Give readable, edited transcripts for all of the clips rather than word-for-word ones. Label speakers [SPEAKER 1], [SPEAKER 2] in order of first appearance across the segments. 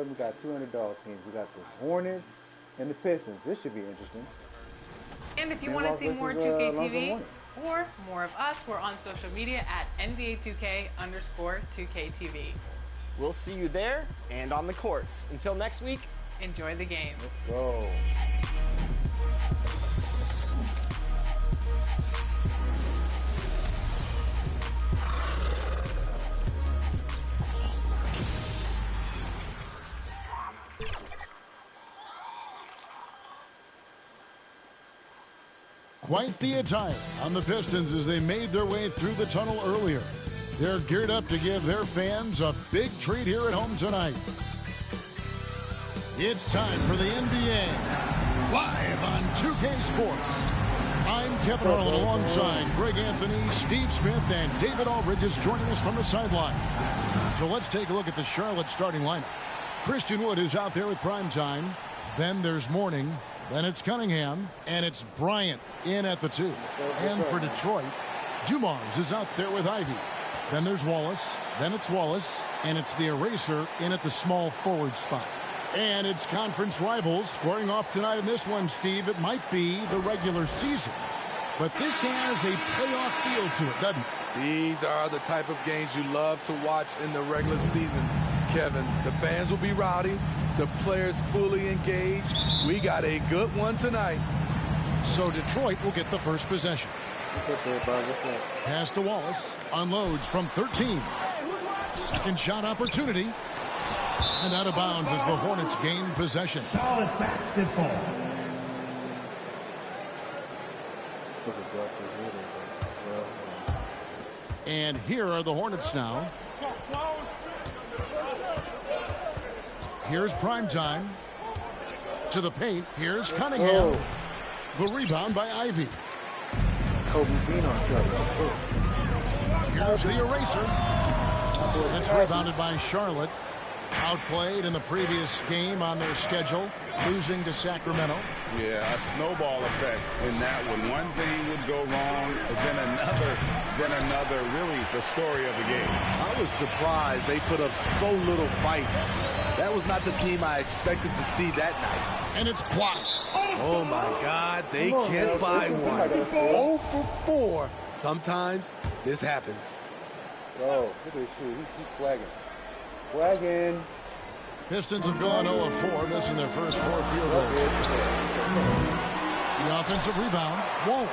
[SPEAKER 1] We got two underdog teams. We got the Hornets and the Pistons. This should be interesting.
[SPEAKER 2] And if you want to see more 2K TV or more of us, we're on social media at NBA2K_2K TV.
[SPEAKER 3] We'll see you there and on the courts. Until next week,
[SPEAKER 2] enjoy the game.
[SPEAKER 1] Let's go.
[SPEAKER 4] Quite the attire on the Pistons as they made their way through the tunnel earlier. They're geared up to give their fans a big treat here at home tonight. It's time for the NBA, live on 2K Sports. I'm Kevin Harlan alongside Greg Anthony, Steve Smith, and David Aldridge is joining us from the sideline. So let's take a look at the Charlotte starting lineup. Christian Wood is out there with prime time. Then there's Mourning. Then it's Cunningham, and it's Bryant in at the 2. And for Detroit, Dumars is out there with Ivy. Then there's Wallace, then it's Wallace, and it's the Eraser in at the small forward spot. And it's conference rivals squaring off tonight in this one, Steve. It might be the regular season, but this has a playoff feel to it, doesn't it?
[SPEAKER 5] These are the type of games you love to watch in the regular season, Kevin. The fans will be rowdy. The players fully engaged. We got a good one tonight.
[SPEAKER 4] So Detroit will get the first possession. Pass to Wallace. Unloads from 13. Second shot opportunity. And out of bounds as the Hornets gain possession.
[SPEAKER 6] Solid basketball.
[SPEAKER 4] And here are the Hornets now. Here's Primetime. To the paint. Here's Cunningham. The rebound by Ivy. Here's the Eraser. It's rebounded by Charlotte. Outplayed in the previous game on their schedule, losing to Sacramento.
[SPEAKER 7] Yeah, a snowball effect in that one. One thing would go wrong, then another. Really the story of the game.
[SPEAKER 5] I was surprised they put up so little fight. That was not the team I expected to see that night.
[SPEAKER 4] And it's blocked.
[SPEAKER 5] Oh, my God. They can't buy one. 0 for 4. Sometimes this happens.
[SPEAKER 1] Oh, look at this shoot. He's swagging. Swagging.
[SPEAKER 4] Pistons have gone 0 of 4, missing their first 4 field goals. The offensive rebound. Won't.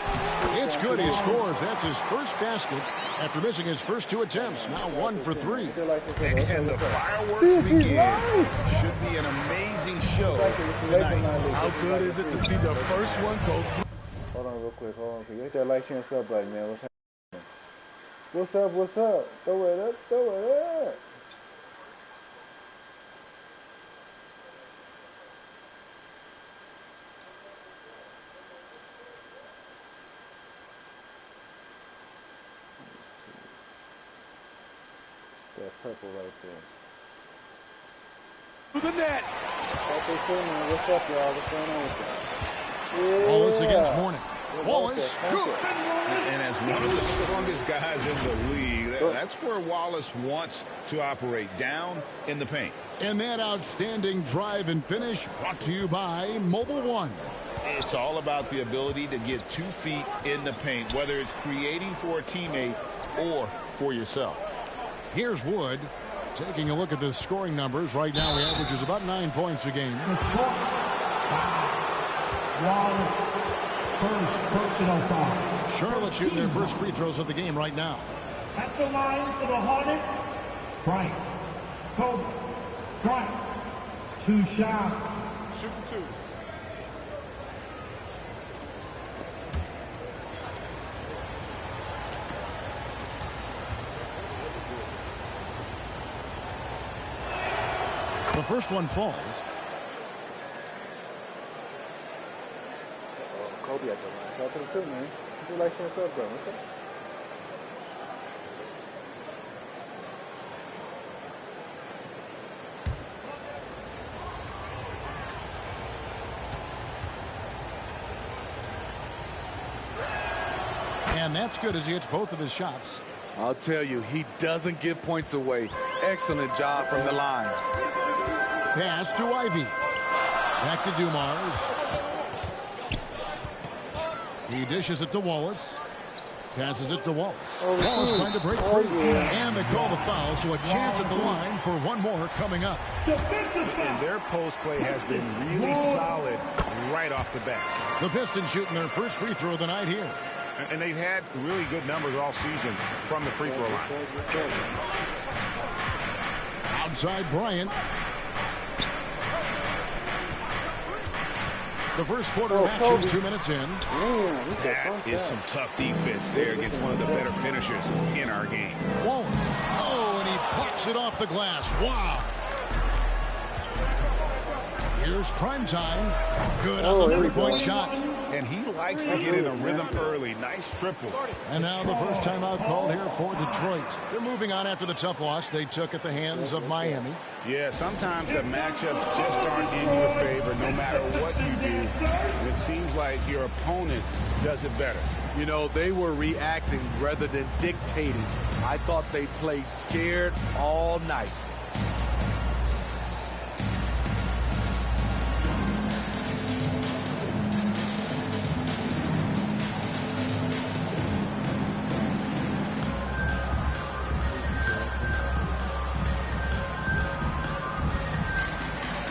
[SPEAKER 4] It's good. He scores. That's his first basket after missing his first 2 attempts. Now 1 for 3.
[SPEAKER 7] And the fireworks begin. Should be an amazing show tonight.
[SPEAKER 5] How good is it to see the first one go through?
[SPEAKER 1] Hold on real quick. You hit that like, share, and sub button, man. What's up? What's up? Throw it up. Throw it up. That purple right there.
[SPEAKER 5] To the net.
[SPEAKER 1] What's up, y'all? What's going on with that? Yeah.
[SPEAKER 4] Wallace against Mourning. Wallace, good.
[SPEAKER 7] And as one of the strongest guys in the league, that's where Wallace wants to operate, down in the paint.
[SPEAKER 4] And that outstanding drive and finish brought to you by Mobile One.
[SPEAKER 7] It's all about the ability to get 2 feet in the paint, whether it's creating for a teammate or for yourself.
[SPEAKER 4] Here's Wood taking a look at the scoring numbers. Right now, he averages about 9 points a game.
[SPEAKER 6] First personal foul.
[SPEAKER 4] Charlotte shooting their first free throws of the game right now.
[SPEAKER 6] At the line for the Hornets, Bryant. Kobe. Bryant. 2 shots.
[SPEAKER 7] Shooting 2.
[SPEAKER 4] The first one falls.
[SPEAKER 1] Kobe at the line. Talk to the crew, man. Do like, share, and sub, bro. What's up?
[SPEAKER 4] And that's good as he hits both of his shots.
[SPEAKER 5] I'll tell you, he doesn't give points away. Excellent job from the line.
[SPEAKER 4] Pass to Ivy. Back to Dumars. He dishes it to Wallace. Passes it to Wallace. Wallace trying to break free. And they call the foul, so a chance at the line for one more coming up.
[SPEAKER 7] And their post play has been really solid right off the bat.
[SPEAKER 4] The Pistons shooting their first free throw of the night here.
[SPEAKER 7] And they've had really good numbers all season from the free throw line.
[SPEAKER 4] Outside Bryant. The first quarter of action, 2 minutes in.
[SPEAKER 7] That is some tough defense there against one of the better finishers in our game.
[SPEAKER 4] Wallace. Oh, and he plucks it off the glass. Wow. Here's prime time. Good on the three-point shot.
[SPEAKER 7] And he likes to get in a rhythm early. Nice triple.
[SPEAKER 4] And now the first timeout called here for Detroit. They're moving on after the tough loss they took at the hands of Miami.
[SPEAKER 7] Yeah, sometimes the matchups just aren't in your favor no matter what you do. And it seems like your opponent does it better.
[SPEAKER 5] You know, they were reacting rather than dictating. I thought they played scared all night.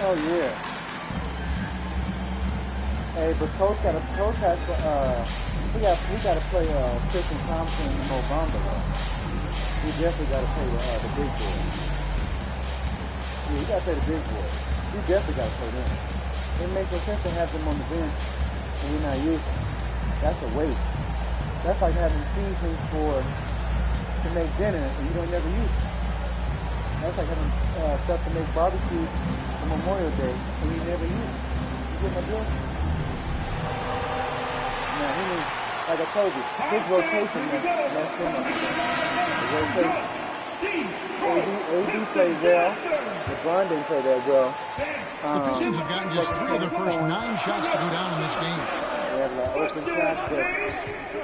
[SPEAKER 1] Oh yeah. Hey, but coach has we got to play Tristan Thompson and Mo Bamba though. We definitely got to play the big boys. Yeah, we got to play the big boys. We definitely got to play them. It makes no sense to have them on the bench and we're not using them. That's a waste. That's like having seasonings to make dinner and you don't never use it. That's like having stuff to make barbecue on Memorial Day and you never use it. You get my drill? Now, he needs, like I told you, his rotation messed him up. The rotation. AD played well. LeBron didn't play that well.
[SPEAKER 4] The Pistons have gotten just 3 of their first 9 shots to go down in this game.
[SPEAKER 1] They have like open shots, but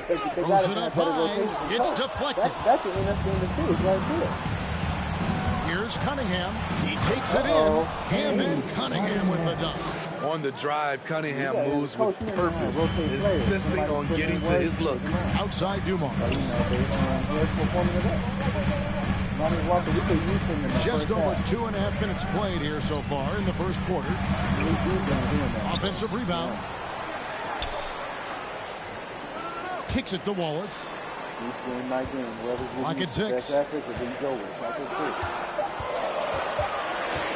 [SPEAKER 1] they
[SPEAKER 4] Throws
[SPEAKER 1] got to
[SPEAKER 4] it up
[SPEAKER 1] have better
[SPEAKER 4] high.
[SPEAKER 1] rotation.
[SPEAKER 4] It's deflected.
[SPEAKER 1] That's the NF game to see. It's right there.
[SPEAKER 4] Here's Cunningham. He takes it in. And then Cunningham with the dunk.
[SPEAKER 5] On the drive, Cunningham moves with purpose, insisting on getting to his look.
[SPEAKER 4] Outside Dumars. Just over 2.5 minutes played here so far in the first quarter. Offensive rebound. Kicks it to Wallace. Lock at 6.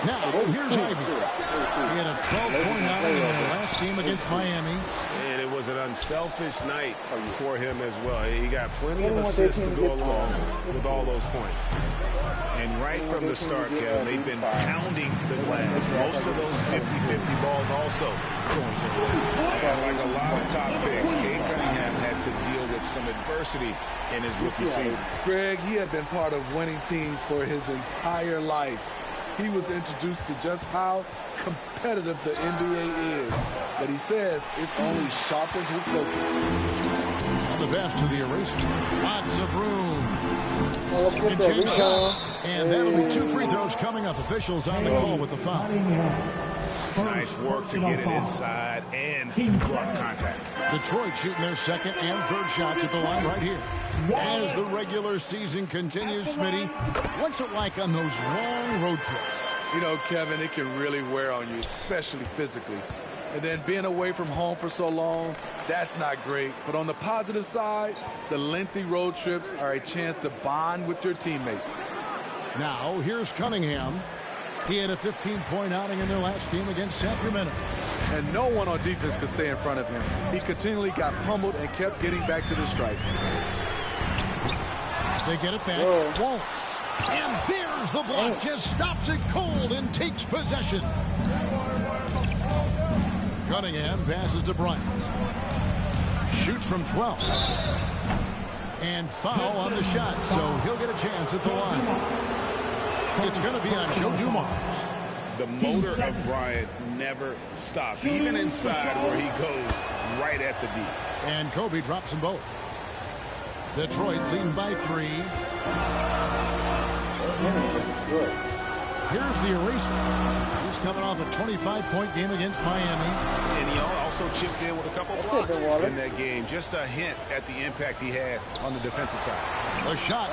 [SPEAKER 4] Now, here's Ivy. He had a 12-point outing in the last game against Miami.
[SPEAKER 7] And it was an unselfish night for him as well. He got plenty of assists to go along with all those points. And right from the start, Kevin, they've been pounding the glass. Most of those 50-50 balls also going their way. And like a lot of top picks, Cade Cunningham had to deal with some adversity in his rookie season.
[SPEAKER 5] Greg, he had been part of winning teams for his entire life. He was introduced to just how competitive the NBA is. But he says it's only sharpened his focus.
[SPEAKER 4] On the pass to the eraser. Lots of room. Second chance shot. And that'll be 2 free throws coming up. Officials on the call with the foul.
[SPEAKER 7] Nice work to get it inside and drop contact.
[SPEAKER 4] Detroit shooting their second and third shots at the line right here. As the regular season continues, Smitty, what's it like on those long road trips?
[SPEAKER 5] You know, Kevin, it can really wear on you, especially physically. And then being away from home for so long, that's not great. But on the positive side, the lengthy road trips are a chance to bond with your teammates.
[SPEAKER 4] Now, here's Cunningham. He had a 15-point outing in their last game against Sacramento.
[SPEAKER 5] And no one on defense could stay in front of him. He continually got pummeled and kept getting back to the stripe.
[SPEAKER 4] They get it back. Wallace. And there's the block. Just stops it cold and takes possession. Cunningham passes to Bryant. Shoots from 12. And foul on the shot, so he'll get a chance at the line. It's going to be on Joe Dumars.
[SPEAKER 7] The motor of Bryant never stops, even inside where he goes right at the D.
[SPEAKER 4] And Kobe drops them both. Detroit leading by 3. Here's the eraser. He's coming off a 25-point game against Miami.
[SPEAKER 7] And he also chipped in with a couple blocks in that game. Just a hint at the impact he had on the defensive side.
[SPEAKER 4] A shot.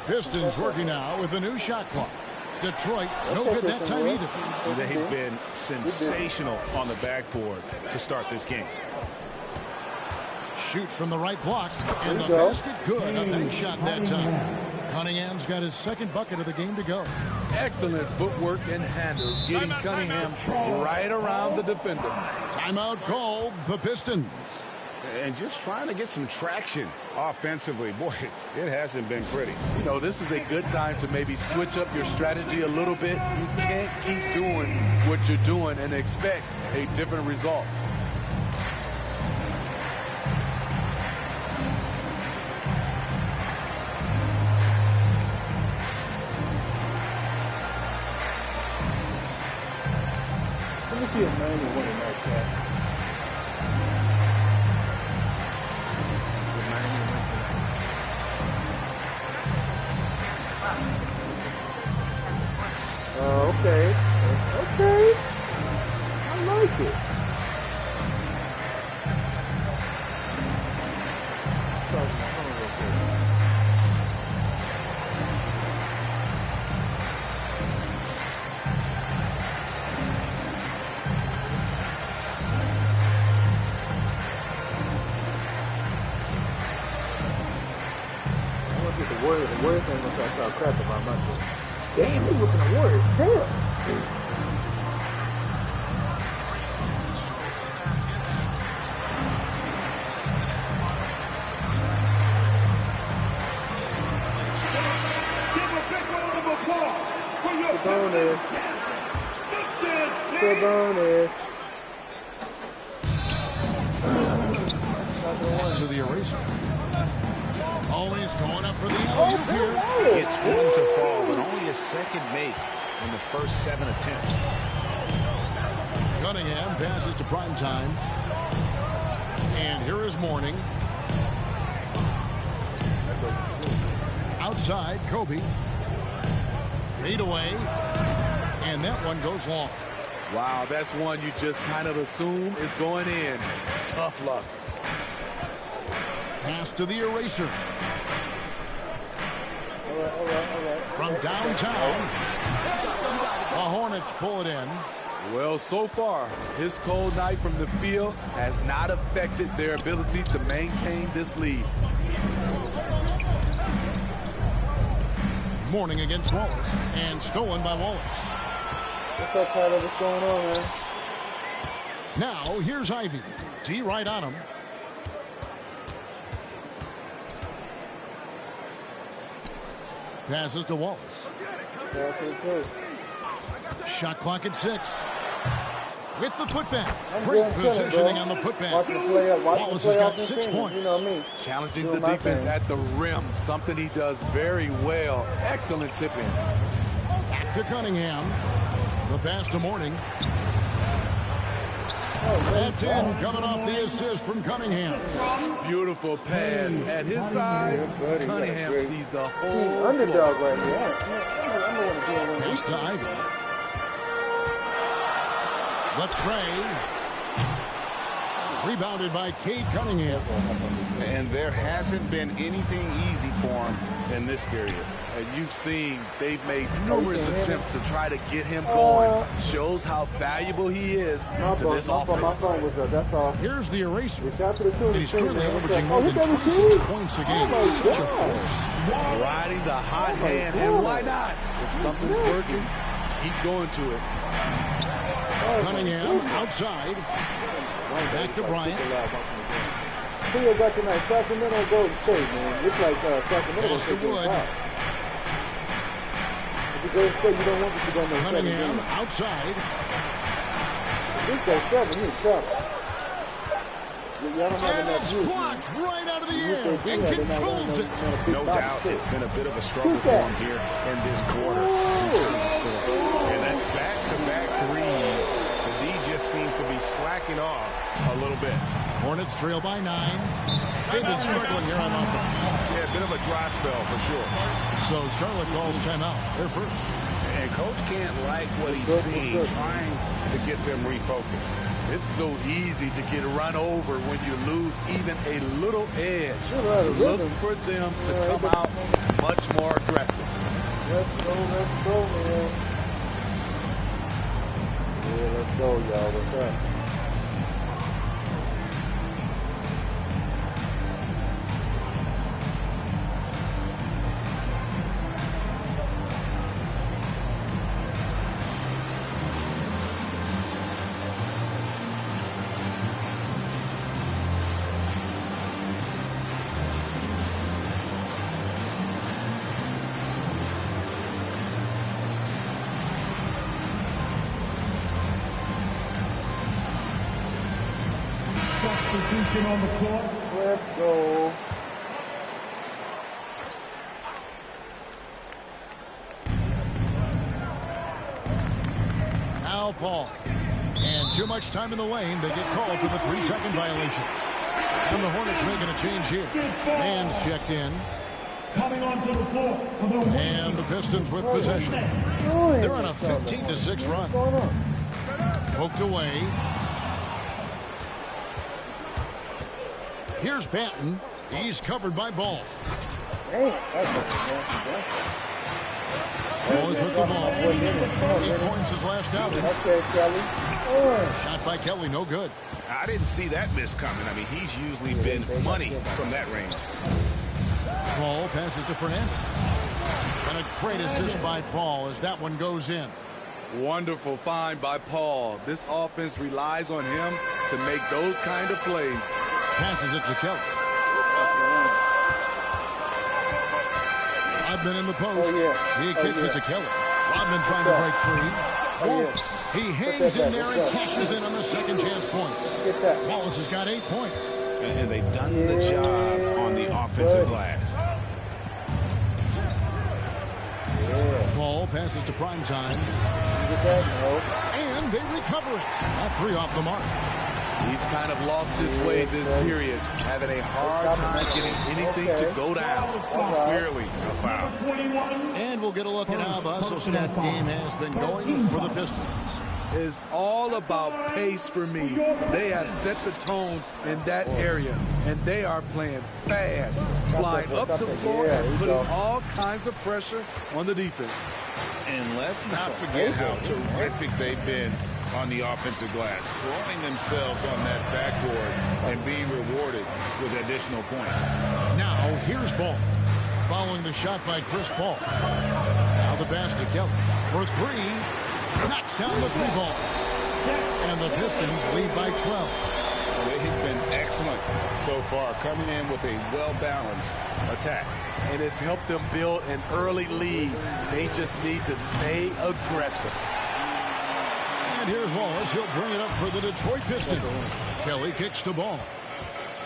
[SPEAKER 4] Pistons working now with a new shot clock. Detroit, no good that time either.
[SPEAKER 7] They've been sensational on the backboard to start this game.
[SPEAKER 4] Shoots from the right block, and the basket good. A bank shot that time. Cunningham's got his second bucket of the game to go.
[SPEAKER 5] Excellent footwork and handles, getting Cunningham right around the defender.
[SPEAKER 4] Timeout called, the Pistons.
[SPEAKER 7] And just trying to get some traction offensively. Boy, it hasn't been pretty.
[SPEAKER 5] You know, this is a good time to maybe switch up your strategy a little bit. You can't keep doing what you're doing and expect a different result.
[SPEAKER 1] Let me see if Miami winning that catch. Okay. Okay. I like it. The Warriors ain't gonna try to talk crap about my team. Damn, he's looking at Warriors' tail. Bonus.
[SPEAKER 4] Pass to the eraser. Always going up for the alley-oop here.
[SPEAKER 7] It's one to fall, but only a second make in the first 7 attempts.
[SPEAKER 4] Cunningham passes to prime time. And here is Mourning. Outside, Kobe. Fade away. And that one goes long.
[SPEAKER 5] Wow, that's one you just kind of assume is going in. Tough luck.
[SPEAKER 4] Pass to the eraser.
[SPEAKER 1] All right.
[SPEAKER 4] From downtown, the Hornets pull it in.
[SPEAKER 5] Well, so far, his cold night from the field has not affected their ability to maintain this lead.
[SPEAKER 4] Mourning against Wallace, and stolen by Wallace.
[SPEAKER 1] What's up, Tyler? What's going on, man?
[SPEAKER 4] Now, here's Ivy. D right on him. Passes to Wallace. Shot clock at 6. With the putback. Great positioning on the putback. Wallace has got 6 points.
[SPEAKER 1] You know me.
[SPEAKER 5] Challenging the defense at the rim, something he does very well. Excellent tip in.
[SPEAKER 4] Back to Cunningham. The pass to Mourning. That's in, coming off the assist from Cunningham.
[SPEAKER 5] Beautiful pass. At his size, Cunningham sees the whole
[SPEAKER 1] underdog
[SPEAKER 5] floor.
[SPEAKER 1] right here.
[SPEAKER 4] Pass to Ivy. The tray. Rebounded by Cade Cunningham.
[SPEAKER 7] And there hasn't been anything easy for him in this period.
[SPEAKER 5] And you've seen they've made numerous attempts to try to get him going. Shows how valuable he is to this offense.
[SPEAKER 4] Here's the eraser. And he's currently averaging more than 26 points a game. Such a force.
[SPEAKER 5] Riding the hot hand, and why not? If something's working, keep going to it.
[SPEAKER 4] Cunningham outside. Back to Bryant.
[SPEAKER 1] Theo got tonight. Sacramento Golden State, man. Looks like Sacramento.
[SPEAKER 4] Pass to Wood.
[SPEAKER 1] If you go to State, you don't want to go no
[SPEAKER 4] Cunningham outside.
[SPEAKER 1] This goes 7. He's in trouble.
[SPEAKER 4] And that's blocked right out of the air and controls it.
[SPEAKER 7] No doubt it's been a bit of a struggle for him here in this quarter in terms of scoring. And that's back-to-back threes. The D just seems to be slacking off a little bit.
[SPEAKER 4] Hornets trail by 9. They've been struggling here on offense.
[SPEAKER 7] Yeah, a bit of a dry spell for sure.
[SPEAKER 4] So Charlotte calls timeout. They're first.
[SPEAKER 7] And Coach can't like what he's seeing, trying to get them refocused.
[SPEAKER 5] It's so easy to get run over when you lose even a little edge. Look for them to come out much more aggressive.
[SPEAKER 1] Let's go, man. Yeah, let's go, y'all. What's up?
[SPEAKER 6] Substitution on the court.
[SPEAKER 1] Let's go.
[SPEAKER 4] Now Paul. And too much time in the lane. They get called for the 3-second violation. And the Hornets making a change here. Man's checked in.
[SPEAKER 6] Coming onto the floor for the win.
[SPEAKER 4] And the Pistons with possession. They're on a 15-6 run. Poked away. Here's Banton. He's covered by Ball. Ball is with the ball. 8 points his last outing.
[SPEAKER 1] Okay, Kelly.
[SPEAKER 4] Shot by Kelly, no good.
[SPEAKER 7] I didn't see that miss coming. I mean, he's usually been money from that range.
[SPEAKER 4] Ball passes to Fernandez. And a great assist by Paul as that one goes in.
[SPEAKER 5] Wonderful find by Paul. This offense relies on him to make those kind of plays.
[SPEAKER 4] Passes it to Kelly. Rodman in the post. He kicks it to Kelly. Rodman trying to break free. Wallace. He hangs in there and cashes in on the second chance points. Wallace has got 8 points.
[SPEAKER 7] And they've done the job on the offensive glass.
[SPEAKER 4] Paul passes to Primetime. And they recover it. That 3 off the mark.
[SPEAKER 5] He's kind of lost his way this period, having a hard time getting anything to go down.
[SPEAKER 7] Clearly a foul.
[SPEAKER 4] And we'll get a look at how the hustle stat game has been going for the Pistons.
[SPEAKER 5] It's all about pace for me. They have set the tone in that area, and they are playing fast, flying up the floor and putting all kinds of pressure on the defense.
[SPEAKER 7] And let's not forget how terrific they've been on the offensive glass, throwing themselves on that backboard and being rewarded with additional points.
[SPEAKER 4] Now, here's Ball. Following the shot by Chris Paul. Now the pass to Kelly. For 3. Knocks down the 3 ball. And the Pistons lead by 12.
[SPEAKER 7] They've been excellent so far, coming in with a well-balanced attack.
[SPEAKER 5] And it's helped them build an early lead. They just need to stay aggressive.
[SPEAKER 4] And here's Wallace. He'll bring it up for the Detroit Pistons. Kelly kicks to Ball.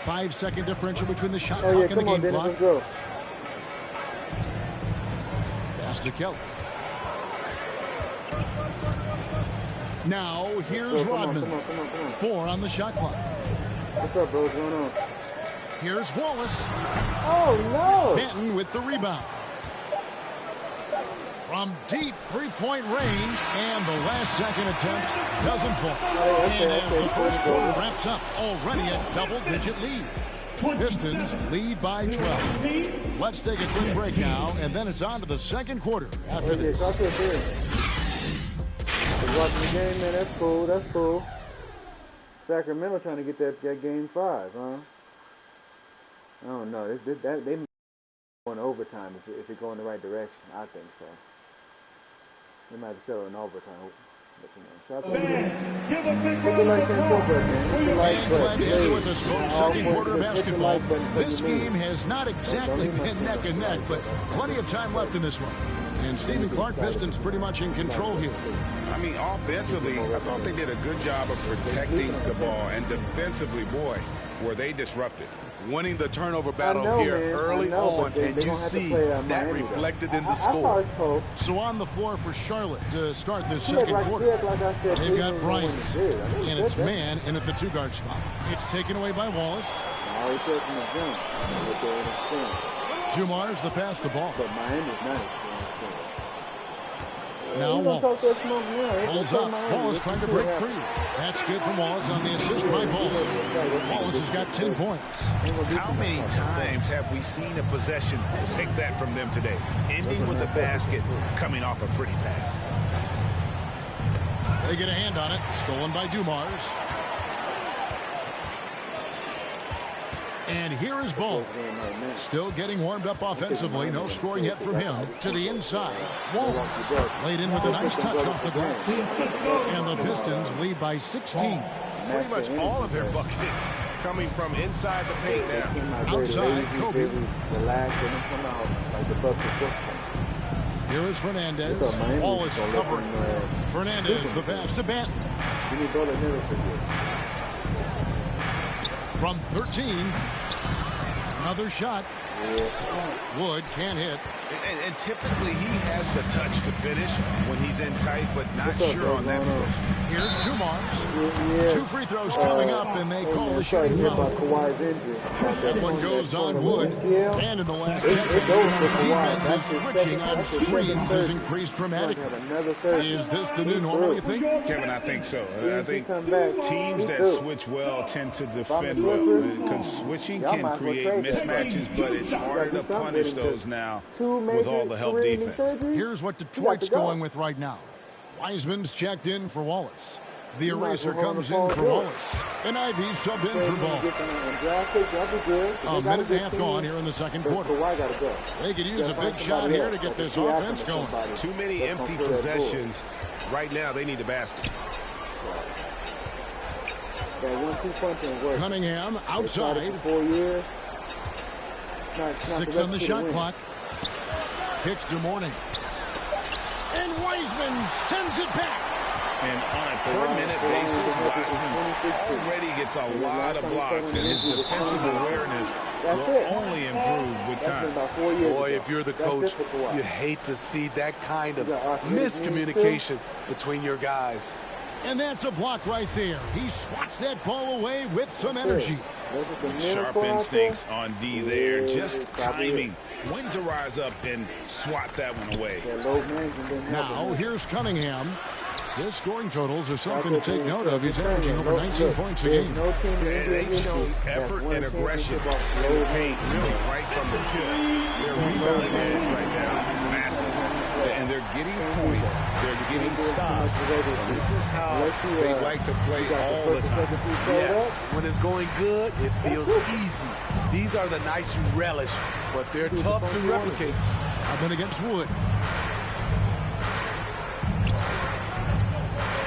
[SPEAKER 4] 5-second differential between the shot clock and the game clock. Pass to Kelly. Now, here's Rodman. 4 on the shot clock.
[SPEAKER 1] What's up, bro? What's going on?
[SPEAKER 4] Here's Wallace.
[SPEAKER 1] Oh, no.
[SPEAKER 4] Benton with the rebound. From deep 3-point range, and the last second attempt doesn't fall. And as the first quarter wraps up, already a double-digit lead. Pistons lead by 12. Let's take a quick break now, and then it's on to the second quarter after this.
[SPEAKER 1] Watching the game, man. That's cool. That's cool. Sacramento trying to get that game 5, huh? I don't know. They may go in overtime if they go in the right direction. I think so. They might have to settle in overtime. But, you know,
[SPEAKER 6] Give a big
[SPEAKER 4] Glad to have you with us, folks. Second quarter of basketball. This game has not exactly been neck and neck, but plenty of time left in this one. And Stephen Clark, Pistons pretty much in control here.
[SPEAKER 7] I mean, offensively, I thought they did a good job of protecting the ball. And defensively, boy, were they disrupted.
[SPEAKER 5] Winning the turnover battle here early on, and you see that reflected in the score.
[SPEAKER 4] So on the floor for Charlotte to start this second quarter. They've got Bryant, and it's man in at the 2-guard spot. It's taken away by Wallace. Jumar's the pass to Ball. Now Wallace pulls up. Wallace trying to break free. That's good from Wallace on the assist by Wallace. Wallace has got 10 points.
[SPEAKER 7] How many times have we seen a possession pick that from them today? Ending with a basket, coming off a pretty pass.
[SPEAKER 4] They get a hand on it. Stolen by Dumars. And here is Ball. Still getting warmed up offensively. No scoring yet from him. To the inside. Wallace laid in with a nice touch off the glass. And the Pistons lead by 16.
[SPEAKER 7] Pretty much all of their buckets coming from inside the paint now.
[SPEAKER 4] Outside, Kobe. Here is Fernandez. Wallace covering. Fernandez, the pass to Banton. From 13. Another shot. Wood can't hit.
[SPEAKER 7] And typically he has the touch to finish when he's in tight, but not sure on that possession.
[SPEAKER 4] Here's Dumars. 2 free throws coming up, and they call the shooting foul. That one goes on Wood. And in the last second, defense is switching on screens has increased dramatically. Is this the new normal, you think?
[SPEAKER 7] Kevin, I think so. I think teams that switch well tend to defend well, because switching can create mismatches, but it's harder to punish those now with all the help defense.
[SPEAKER 4] Here's what Detroit's going with right now. Wiseman's checked in for Wallace. The eraser comes in for Wallace. And Ivy subbed in for Ball. A minute and a half gone here in the second quarter. They could use a big shot here to get this offense going.
[SPEAKER 7] Too many empty possessions. Right now, they need a basket.
[SPEAKER 4] Cunningham outside. 6 on the shot clock. Kicks to Morning. And Wiseman sends it back.
[SPEAKER 7] And on a per-minute basis, Wiseman already gets a lot of blocks, and his defensive awareness will only improve with time.
[SPEAKER 5] Boy, if you're the coach, you hate to see that kind of miscommunication between your guys.
[SPEAKER 4] And that's a block right there. He swats that ball away with some energy.
[SPEAKER 7] Sharp instincts on D there. Just timing when to rise up and swat that one away.
[SPEAKER 4] Now, here's Cunningham. His scoring totals are something to take note of. He's averaging over 19 points a game.
[SPEAKER 7] And they've shown effort and aggression in the paint, really, right from the tip. Their rebounding edge right now, massive. And they're getting points. They're getting stops. And this is how they like to play all the time.
[SPEAKER 5] Yes, when it's going good, it feels easy. These are the nights you relish, but they're tough to replicate.
[SPEAKER 4] Up and against Wood.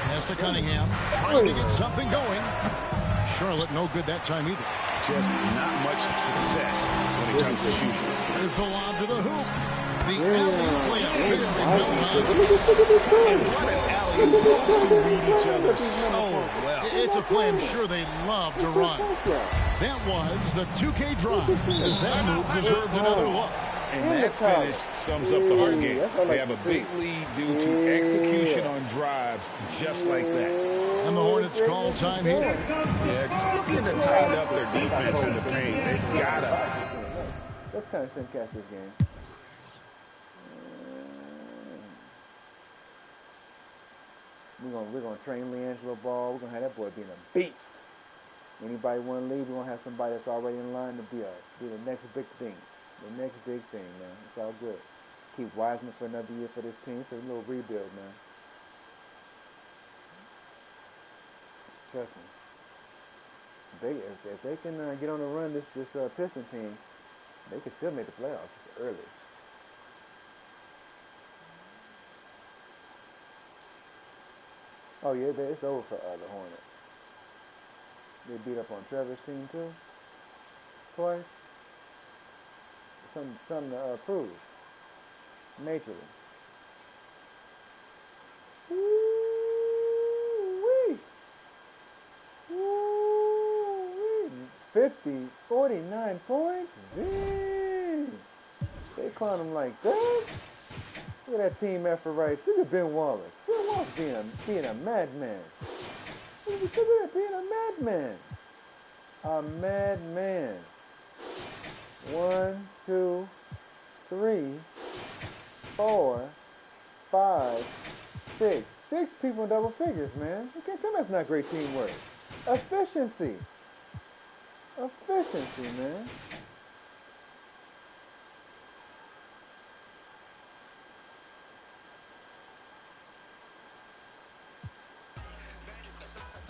[SPEAKER 4] Pass to Cunningham, trying to get something going. Charlotte no good that time either.
[SPEAKER 7] Just not much success when it comes to shooting.
[SPEAKER 4] There's the lob to the hoop. The alley layup.
[SPEAKER 7] And what an alley. Those two read each other so well.
[SPEAKER 4] It's a play I'm sure they love to run. That was the 2K drive, as that move deserved another look.
[SPEAKER 7] And that finish sums up the hard game. They have a big lead due to execution on drives just like that.
[SPEAKER 4] And the Hornets call time here.
[SPEAKER 7] Yeah, just looking to tighten up their defense in the paint. They've got to.
[SPEAKER 1] Let's kind of sim catch this game. We're gonna train LiAngelo Ball. We're gonna have that boy being a beast. Anybody want to leave? We're gonna have somebody that's already in line to be the next big thing. The next big thing, man. It's all good. Keep Wiseman for another year for this team. It's a little rebuild, man. Trust me. If they can get on the run, this Piston team, they can still make the playoffs early. Oh yeah, it's over for the Hornets. They beat up on Trevor's team too. Twice. Something to prove. Majorly. Woo-wee. Woo-wee. 50, 49 points? Dang. They clown him like that? Look at that team effort right. Look at Ben Wallace. Ben Wallace being a madman. Look at that being a madman. A madman. 1, 2, 3, 4, 5, Six people in double figures, man. You can't tell me that's not great teamwork. Efficiency, man.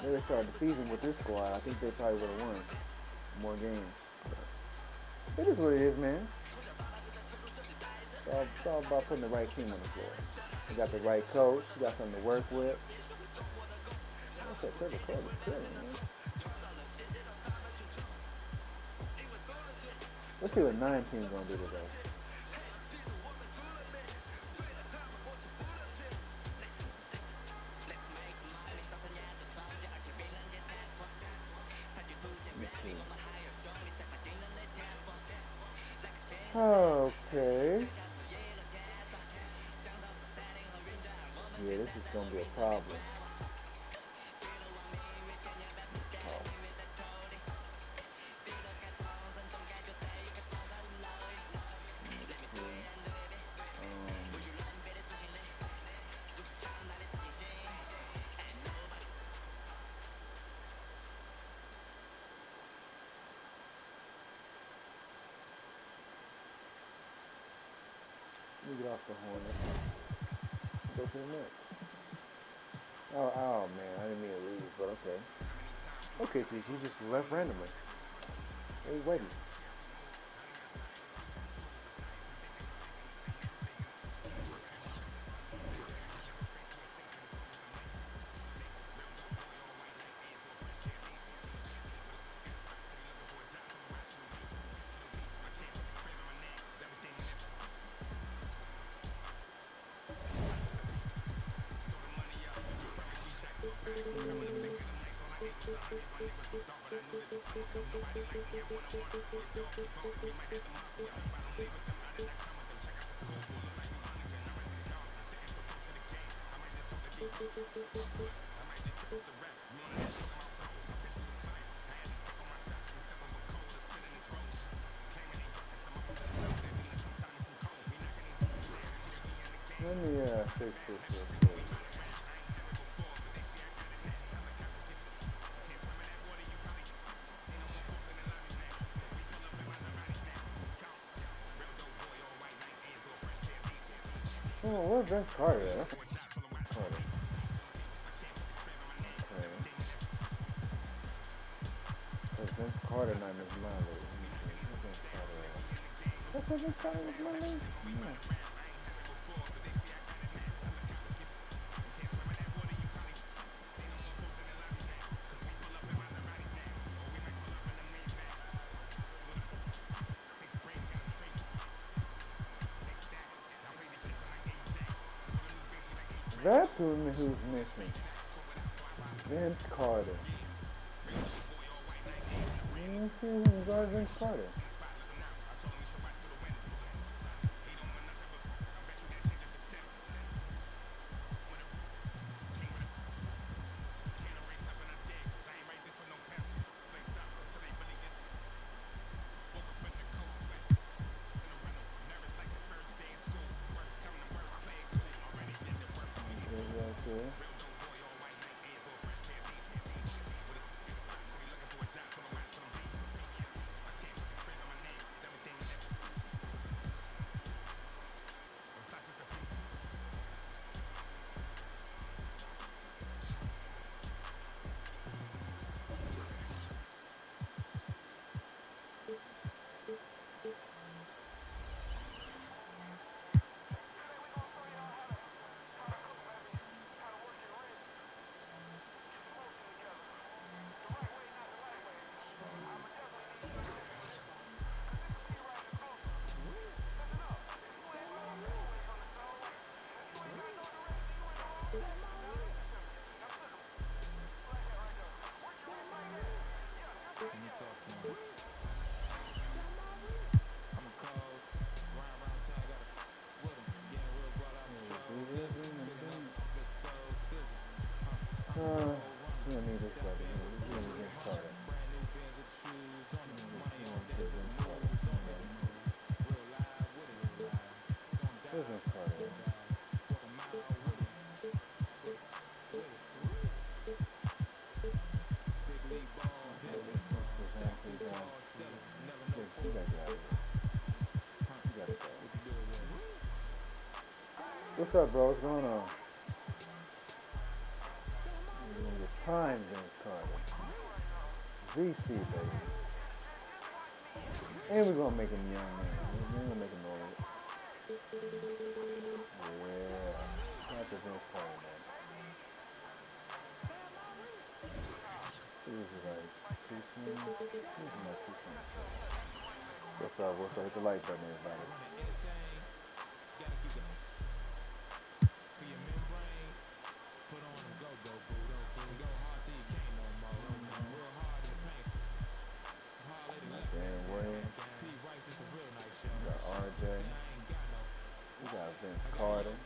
[SPEAKER 1] They started the season with this squad. I think they probably would have won more games. It is what it is, man. It's all about putting the right team on the floor. You got the right coach. You got something to work with. That's that third quarter killing, man. Let's see what 9 teams gonna do today. Okay. Yeah, this is gonna be a problem. Let me get off the horn. Go to the next. Oh man, I didn't mean to leave, but okay. Okay, so you just left randomly. Hey, waiting. Let me fix this real quick. Oh, where's Vince Carter at? That's Carter. Okay. Because Vince Carter not in his mind. Where's Vince Carter at? That's what Vince Carter was my name? Yeah. That's who's missing. Vince Carter. Let's see who's guard Vince Carter. Okay. You don't need this brother. You need Vince Carter. Where's Vince Carter? what's up, bro? What's going on? The time, James Carter. VC, baby. And we're gonna make him young, man. We're gonna make him old. Yeah. Not the James Carter, man. This is like too soon. This is not too soon. What's up? What's up? Hit the like button, everybody. RJ. We got Vince Carter.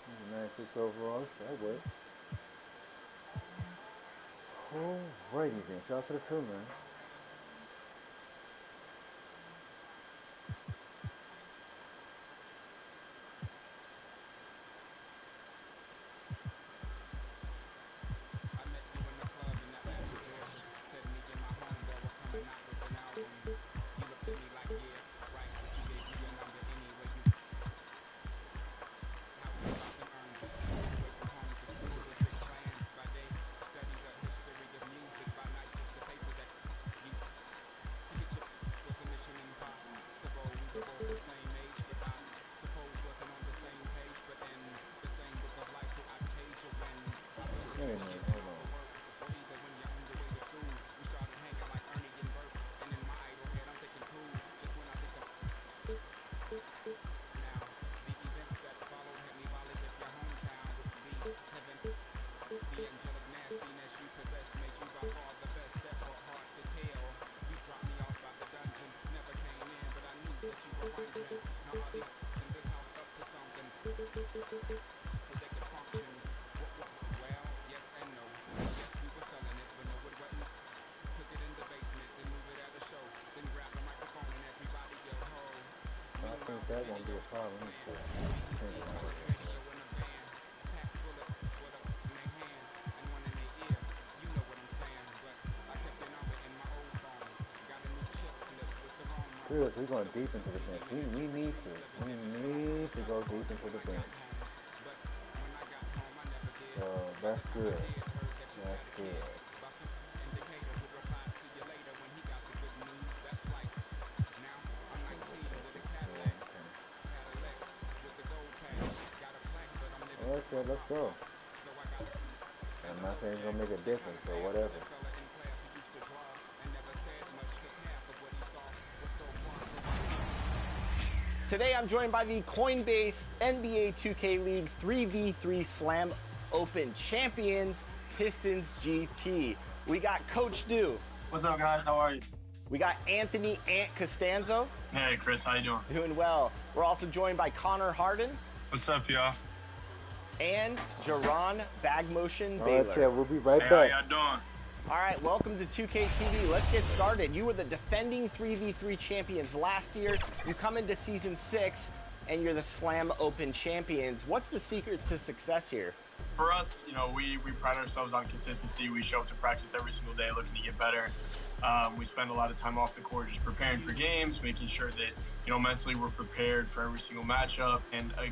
[SPEAKER 1] He's a 96 overall. That works. Alrighty then. Shout out to the crew, man. That won't be a problem. Good, we're going deep into the bench. We need to go deep into the bench. So that's good. That's good. Okay, let's go. I'm not saying it's gonna make a difference, but whatever.
[SPEAKER 3] Today I'm joined by the Coinbase NBA 2K League 3v3 Slam Open champions, Pistons GT. We got Coach Du.
[SPEAKER 8] What's up, guys? How are you?
[SPEAKER 3] We got Anthony Ant Costanzo.
[SPEAKER 8] Hey, Chris. How you doing?
[SPEAKER 3] Doing well. We're also joined by Connor Harden.
[SPEAKER 8] What's up, y'all?
[SPEAKER 3] And Jaron Bagmotion
[SPEAKER 1] All
[SPEAKER 3] Baylor.
[SPEAKER 1] right, yeah, we'll be right back.
[SPEAKER 8] How y'all doing?
[SPEAKER 3] All right, welcome to 2K TV. Let's get started. You were the defending 3v3 champions last year. You come into Season 6, and you're the Slam Open champions. What's the secret to success here?
[SPEAKER 8] For us, you know, we pride ourselves on consistency. We show up to practice every single day looking to get better. We spend a lot of time off the court just preparing for games, making sure that, you know, mentally we're prepared for every single matchup, and a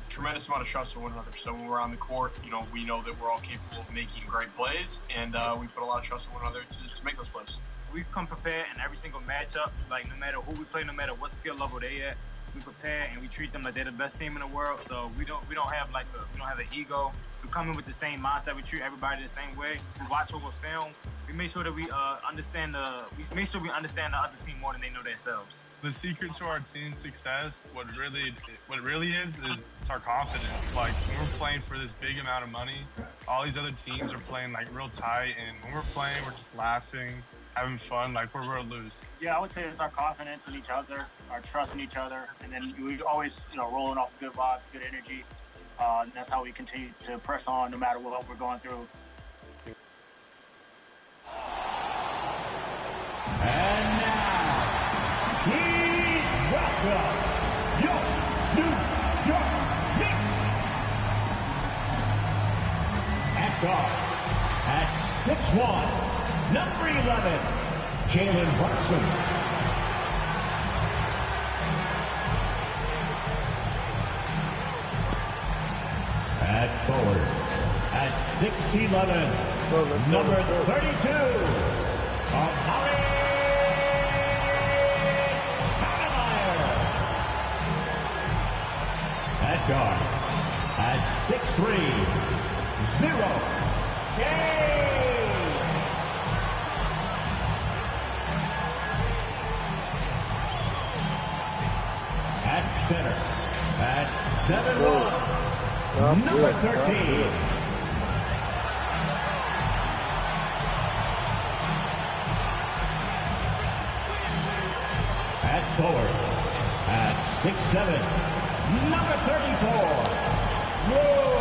[SPEAKER 8] tremendous amount of trust for one another. So when we're on the court, you know, we know that we're all capable of making great plays, and we put a lot of trust in one another to make those plays.
[SPEAKER 9] We come prepared in every single matchup, like no matter who we play, no matter what skill level they at, we prepare and we treat them like they're the best team in the world. So we don't have an ego. We come in with the same mindset. We treat everybody the same way. We watch over film. We make sure that we understand the other team more than they know themselves.
[SPEAKER 10] The secret to our team's success, what it really is it's our confidence. Like when we're playing for this big amount of money, all these other teams are playing like real tight, and when we're playing, we're just laughing, having fun, like we're going to lose.
[SPEAKER 9] Yeah, I would say it's our confidence in each other, our trust in each other, and then we always, rolling off good vibes, good energy. And that's how we continue to press on no matter what we're going through.
[SPEAKER 6] And now, please welcome your New York Knicks. guard. At 6'1", number 11, Jalen Brunson. At forward, at 6'11", number 32, at guard, at 6'3", 0, Gay. At center, at 7'1", number 13. At forward, at 6'7", number 34. Whoa!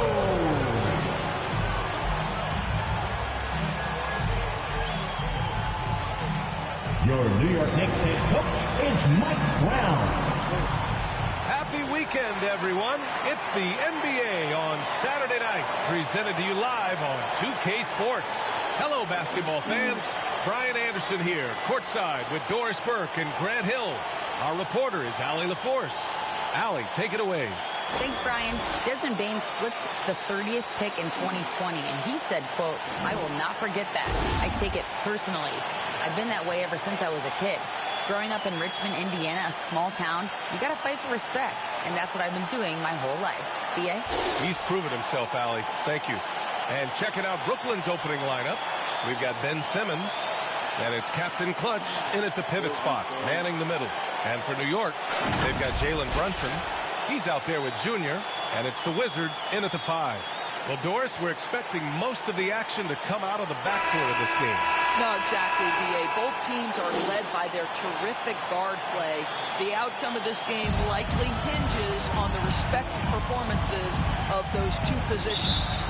[SPEAKER 6] Your New York Knicks head coach is Mike Brown.
[SPEAKER 11] Happy weekend, everyone. It's the NBA on Saturday night, presented to you live on 2K Sports. Hello, basketball fans. Brian Anderson here, courtside with Doris Burke and Grant Hill. Our reporter is Allie LaForce. Allie, take it away.
[SPEAKER 12] Thanks, Brian. Desmond Bain slipped to the 30th pick in 2020, and he said, quote, "I will not forget that. I take it personally. I've been that way ever since I was a kid. Growing up in Richmond, Indiana, a small town, you got to fight for respect, and that's what I've been doing my whole life." B.A.?
[SPEAKER 11] He's proven himself, Allie. Thank you. And checking out Brooklyn's opening lineup, we've got Ben Simmons, and it's Captain Clutch in at the pivot spot, manning the middle. And for New York, they've got Jalen Brunson. He's out there with Junior, and it's the Wizard in at the 5. Well, Doris, we're expecting most of the action to come out of the backcourt of this game.
[SPEAKER 13] No, exactly, B.A. Both teams are led by their terrific guard play. The outcome of this game likely hinges on the respective performances of those two positions.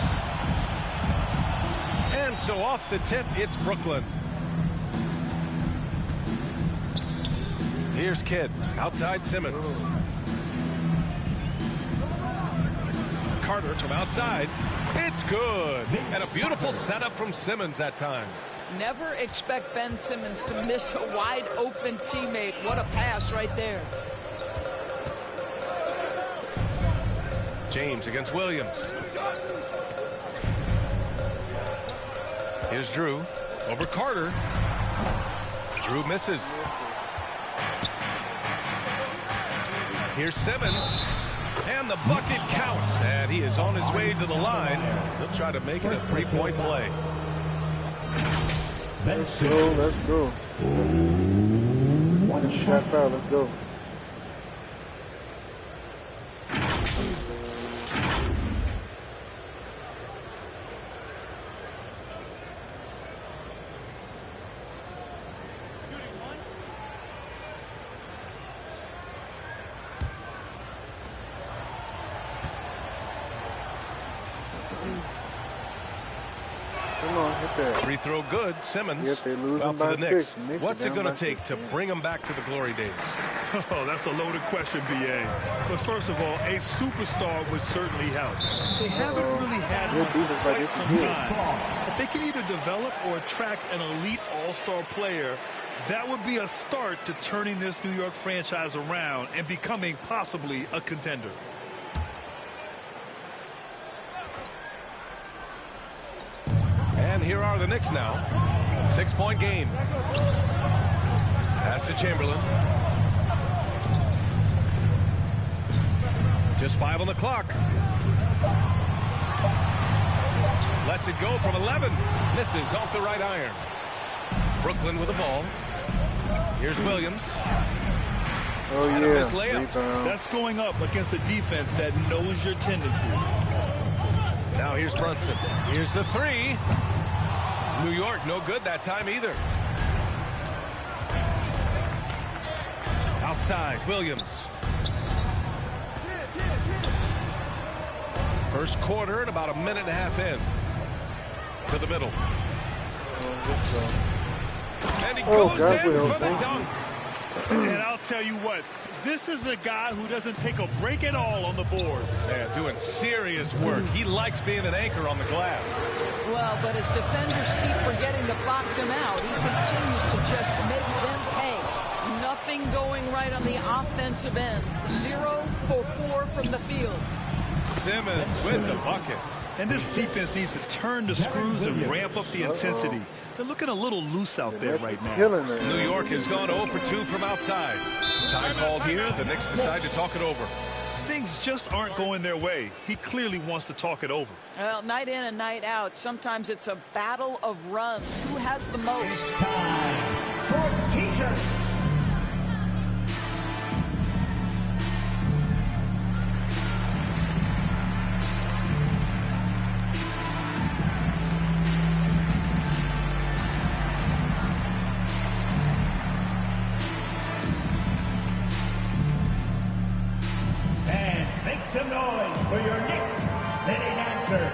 [SPEAKER 11] And so off the tip, it's Brooklyn. Here's Kidd, outside Simmons. Carter from outside. It's good. And a beautiful setup from Simmons that time.
[SPEAKER 13] Never expect Ben Simmons to miss a wide open teammate. What a pass right there.
[SPEAKER 11] James against Williams. Here's Drew over Carter. Drew misses. Here's Simmons. And the bucket counts. And he is on his way to the line. He'll try to make it a three-point play.
[SPEAKER 1] Let's go, let's go. One shot foul, let's go.
[SPEAKER 11] Free throw good. Simmons. Well, for the Knicks, what's it going to take to bring them back to the glory days?
[SPEAKER 14] Oh, that's a loaded question, B.A. But first of all, a superstar would certainly help. They haven't really had one for quite some time. If they can either develop or attract an elite all-star player, that would be a start to turning this New York franchise around and becoming possibly a contender.
[SPEAKER 11] And here are the Knicks now. 6-point game. Pass to Chamberlain. Just 5 on the clock. Lets it go from 11. Misses off the right iron. Brooklyn with the ball. Here's Williams.
[SPEAKER 1] Oh,
[SPEAKER 11] and
[SPEAKER 1] yeah.
[SPEAKER 11] a missed layup.
[SPEAKER 14] That's going up against a defense that knows your tendencies.
[SPEAKER 11] Now here's Brunson. Here's the 3. New York, no good that time either. Outside, Williams. First quarter and about a minute and a half in. To the middle. And he goes in for the dunk.
[SPEAKER 14] And I'll tell you what, this is a guy who doesn't take a break at all on the boards.
[SPEAKER 11] Yeah, doing serious work. He likes being an anchor on the glass.
[SPEAKER 13] Well, but as defenders keep forgetting to box him out, he continues to just make them pay. Nothing going right on the offensive end. 0 for 4 from the field.
[SPEAKER 11] Simmons with the bucket.
[SPEAKER 14] And this defense needs to turn the screws and ramp up the intensity. They're looking a little loose out there right now.
[SPEAKER 11] New York has gone 0 for 2 from outside. Time called here. The Knicks decide to talk it over.
[SPEAKER 14] Things just aren't going their way. He clearly wants to talk it over.
[SPEAKER 13] Well, night in and night out, sometimes it's a battle of runs. Who has the most?
[SPEAKER 6] It's time for T-shirts. Make some noise for your Knicks sitting anchor.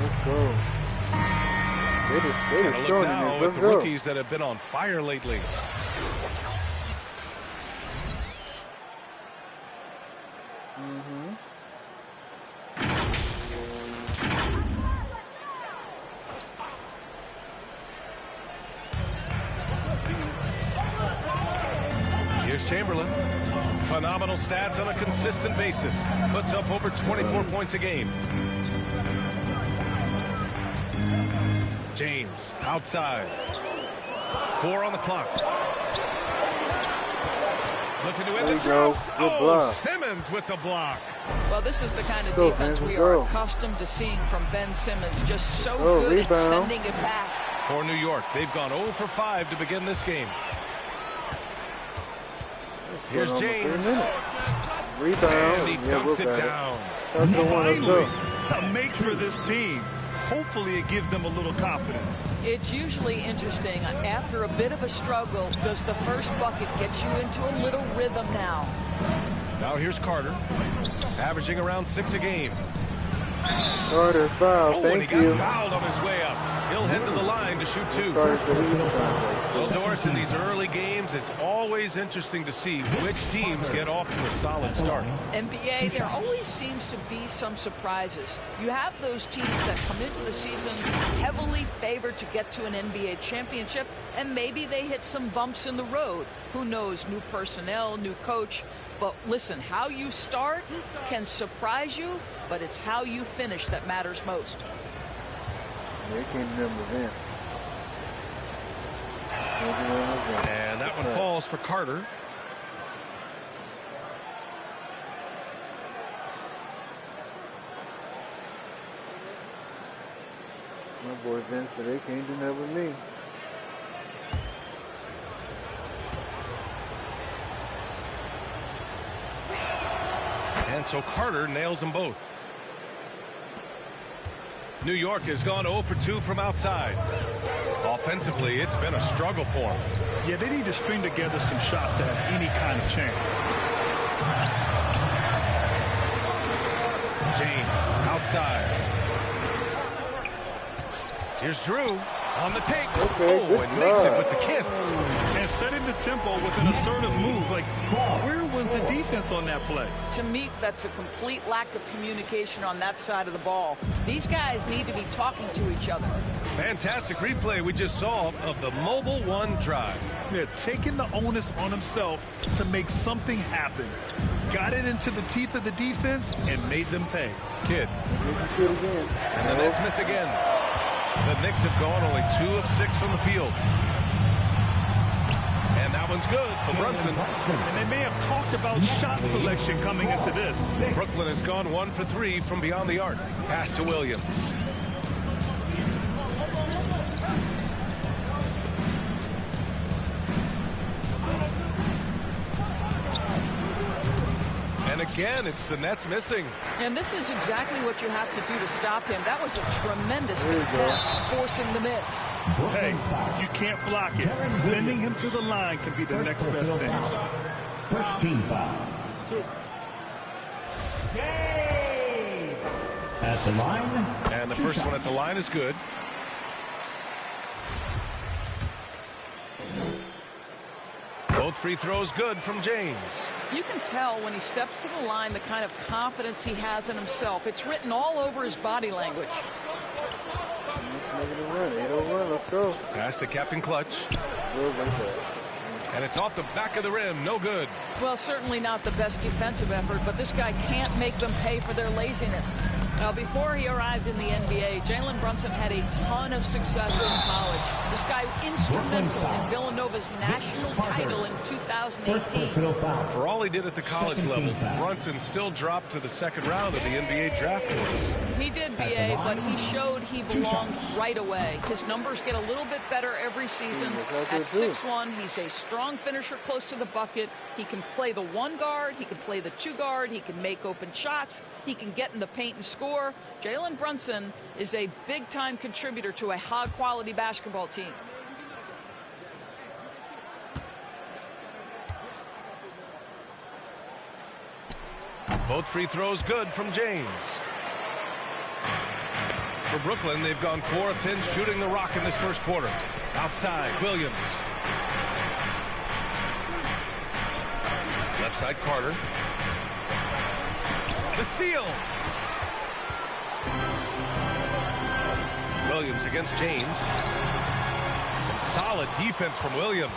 [SPEAKER 1] Let's go. They
[SPEAKER 11] And a look now at the rookies that have been on fire lately. Chamberlain, phenomenal stats on a consistent basis, puts up over 24 points a game. James outside, 4 on the clock. Looking to end the drought. Oh, Simmons with the block.
[SPEAKER 13] Well, this is the kind of defense we are accustomed to seeing from Ben Simmons, just so good at sending it back.
[SPEAKER 11] For New York, they've gone 0 for 5 to begin this game. Here's James.
[SPEAKER 1] Rebound.
[SPEAKER 11] And he dunks it down.
[SPEAKER 14] Finally, a make for this team. Hopefully it gives them a little confidence.
[SPEAKER 13] It's usually interesting. After a bit of a struggle, does the first bucket get you into a little rhythm now?
[SPEAKER 11] Now here's Carter, averaging around 6 a game.
[SPEAKER 1] Carter foul.
[SPEAKER 11] And he got fouled on his way up. He'll head to the line to shoot 2. Well, Doris, in these early games, it's always interesting to see which teams get off to a solid start.
[SPEAKER 13] NBA, there always seems to be some surprises. You have those teams that come into the season heavily favored to get to an NBA championship, and maybe they hit some bumps in the road. Who knows? New personnel, new coach. But listen, how you start can surprise you, but it's how you finish that matters most.
[SPEAKER 1] They can't remember them.
[SPEAKER 11] And that one falls for Carter.
[SPEAKER 1] My boys Vince said they can't do nothing with me.
[SPEAKER 11] And so Carter nails them both. New York has gone 0 for 2 from outside. Offensively, it's been a struggle for them.
[SPEAKER 14] Yeah, they need to string together some shots to have any kind of chance.
[SPEAKER 11] James outside. Here's Drew on the take. And makes it with the kiss.
[SPEAKER 14] And setting the tempo with an assertive move. Like, where was the defense on that play?
[SPEAKER 13] To me, that's a complete lack of communication on that side of the ball. These guys need to be talking to each other.
[SPEAKER 11] Fantastic replay we just saw of the Mobile One drive.
[SPEAKER 14] They're taking the onus on himself to make something happen. Got it into the teeth of the defense and made them pay.
[SPEAKER 11] Kidd. And the Nets miss again. The Knicks have gone only 2 of 6 from the field. And that one's good for Brunson.
[SPEAKER 14] And they may have talked about shot selection coming into this.
[SPEAKER 11] Brooklyn has gone 1 for 3 from beyond the arc. Pass to Williams. And again, it's the Nets missing.
[SPEAKER 13] And this is exactly what you have to do to stop him. That was a tremendous contest, forcing the miss.
[SPEAKER 14] Hey, you can't block it. Sending him to the line can be the next best thing.
[SPEAKER 6] First team foul. At the line.
[SPEAKER 11] And the first one at the line is good. Both free throws good from James.
[SPEAKER 13] You can tell when he steps to the line the kind of confidence he has in himself. It's written all over his body language.
[SPEAKER 1] Let's go.
[SPEAKER 11] Pass to Captain Clutch. And it's off the back of the rim. No good.
[SPEAKER 13] Well, certainly not the best defensive effort, but this guy can't make them pay for their laziness. Now, before he arrived in the NBA, Jalen Brunson had a ton of success in college. This guy instrumental in Villanova's national title in 2018.
[SPEAKER 11] For all he did at the college level, Brunson still dropped to the second round of the NBA draft order.
[SPEAKER 13] He did, BA, but he showed he belonged right away. His numbers get a little bit better every season. At 6'1", he's a strong finisher close to the bucket. He can play the one guard. He can play the two guard. He can make open shots. He can get in the paint and score. Jalen Brunson is a big-time contributor to a high-quality basketball team.
[SPEAKER 11] Both free throws good from James. For Brooklyn, they've gone 4 of 10 shooting the rock in this first quarter. Outside, Williams. Left side, Carter. The steal. Williams against James. Some solid defense from Williams.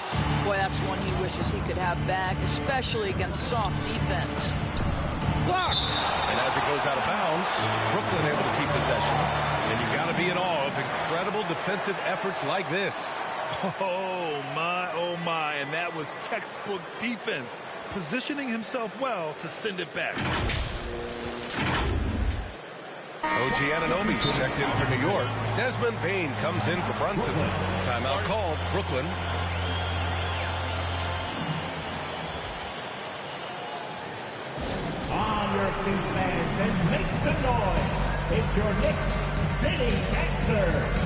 [SPEAKER 13] Boy, that's one he wishes he could have back, especially against soft defense.
[SPEAKER 11] Blocked. And as it goes out of bounds, Brooklyn able to keep possession. And you got to be in awe of incredible defensive efforts like this.
[SPEAKER 14] Oh my, and that was textbook defense, positioning himself well to send it back.
[SPEAKER 11] OG Anunoby checked in for New York. Desmond Bane comes in for Brunson. Timeout called, Brooklyn.
[SPEAKER 6] On your feet, fans, and make some noise. It's your Knicks City Dancer.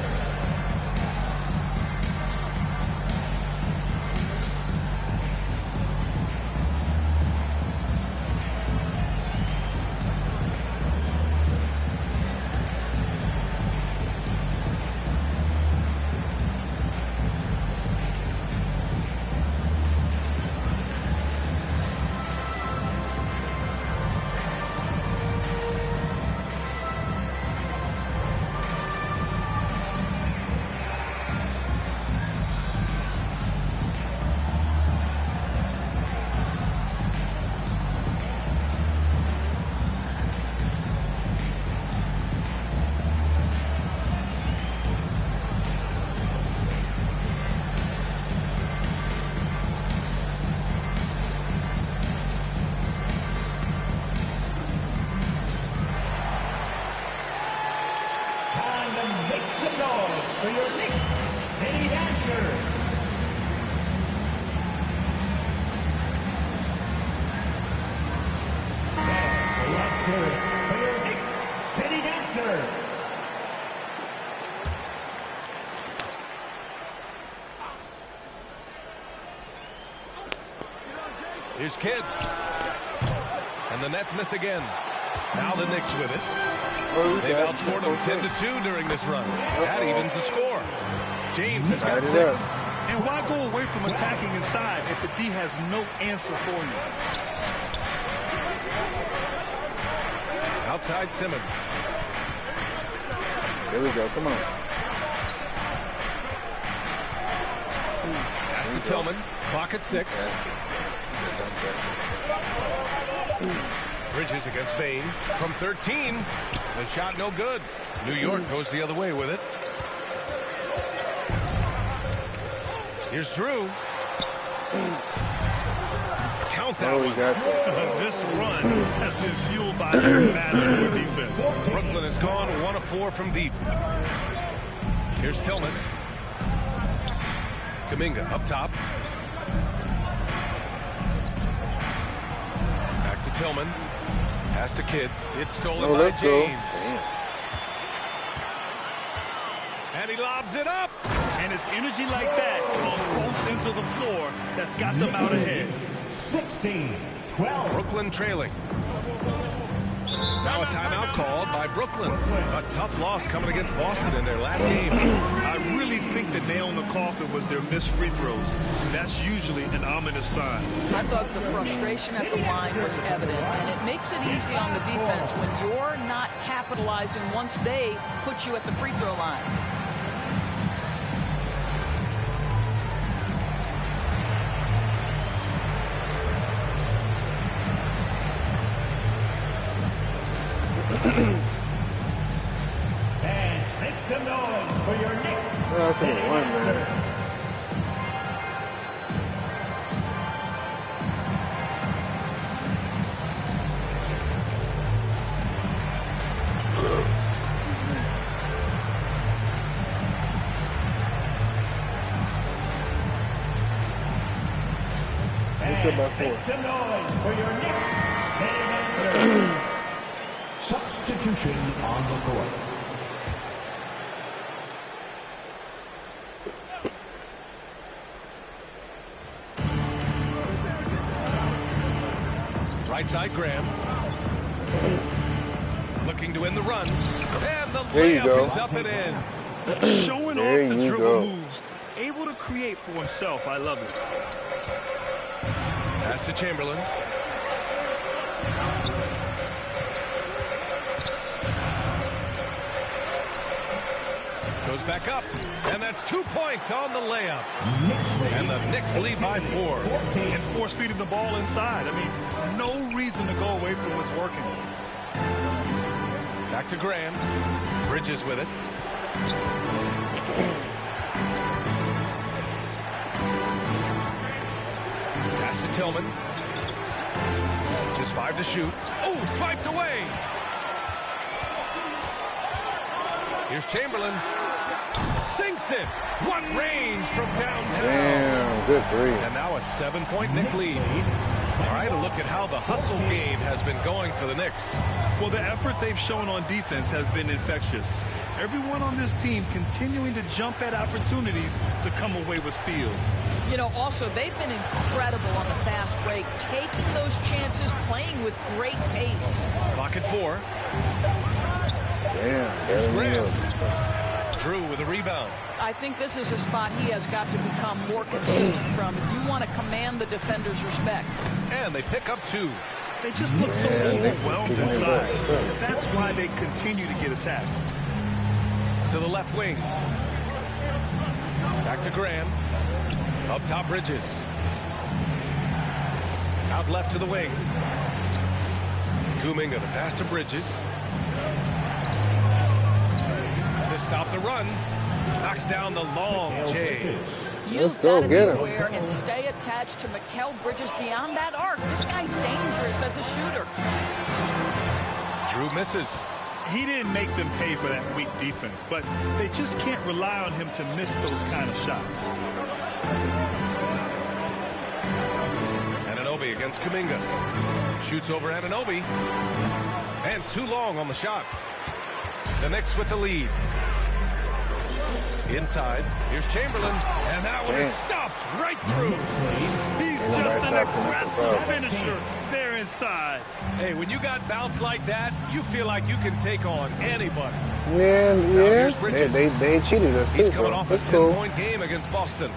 [SPEAKER 11] Here's Kidd. And the Nets miss again. Now the Knicks with it. They've outscored them 10-2 during this run. That evens the score. James has got 6.
[SPEAKER 14] And why go away from attacking inside if the D has no answer for you?
[SPEAKER 11] Outside Simmons.
[SPEAKER 1] There we go. Come on.
[SPEAKER 11] Pass to Tillman. Clock at 6. Bridges against Bane from 13. The shot no good. New York goes the other way with it. Here's Drew. Count that one.
[SPEAKER 14] This run has been fueled by their bad defense.
[SPEAKER 11] Brooklyn has gone 1 of 4 from deep. Here's Tillman. Kuminga up top. Back to Tillman. Pass to Kidd. It's stolen by James. And he lobs it up.
[SPEAKER 14] And it's energy like that on both ends of the floor that's got them out ahead.
[SPEAKER 6] 16-12.
[SPEAKER 11] Brooklyn trailing. Now a timeout called by Brooklyn. A tough loss coming against Boston in their last game.
[SPEAKER 14] I really think the nail in the coffin was their missed free throws. That's usually an ominous sign.
[SPEAKER 13] I thought the frustration at the line was evident, and it makes it easy on the defense when you're not capitalizing once they put you at the free throw line.
[SPEAKER 6] And make some noise for your next city answer. And make some noise for your next city answer. Substitution on the court.
[SPEAKER 11] Right side, Graham. Looking to win the run. And the
[SPEAKER 15] There you
[SPEAKER 11] layup
[SPEAKER 15] go.
[SPEAKER 11] is up and in.
[SPEAKER 14] Showing
[SPEAKER 15] There
[SPEAKER 14] off the
[SPEAKER 15] you
[SPEAKER 14] dribble
[SPEAKER 15] go.
[SPEAKER 14] moves. Able to create for himself. I love it.
[SPEAKER 11] Pass to Chamberlain. Goes back up, and that's 2 points on the layup. And the Knicks lead by 4.
[SPEAKER 14] And force feeding the ball inside. I mean, no reason to go away from what's working.
[SPEAKER 11] Back to Graham. Bridges with it. Pass to Tillman. Just 5 to shoot. Oh, swiped away. Here's Chamberlain. Sinks it. What range from downtown.
[SPEAKER 15] Damn, good three.
[SPEAKER 11] And now a 7-point Knick lead. All right, a look at how the hustle game has been going for the Knicks.
[SPEAKER 14] Well, the effort they've shown on defense has been infectious. Everyone on this team continuing to jump at opportunities to come away with steals.
[SPEAKER 13] You know, also, they've been incredible on the fast break, taking those chances, playing with great pace.
[SPEAKER 11] Clock at 4.
[SPEAKER 15] Damn,
[SPEAKER 11] Here's
[SPEAKER 15] there he
[SPEAKER 11] Graham.
[SPEAKER 15] is.
[SPEAKER 11] Drew with a rebound.
[SPEAKER 13] I think this is a spot he has got to become more consistent from if you want to command the defender's respect.
[SPEAKER 11] And they pick up 2.
[SPEAKER 14] They just look so overwhelmed inside. That's why they continue to get attacked.
[SPEAKER 11] To the left wing. Back to Graham. Up top, Bridges. Out left to the wing. Kuminga to pass to Bridges. To stop the run. Knocks down the long J.
[SPEAKER 13] You've got to be aware and stay attached to Mikal Bridges beyond that arc. This guy dangerous as a shooter.
[SPEAKER 11] Drew misses.
[SPEAKER 14] He didn't make them pay for that weak defense, but they just can't rely on him to miss those kind of shots.
[SPEAKER 11] Anunoby against Kuminga. Shoots over Anunoby. And too long on the shot. The Knicks with the lead. Inside, here's Chamberlain, and that one is stuffed right through.
[SPEAKER 14] He's just an aggressive finisher there inside.
[SPEAKER 11] Hey, when you got bounce like that, you feel like you can take on anybody.
[SPEAKER 15] Yeah. They cheated us too.
[SPEAKER 11] He's coming off a
[SPEAKER 15] That's cool.
[SPEAKER 11] 10-point game against Boston.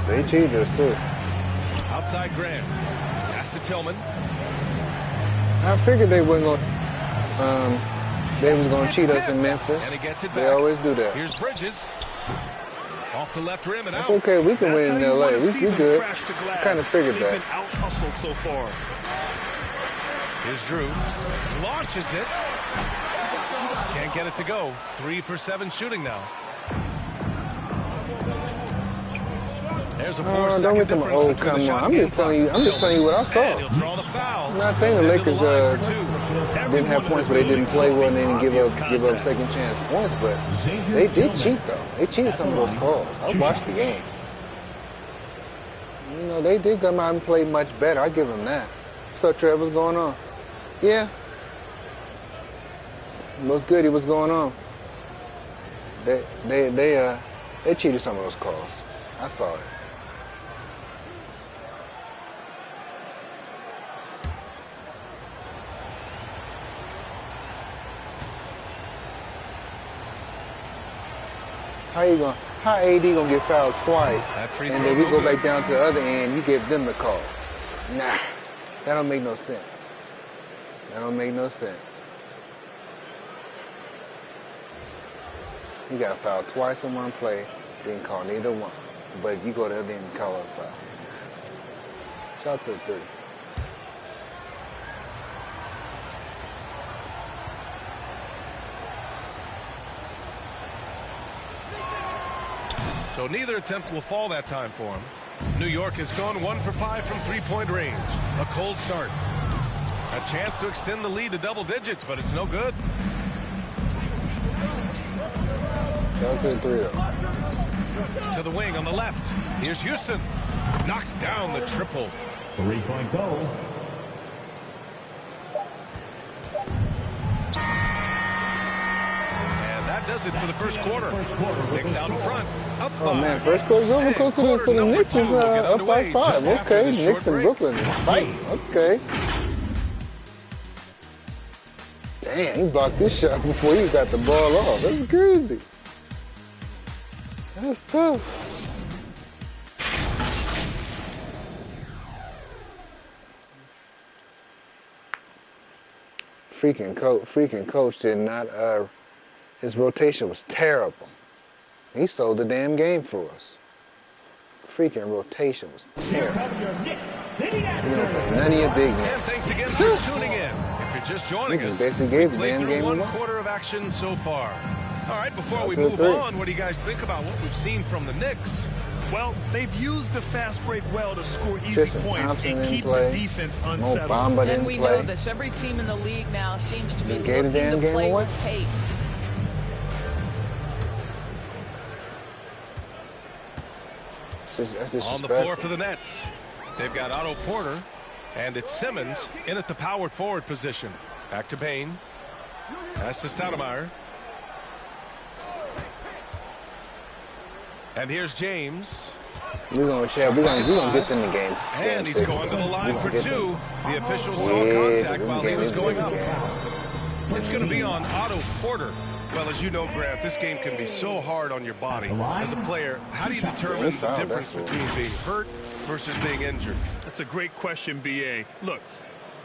[SPEAKER 15] They cheated us too.
[SPEAKER 11] Outside Graham. Pass to Tillman.
[SPEAKER 15] I figured they wasn't going. They was going to cheat us in Memphis.
[SPEAKER 11] And he gets it back.
[SPEAKER 15] They always do that.
[SPEAKER 11] Here's Bridges. Off the left rim and
[SPEAKER 15] It's
[SPEAKER 11] out.
[SPEAKER 15] okay. We can win in LA. We good. Kind of figured
[SPEAKER 14] They've
[SPEAKER 15] that.
[SPEAKER 14] been out-hustled so far.
[SPEAKER 11] Here's Drew. Launches it. Can't get it to go. 3 for 7 shooting now. There's a 4-second
[SPEAKER 15] don't get them
[SPEAKER 11] difference
[SPEAKER 15] old.
[SPEAKER 11] between
[SPEAKER 15] Come
[SPEAKER 11] the shot
[SPEAKER 15] on. I'm
[SPEAKER 11] game
[SPEAKER 15] just telling you. I'm just telling you what I saw.
[SPEAKER 11] And he'll draw the foul.
[SPEAKER 15] I'm not saying the
[SPEAKER 11] Into
[SPEAKER 15] Lakers
[SPEAKER 11] line for 2.
[SPEAKER 15] didn't have points, but they didn't play well and they didn't give up second chance points. But they did cheat though. They cheated some of those calls. I watched the game. You know, they did come out and play much better. I give them that. What's up, Trevor? What's going on? Yeah. What's good? What's going on? They cheated some of those calls. I saw it. How AD gonna get fouled twice, and then we go back down to the other end, you give them the call? Nah, that don't make no sense. That don't make no sense. He got fouled twice in one play, didn't call neither one. But you go to the other end and call a foul. Shout out to the 3.
[SPEAKER 11] So neither attempt will fall that time for him. New York has gone 1 for 5 from three-point range. A cold start. A chance to extend the lead to double digits, but it's no good.
[SPEAKER 15] Shout out to the 3 though.
[SPEAKER 11] To the wing on the left. Here's Houston. Knocks down the triple.
[SPEAKER 6] 3-point goal.
[SPEAKER 11] And that does it for the first quarter. Knicks out in front. Up 5.
[SPEAKER 15] Oh man, first quarter's over. Close to the Knicks is up by 5. Okay, Knicks and Brooklyn is fighting. Okay. Damn, he blocked this shot before he got the ball off. That's crazy. That's tough. Freaking coach did not. His rotation was terrible. He sold the damn game for us. Freaking rotation was terrible. None of your big men.
[SPEAKER 11] And thanks again for tuning in. If you're just joining us,
[SPEAKER 15] basically gave the
[SPEAKER 11] played
[SPEAKER 15] damn
[SPEAKER 11] through
[SPEAKER 15] game
[SPEAKER 11] one
[SPEAKER 15] away.
[SPEAKER 11] quarter of action so far. All right, before we move on, what do you guys think about what we've seen from the Knicks?
[SPEAKER 14] Well, they've used the fast break well to score easy points and keep the defense unsettled.
[SPEAKER 13] And we know this. Every team in the league now seems to be looking to play with pace.
[SPEAKER 11] On the floor for the Nets. They've got Otto Porter, and it's Simmons in at the power forward position. Back to Bain. Pass to Stoudemire. And here's James.
[SPEAKER 15] We're gonna get them the game.
[SPEAKER 11] And he's going to the line for 2. The official saw contact while he was going up. It's going to be on Otto Porter. Well, as you know, Grant, this game can be so hard on your body. As a player, how do you determine the difference between being hurt versus being injured?
[SPEAKER 14] That's a great question, B.A. Look,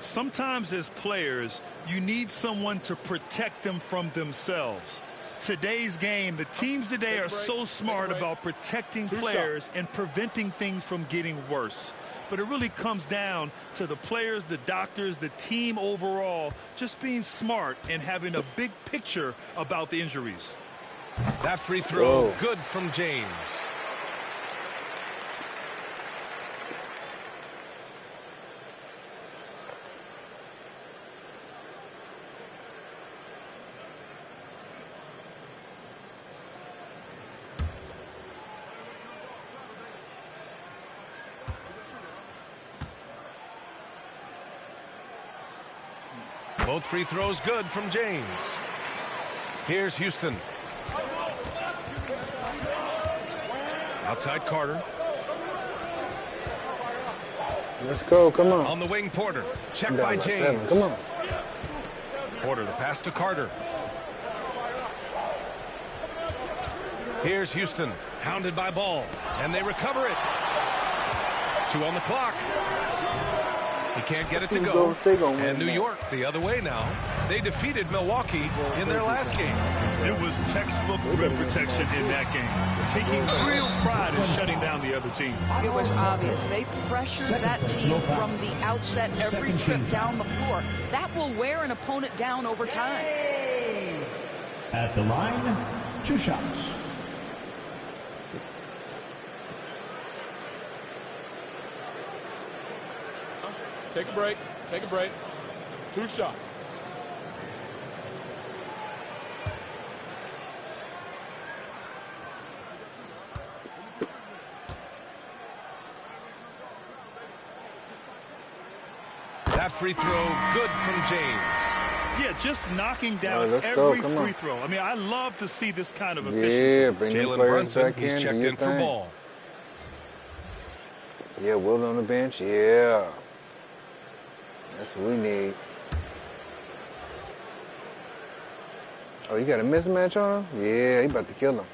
[SPEAKER 14] sometimes as players, you need someone to protect them from themselves. Today's game, the teams today are so smart about protecting players and preventing things from getting worse. But it really comes down to the players, the doctors, the team overall, just being smart and having a big picture about the injuries.
[SPEAKER 11] That free throw, good from James. Both free throws good from James. Here's Houston. Outside Carter.
[SPEAKER 15] Let's go, come on.
[SPEAKER 11] On the wing, Porter. Check by James.
[SPEAKER 15] Come on.
[SPEAKER 11] Porter, the pass to Carter. Here's Houston, hounded by Ball, and they recover it. 2 on the clock. He can't get it to go. And New York the other way now. They defeated Milwaukee in their last game.
[SPEAKER 14] It was textbook rim protection in that game. Taking real pride in shutting down the other team.
[SPEAKER 13] It was obvious. They pressured that team from the outset every trip down the floor. That will wear an opponent down over time.
[SPEAKER 6] At the line, 2 shots.
[SPEAKER 5] Take a break. Take a break. 2 shots.
[SPEAKER 11] That free throw, good from James.
[SPEAKER 14] Yeah, just knocking down every free throw. I mean, I love to see this kind of efficiency.
[SPEAKER 15] Yeah, bring
[SPEAKER 11] Jalen
[SPEAKER 15] players
[SPEAKER 11] Brunson,
[SPEAKER 15] back
[SPEAKER 11] he's
[SPEAKER 15] in.
[SPEAKER 11] checked in for Ball.
[SPEAKER 15] Yeah, Will on the bench. Yeah. That's what we need. Oh, you got a mismatch on him? Yeah, he about to kill him.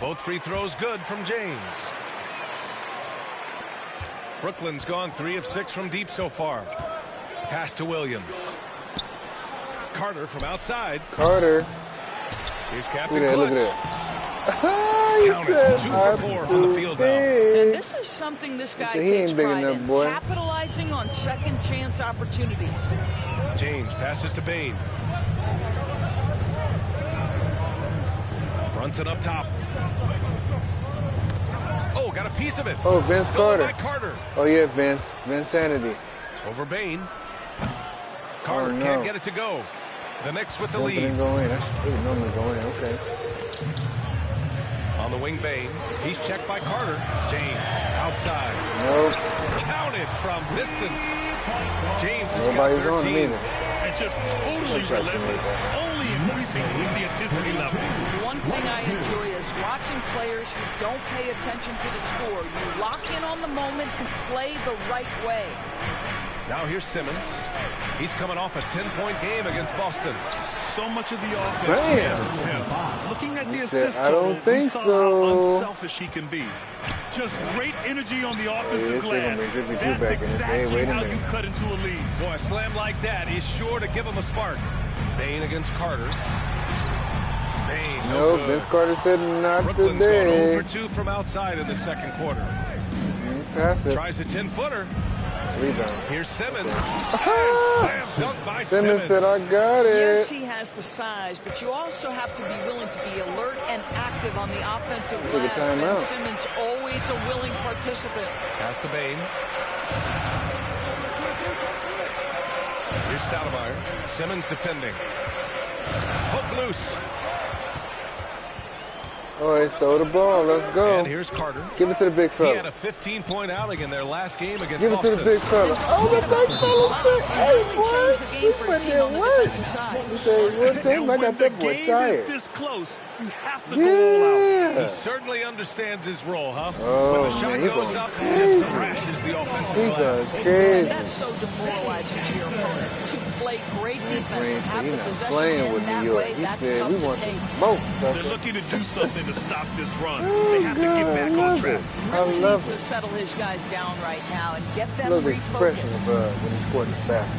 [SPEAKER 11] Both free throws good from James. Brooklyn's gone 3 of 6 from deep so far. Pass to Williams. Carter from outside.
[SPEAKER 15] Carter.
[SPEAKER 11] Here's Captain
[SPEAKER 15] Look
[SPEAKER 11] Clutch.
[SPEAKER 15] at that.
[SPEAKER 11] Counted 2 for 4 from the field now.
[SPEAKER 13] And this is something this guy
[SPEAKER 15] He
[SPEAKER 13] takes
[SPEAKER 15] ain't big
[SPEAKER 13] pride
[SPEAKER 15] enough,
[SPEAKER 13] in,
[SPEAKER 15] boy.
[SPEAKER 13] capitalizing on second chance opportunities.
[SPEAKER 11] James passes to Bain. Brunson up top. Oh, got a piece of it.
[SPEAKER 15] Oh, Vince
[SPEAKER 11] Stolen
[SPEAKER 15] Carter.
[SPEAKER 11] by Carter.
[SPEAKER 15] Oh, yeah, Vince. Vince Sanity.
[SPEAKER 11] Over Bain. Carter can't get it to go. The Knicks with the lead.
[SPEAKER 15] Didn't go in. That should normally go in. Okay.
[SPEAKER 11] On the wing, Bain. He's checked by Carter. James outside.
[SPEAKER 15] Nope.
[SPEAKER 11] Counted from distance. James has
[SPEAKER 15] Nobody's
[SPEAKER 11] got
[SPEAKER 15] on
[SPEAKER 11] 13.
[SPEAKER 15] him either.
[SPEAKER 14] And just totally relentless, only increasing the intensity level.
[SPEAKER 13] One thing I enjoy is watching players who don't pay attention to the score. You lock in on the moment and play the right way.
[SPEAKER 11] Now here's Simmons. He's coming off a 10-point game against Boston.
[SPEAKER 14] So much of the offense
[SPEAKER 15] Damn.
[SPEAKER 14] from him. Looking at the
[SPEAKER 15] He
[SPEAKER 14] assist
[SPEAKER 15] said, I don't
[SPEAKER 14] total, we
[SPEAKER 15] think
[SPEAKER 14] saw
[SPEAKER 15] so.
[SPEAKER 14] how unselfish he can be. Just great energy on the offensive glass. That's exactly how you cut into a lead.
[SPEAKER 11] Boy, a slam like that is sure to give him a spark. Bain against Carter. Bain, no good.
[SPEAKER 15] Vince Carter said not
[SPEAKER 11] Brooklyn's
[SPEAKER 15] today.
[SPEAKER 11] gone 0 for 2 from outside in the second quarter.
[SPEAKER 15] Pass it.
[SPEAKER 11] Tries a 10-footer.
[SPEAKER 15] Rebound.
[SPEAKER 11] Here's Simmons. Slam dunk by
[SPEAKER 15] Simmons said, I got it.
[SPEAKER 13] Yes, he has the size, but you also have to be willing to be alert and active on the offensive glass. Ben Simmons always a willing participant.
[SPEAKER 11] Pass to Bain. Here's Stoudemire. Simmons defending. Hook loose.
[SPEAKER 15] Oh, he stole the ball. Let's go.
[SPEAKER 11] And here's Carter.
[SPEAKER 15] Give it to the big fella.
[SPEAKER 11] He had a 15-point outing in their last game against
[SPEAKER 15] Give it
[SPEAKER 11] Boston.
[SPEAKER 15] to the big fella. Oh, the big fella. Hey, boy.
[SPEAKER 13] For his team on the defensive side.
[SPEAKER 15] You say, what team? I got that boy tired.
[SPEAKER 14] Is this close, you have to go all out.
[SPEAKER 11] He certainly understands his role, huh?
[SPEAKER 15] Oh,
[SPEAKER 11] when the shot
[SPEAKER 15] man,
[SPEAKER 11] goes up, he just crashes the offensive
[SPEAKER 15] He
[SPEAKER 11] glass.
[SPEAKER 15] does crazy.
[SPEAKER 13] That's so demoralizing to your opponent. To play great defense and have the possession
[SPEAKER 15] playing with
[SPEAKER 13] that
[SPEAKER 15] New York.
[SPEAKER 13] way,
[SPEAKER 15] He
[SPEAKER 13] that's
[SPEAKER 15] said,
[SPEAKER 13] tough
[SPEAKER 15] we
[SPEAKER 13] to
[SPEAKER 15] want
[SPEAKER 13] take.
[SPEAKER 15] smoke.
[SPEAKER 14] They're looking to do something to stop this run. They have to get back on track.
[SPEAKER 13] Really needs to settle his guys down right now and get them
[SPEAKER 15] Love the expression
[SPEAKER 13] refocused.
[SPEAKER 15] of when he scored the fast.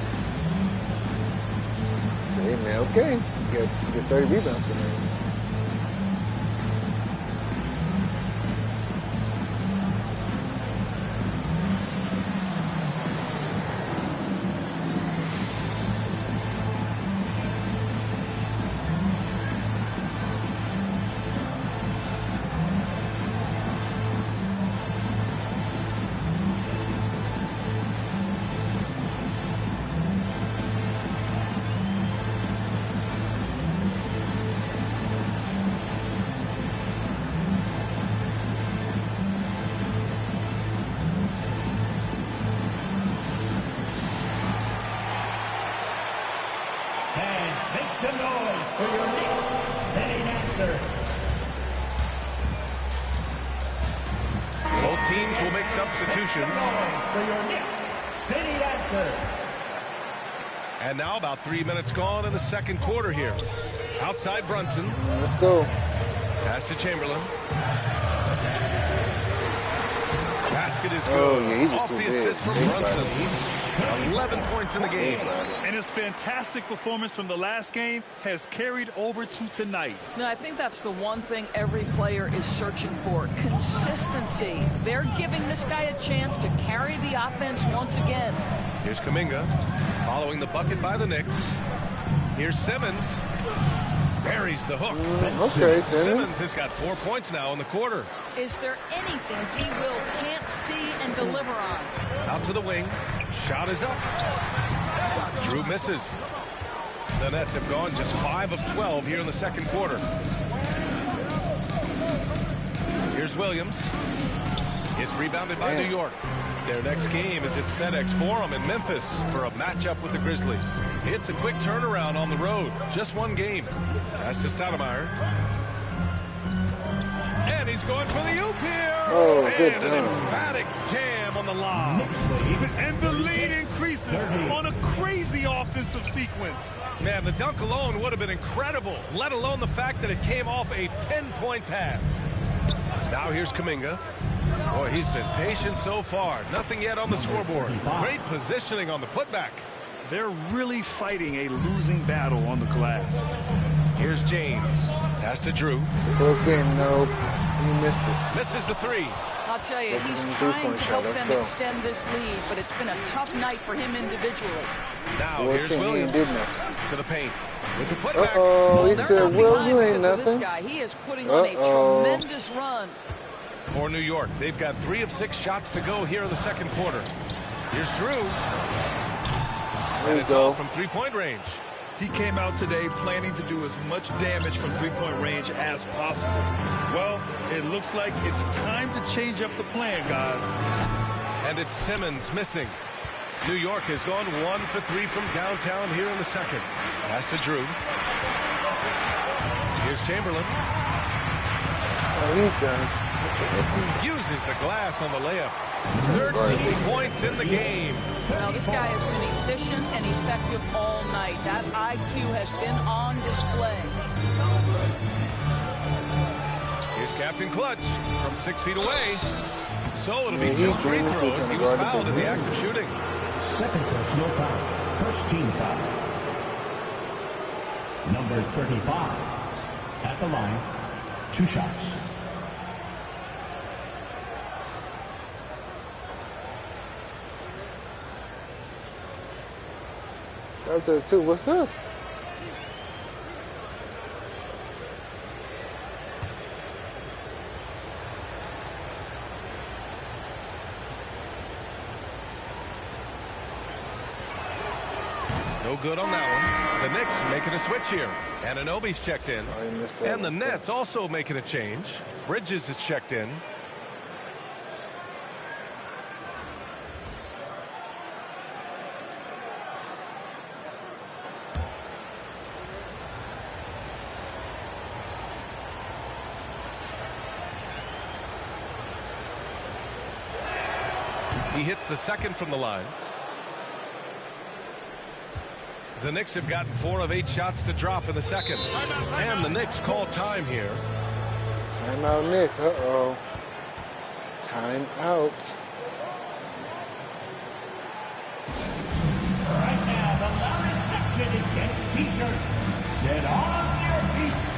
[SPEAKER 15] Hey, man, okay. Get 30 rebounds tonight.
[SPEAKER 6] Some noise for your next city dancer.
[SPEAKER 11] Both teams will make substitutions.
[SPEAKER 6] For your next city dancer.
[SPEAKER 11] And now about 3 minutes gone in the second quarter here. Outside Brunson.
[SPEAKER 15] Let's go.
[SPEAKER 11] Pass to Chamberlain. Basket is good.
[SPEAKER 15] Oh, yeah, he just
[SPEAKER 11] off
[SPEAKER 15] too
[SPEAKER 11] the
[SPEAKER 15] big.
[SPEAKER 11] assist from Brunson. 11 points in the game.
[SPEAKER 14] And his fantastic performance from the last game has carried over to tonight.
[SPEAKER 13] No, I think that's the one thing every player is searching for. Consistency. They're giving this guy a chance to carry the offense once again.
[SPEAKER 11] Here's Kuminga following the bucket by the Knicks. Here's Simmons. Buries the hook.
[SPEAKER 15] Okay,
[SPEAKER 11] Simmons has got 4 points now in the quarter.
[SPEAKER 13] Is there anything D. Will can't see and deliver on?
[SPEAKER 11] Out to the wing. Shot is up. Drew misses. The Nets have gone just 5 of 12 here in the second quarter. Here's Williams. It's rebounded by New York. Their next game is at FedEx Forum in Memphis for a matchup with the Grizzlies. It's a quick turnaround on the road. Just one game. Pass to Stoudemire. And he's going for the oop here.
[SPEAKER 15] Oh, good
[SPEAKER 11] and an emphatic jam on the lob.
[SPEAKER 14] And the lead increases on a crazy offensive sequence.
[SPEAKER 11] Man, the dunk alone would have been incredible, let alone the fact that it came off a 10-point pass. Now here's Kuminga. Boy, he's been patient so far. Nothing yet on the scoreboard. Great positioning on the putback.
[SPEAKER 14] They're really fighting a losing battle on the glass.
[SPEAKER 11] Here's James. Pass to Drew.
[SPEAKER 15] Close game, no. He missed it.
[SPEAKER 11] Misses the three.
[SPEAKER 13] I'll tell you, he's trying to help them extend this lead, but it's been a tough night for him individually.
[SPEAKER 11] Now here's Williams to the paint. With the putback.
[SPEAKER 15] Uh-oh, he said, Will, you ain't nothing.
[SPEAKER 13] This guy, he is putting on a tremendous run.
[SPEAKER 11] For New York, they've got 3 of 6 shots to go here in the second quarter. Here's Drew. And it's all from three-point range.
[SPEAKER 14] He came out today planning to do as much damage from three-point range as possible. Well, it looks like it's time to change up the plan, guys.
[SPEAKER 11] And it's Simmons missing. New York has gone 1 for 3 from downtown here in the second. Pass to Drew. Here's Chamberlain.
[SPEAKER 15] Oh, he's done.
[SPEAKER 11] Uses the glass on the layup. 13 points in the game.
[SPEAKER 13] Well, this guy has been efficient and effective all night. That IQ has been on display.
[SPEAKER 11] Here's Captain Clutch from 6 feet away. So it'll be 2 free throws. He was fouled in the act of shooting.
[SPEAKER 6] Second personal foul. First team foul. Number 35. At the line. 2 shots.
[SPEAKER 15] That's it too. What's up?
[SPEAKER 11] No good on that one. The Knicks making a switch here. Anunoby's checked in. And the Nets also making a change. Bridges is checked in. He hits the second from the line. The Knicks have gotten 4 of 8 shots to drop in the second. And the Knicks call time here.
[SPEAKER 15] Time out, Knicks. Uh-oh. Time out.
[SPEAKER 6] Right now, the loudest section is getting t-shirts. Get on your feet.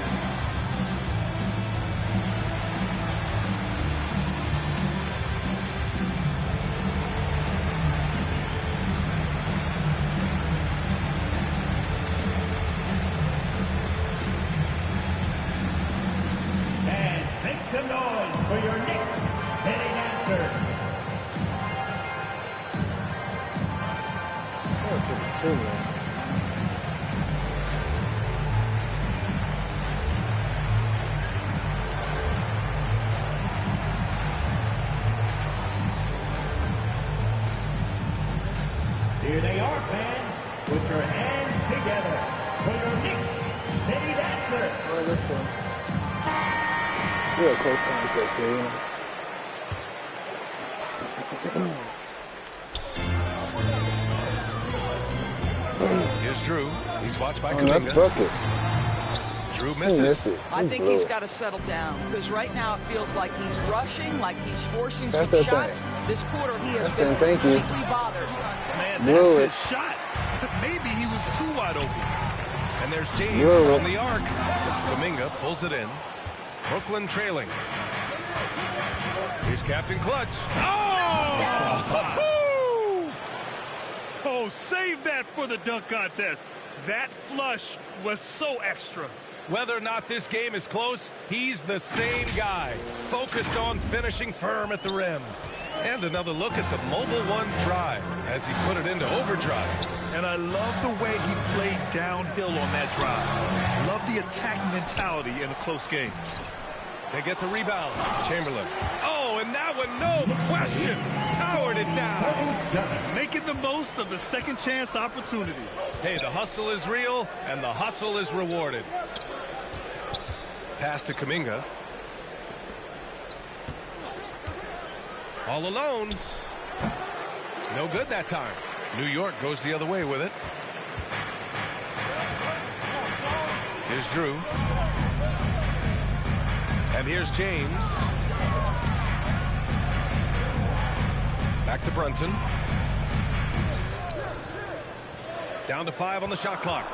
[SPEAKER 6] Some noise for your next sitting answer. Here they are, fans. Put your hands together for your next city dancer.
[SPEAKER 15] Real close contest here, you know.
[SPEAKER 11] Here's Drew. He's watched by
[SPEAKER 15] That's
[SPEAKER 11] Kuminga.
[SPEAKER 15] bucket.
[SPEAKER 11] Drew misses.
[SPEAKER 13] I think he's got to settle down because right now it feels like he's rushing, like he's forcing some shots. This quarter he has been completely bothered.
[SPEAKER 14] Man, that's his shot. Maybe he was too wide open.
[SPEAKER 11] And there's James from the arc. Kuminga pulls it in. Brooklyn trailing. Here's Captain Clutch.
[SPEAKER 14] Oh! Oh, save that for the dunk contest. That flush was so extra.
[SPEAKER 11] Whether or not this game is close, he's the same guy. Focused on finishing firm at the rim. And another look at the Mobile One drive as he put it into overdrive.
[SPEAKER 14] And I love the way he played downhill on that drive. Love the attack mentality in a close game.
[SPEAKER 11] They get the rebound. Chamberlain. Oh, and that one, no question. Powered it down.
[SPEAKER 14] Making the most of the second chance opportunity.
[SPEAKER 11] Hey, the hustle is real, and the hustle is rewarded. Pass to Kuminga. All alone. No good that time. New York goes the other way with it. Here's Drew. And here's James. Back to Brunson. Down to 5 on the shot clock.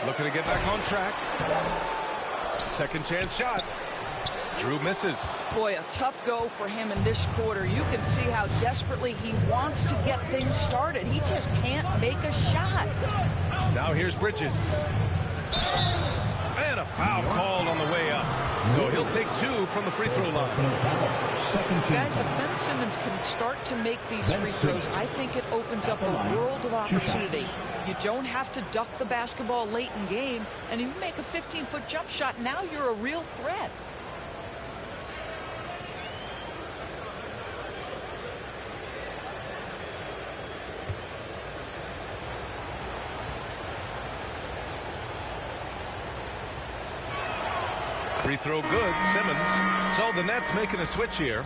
[SPEAKER 11] Looking to get back on track. Second chance shot. Drew misses.
[SPEAKER 13] Boy, a tough go for him in this quarter. You can see how desperately he wants to get things started. He just can't make a shot.
[SPEAKER 11] Now here's Bridges. And a foul called on the way up. So he'll take 2 from the free throw line.
[SPEAKER 13] Guys, if Ben Simmons can start to make these free throws, I think it opens up a world of opportunity. You don't have to duck the basketball late in game, and if you make a 15-foot jump shot, now you're a real threat.
[SPEAKER 11] Free throw good, Simmons. So the Nets making a switch here.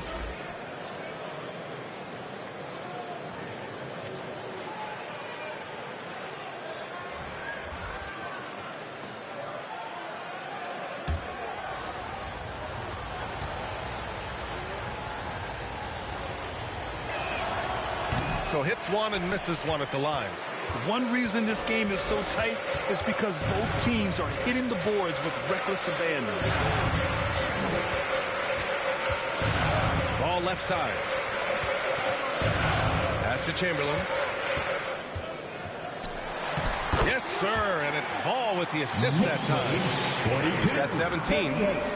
[SPEAKER 11] So hits 1 and misses 1 at the line.
[SPEAKER 14] One reason this game is so tight is because both teams are hitting the boards with reckless abandon.
[SPEAKER 11] Ball left side. Pass to Chamberlain. Yes, sir, and it's Ball with the assist that time. He's got 17.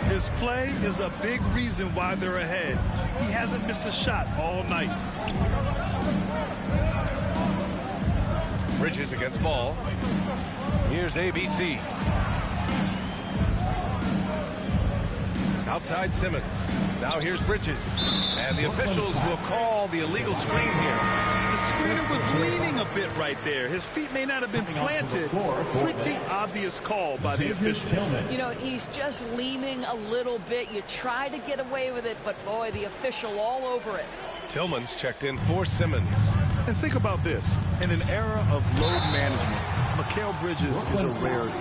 [SPEAKER 14] His play is a big reason why they're ahead. He hasn't missed a shot all night.
[SPEAKER 11] Bridges against Ball. Here's ABC. Outside Simmons. Now here's Bridges. And the officials will call the illegal screen here.
[SPEAKER 14] The screener was leaning a bit right there. His feet may not have been planted. Pretty obvious call by the officials.
[SPEAKER 13] You know, he's just leaning a little bit. You try to get away with it, but boy, the official all over it.
[SPEAKER 11] Tillman's checked in for Simmons.
[SPEAKER 14] And think about this. In an era of load management, Mikal Bridges is a rarity.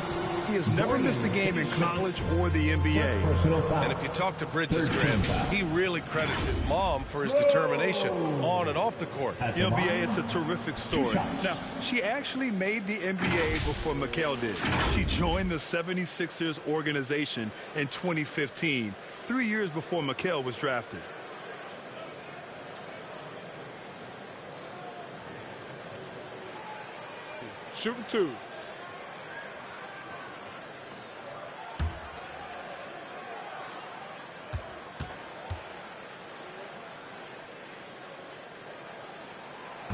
[SPEAKER 14] He has never missed a game in college or the NBA.
[SPEAKER 11] And if you talk to Bridges, Graham, he really credits his mom for his determination on and off the court.
[SPEAKER 14] NBA, it's a terrific story. Now, she actually made the NBA before Mikal did. She joined the 76ers organization in 2015, 3 years before Mikal was drafted.
[SPEAKER 16] Shooting 2.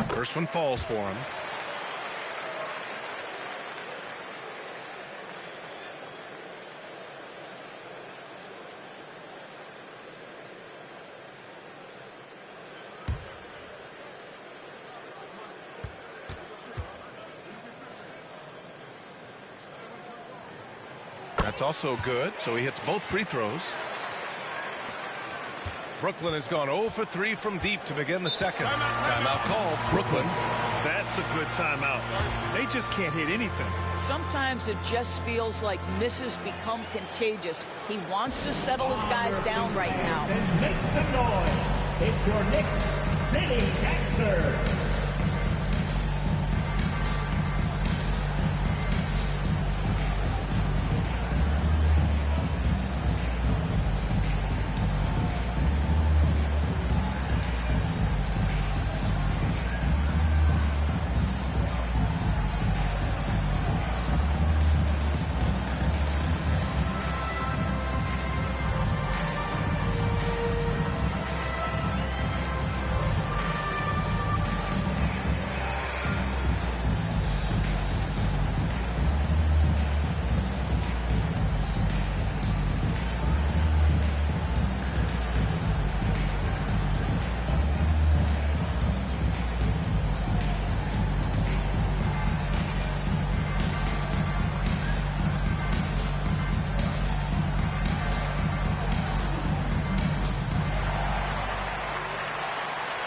[SPEAKER 11] First one falls for him. That's also good, so he hits both free throws. Brooklyn has gone 0 for 3 from deep to begin the second. Timeout called. Brooklyn.
[SPEAKER 14] That's a good timeout. They just can't hit anything.
[SPEAKER 13] Sometimes it just feels like misses become contagious. He wants to settle his guys down right now.
[SPEAKER 6] Make some noise. It's your Knicks City Dancer.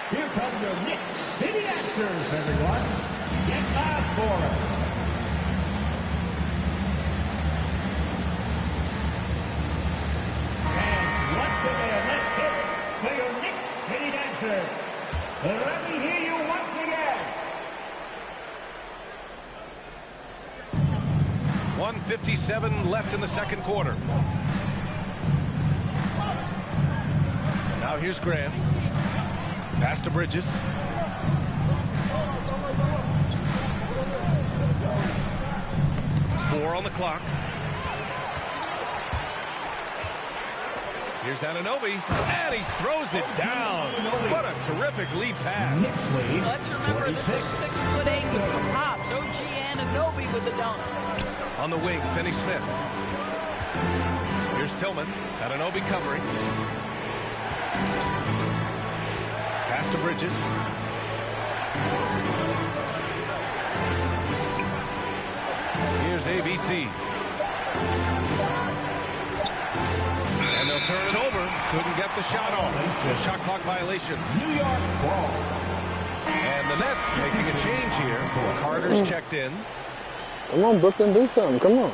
[SPEAKER 6] Here come your Knicks City Dancers, everyone. Get loud for us. And once again, let's hit it for your Knicks City Dancers. And let me hear you once again.
[SPEAKER 11] 1:57 left in the second quarter. Now here's Graham. Pass to Bridges. Four on the clock. Here's Anunoby, and he throws it down. What a terrific lead pass.
[SPEAKER 13] Let's remember, this is 6'8" with some hops. OG Anunoby with the dunk.
[SPEAKER 11] On the wing, Finney Smith. Here's Tillman. Anunoby covering. Pass to Bridges. Here's ABC. And they'll turn it over. Couldn't get the shot off. A shot clock violation.
[SPEAKER 6] New York ball.
[SPEAKER 11] And the Nets making a change here. Carter's checked in.
[SPEAKER 15] Come on, Brooklyn, do something. Come on.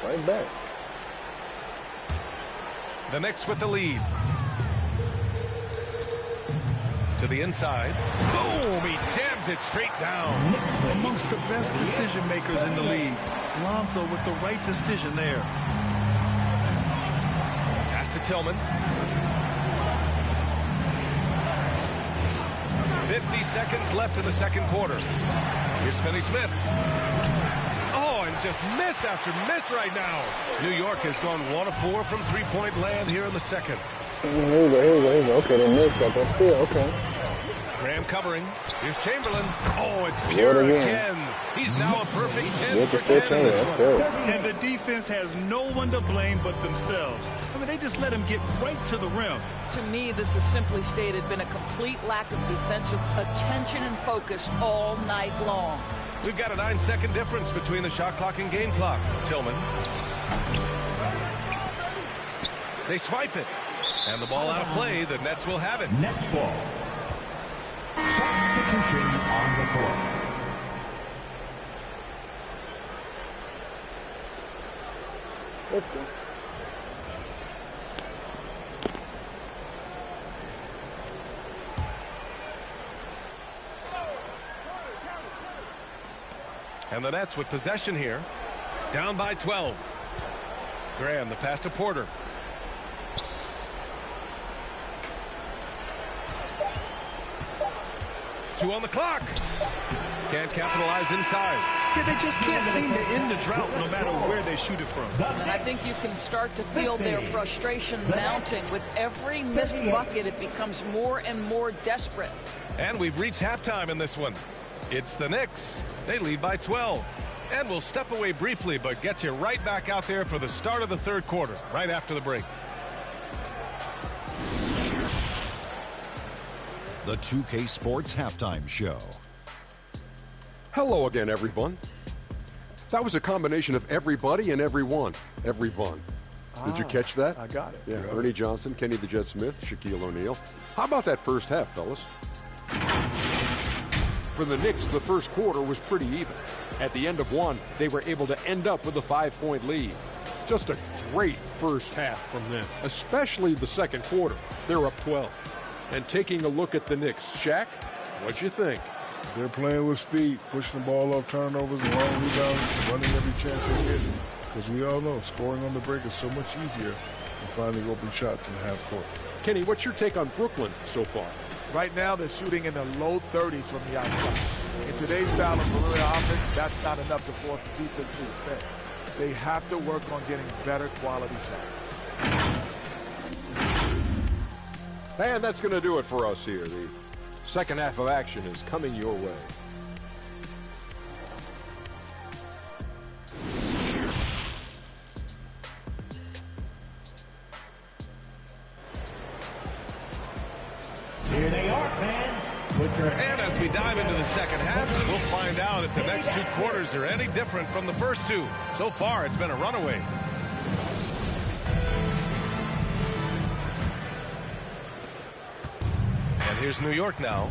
[SPEAKER 15] Right back.
[SPEAKER 11] The Knicks with the lead. To the inside. Boom! He jams it straight down.
[SPEAKER 14] Amongst the best decision makers in the league. Lonzo with the right decision there.
[SPEAKER 11] Pass to Tillman. 50 seconds left in the second quarter. Here's Finney Smith. Oh, and just miss after miss right now. New York has gone 1 of 4 from three-point land here in the second.
[SPEAKER 15] Here we go. Okay, they mixed up. That's still okay.
[SPEAKER 11] Graham covering. Here's Chamberlain. Oh, it's pure again. He's now a perfect 10 for 10 in this one.
[SPEAKER 14] And the defense has no one to blame but themselves. I mean, they just let him get right to the rim.
[SPEAKER 13] To me, this has simply stated been a complete lack of defensive attention and focus all night long.
[SPEAKER 11] We've got a 9-second difference between the shot clock and game clock. Tillman. They swipe it. And the ball out of play. The Nets will have it.
[SPEAKER 6] Nets ball. Substitution on the court.
[SPEAKER 15] Let's go.
[SPEAKER 11] And the Nets with possession here. Down by 12. Graham, the pass to Porter. Two on the clock. Can't capitalize inside.
[SPEAKER 14] Yeah, they just can't seem to end the drought no matter where they shoot it from.
[SPEAKER 13] And I think you can start to feel their frustration mounting. With every missed bucket, it becomes more and more desperate.
[SPEAKER 11] And we've reached halftime in this one. It's the Knicks. They lead by 12. And we'll step away briefly, but get you right back out there for the start of the third quarter, right after the break.
[SPEAKER 16] The 2K Sports Halftime Show.
[SPEAKER 17] Hello again, everyone. That was a combination of everybody and everyone. Everyone. Did you catch that?
[SPEAKER 5] I got it.
[SPEAKER 17] Yeah, Ernie Johnson, Kenny the Jet Smith, Shaquille O'Neal. How about that first half, fellas? For the Knicks, the first quarter was pretty even. At the end of one, they were able to end up with a 5-point lead. Just a great first half from them, especially the second quarter. They're up 12. And taking a look at the Knicks, Shaq, what'd you think?
[SPEAKER 18] They're playing with speed, pushing the ball off turnovers and long rebounds, running every chance they get. Because we all know scoring on the break is so much easier than finding open shots in the half court.
[SPEAKER 17] Kenny, what's your take on Brooklyn so far?
[SPEAKER 19] Right now, they're shooting in the low 30s from the outside. In today's style of perimeter offense, that's not enough to force the defense to extend. They have to work on getting better quality shots.
[SPEAKER 17] And that's going to do it for us here. The second half of action is coming your way.
[SPEAKER 6] Here they are, fans.
[SPEAKER 11] And as we dive into the second half, we'll find out if the next two quarters are any different from the first two. So far, it's been a runaway. And here's New York now.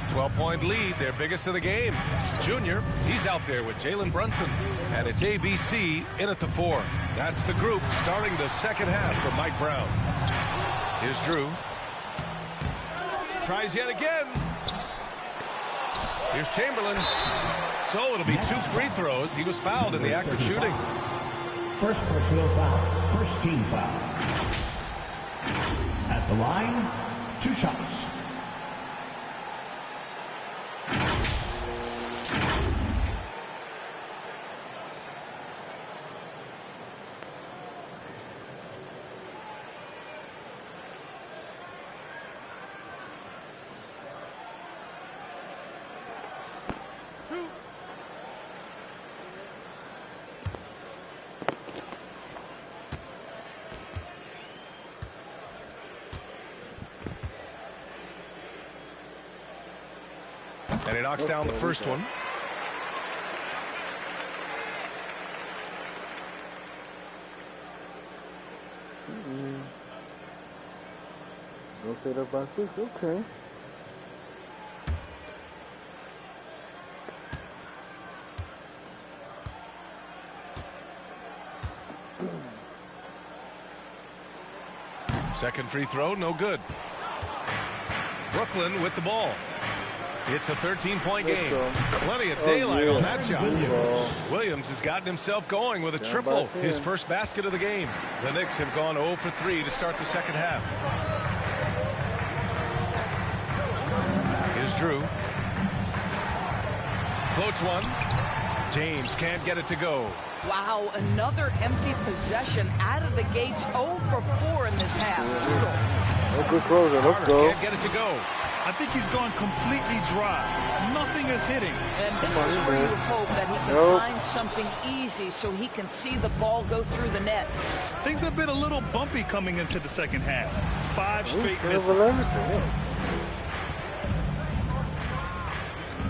[SPEAKER 11] 12-point lead, their biggest of the game. Junior, he's out there with Jalen Brunson. And it's ABC in at the 4. That's the group starting the second half for Mike Brown. Here's Drew. tries yet again. Here's Chamberlain. So it'll be 2 free throws. He was fouled in the act of shooting.
[SPEAKER 6] First personal foul. First team foul. At the line, 2 shots.
[SPEAKER 11] And he knocks down the first one.
[SPEAKER 1] Go set up by 6, okay.
[SPEAKER 11] Second free throw, no good. Brooklyn with the ball. It's a 13-point game. Plenty of daylight on that shot. Williams has gotten himself going with a triple, his first basket of the game. The Knicks have gone 0 for 3 to start the second half. Here's Drew. Floats one. James can't get it to go.
[SPEAKER 13] Wow, another empty possession out of the gates. 0 for 4 in this half.
[SPEAKER 1] No good closer. Let's go.
[SPEAKER 11] Can't get it to go.
[SPEAKER 14] I think he's gone completely dry. Nothing is hitting.
[SPEAKER 13] And this is where you hope that he can find something easy so he can see the ball go through the net.
[SPEAKER 14] Things have been a little bumpy coming into the second half. 5 straight misses.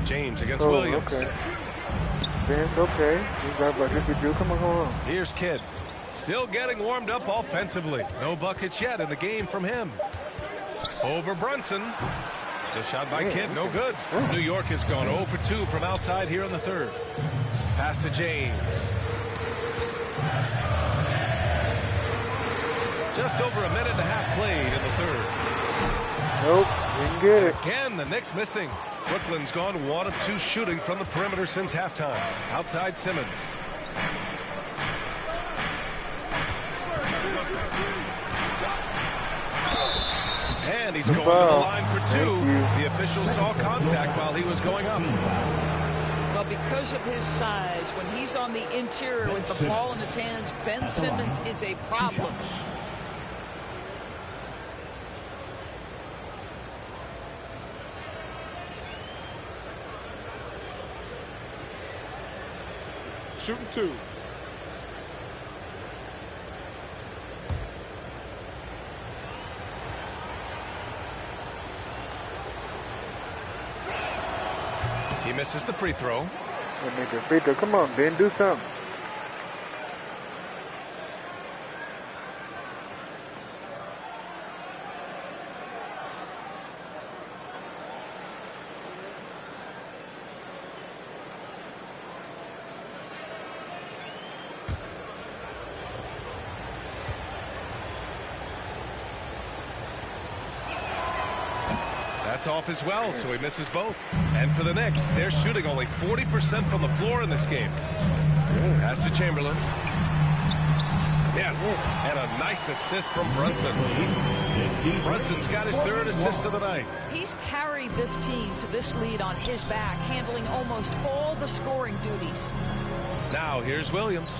[SPEAKER 11] James against Williams.
[SPEAKER 1] Okay. James, okay. You got buckets with you. Come on.
[SPEAKER 11] Here's Kidd. Still getting warmed up offensively. No buckets yet in the game from him. Over Brunson. The shot by Kidd, no good. New York has gone 0 for 2 from outside here in the third. Pass to James. Just over a minute and a half played in the third.
[SPEAKER 1] Nope, didn't get it.
[SPEAKER 11] Again, the Knicks missing. Brooklyn's gone 1 of 2 shooting from the perimeter since halftime. Outside Simmons. And he's going to the line for 2. The official saw contact while he was going up.
[SPEAKER 13] Well, because of his size, when he's on the interior with the ball in his hands, Ben Simmons is a problem.
[SPEAKER 18] Shooting 2.
[SPEAKER 11] He misses the free throw.
[SPEAKER 1] Free throw. Come on, Ben, do something.
[SPEAKER 11] That's off as well, so he misses both. And for the Knicks, they're shooting only 40% from the floor in this game. Pass to Chamberlain. Yes, and a nice assist from Brunson. Brunson's got his 3rd assist of the night.
[SPEAKER 13] He's carried this team to this lead on his back, handling almost all the scoring duties.
[SPEAKER 11] Now here's Williams.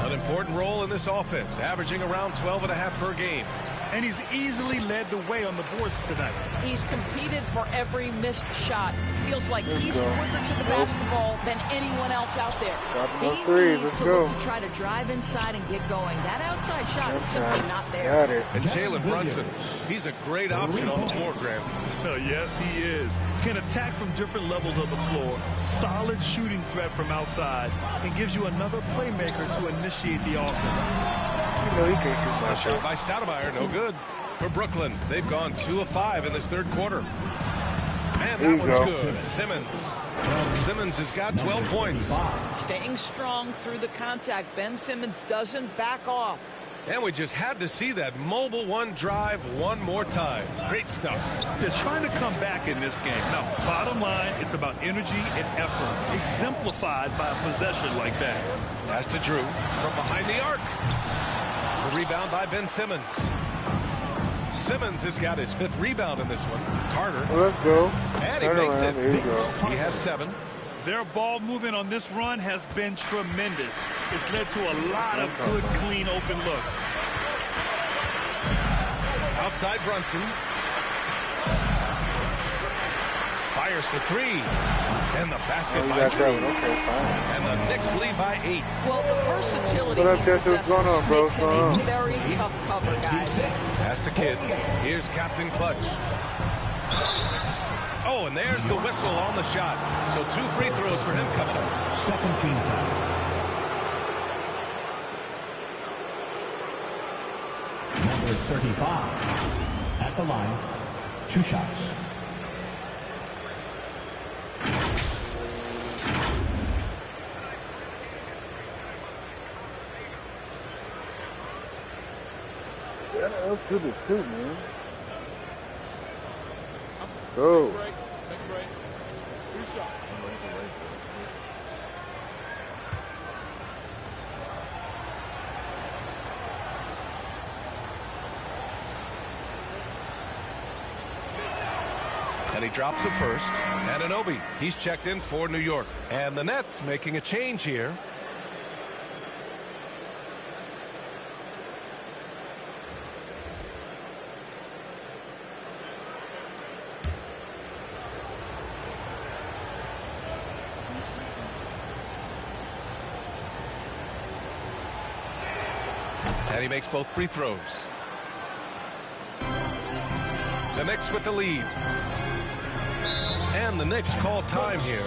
[SPEAKER 11] An important role in this offense, averaging around 12.5 per game.
[SPEAKER 14] And he's easily led the way on the boards tonight.
[SPEAKER 13] He's competed for every missed shot. Feels like he's quicker to the basketball than anyone else out there. He needs to look to try to drive inside and get going. That outside shot is simply not there.
[SPEAKER 11] And Jalen Brunson, he's a great option on the floor, Graham.
[SPEAKER 14] Oh, yes, he is. Can attack from different levels of the floor. Solid shooting threat from outside. And gives you another playmaker to initiate the offense.
[SPEAKER 1] You know he can't shoot my
[SPEAKER 11] shot by Stoudemire, no good. For Brooklyn, they've gone 2 of 5 in this third quarter. And that one's good. Simmons has got 12 points.
[SPEAKER 13] Staying strong through the contact. Ben Simmons doesn't back off.
[SPEAKER 11] And we just had to see that mobile one drive one more time. Great stuff.
[SPEAKER 14] They're trying to come back in this game. Now, bottom line, it's about energy and effort, exemplified by a possession like that.
[SPEAKER 11] Pass to Drew from behind the arc. The rebound by Ben Simmons. Simmons has got his 5th rebound in this one. Carter.
[SPEAKER 1] Well, let's go.
[SPEAKER 11] And he makes it. There you go. He has 7.
[SPEAKER 14] Their ball movement on this run has been tremendous. It's led to a lot of good, clean, open looks.
[SPEAKER 11] Outside Brunson. Fires for 3. And the basket by Drew.
[SPEAKER 1] Okay, fine.
[SPEAKER 11] And the Knicks lead by 8.
[SPEAKER 13] Well, the versatility
[SPEAKER 1] What up,
[SPEAKER 13] he
[SPEAKER 1] Jesse? What's going on, bro?
[SPEAKER 13] makes him a very tough cover, guys.
[SPEAKER 11] Pass to Kidd. Here's Captain Clutch. Oh, and there's the whistle on the shot. So 2 free throws for him coming up.
[SPEAKER 6] Second team foul. Number 35 at the line. 2 shots.
[SPEAKER 1] Let's do the 2, man. Go.
[SPEAKER 19] Take a break. 2 shots.
[SPEAKER 11] And he drops it first. And Anunoby, he's checked in for New York. And the Nets making a change here. And he makes both free throws. The Knicks with the lead. And the Knicks call time here.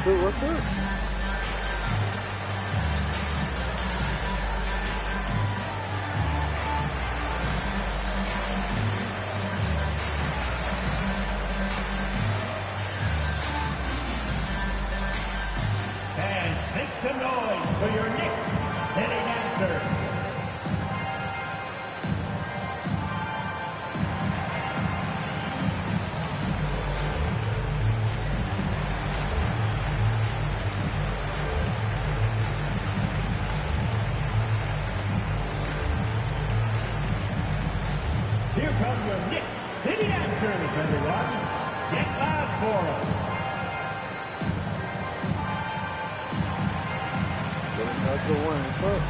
[SPEAKER 1] What's up?
[SPEAKER 6] Make some noise for your Knicks city dancer. Here come your Knicks city dancers, everyone. Get loud for them.
[SPEAKER 1] That's the one. Look.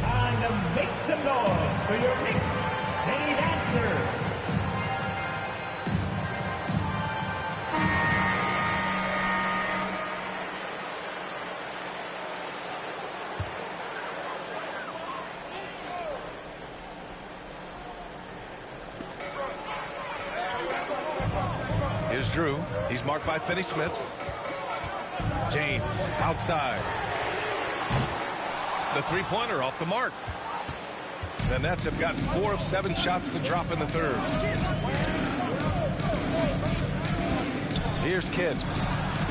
[SPEAKER 6] Time to make some noise for your Knicks city dancers.
[SPEAKER 11] Here's Drew. He's marked by Finney-Smith. James outside. The three-pointer off the mark. The Nets have gotten 4 of 7 shots to drop in the third. Here's Kidd.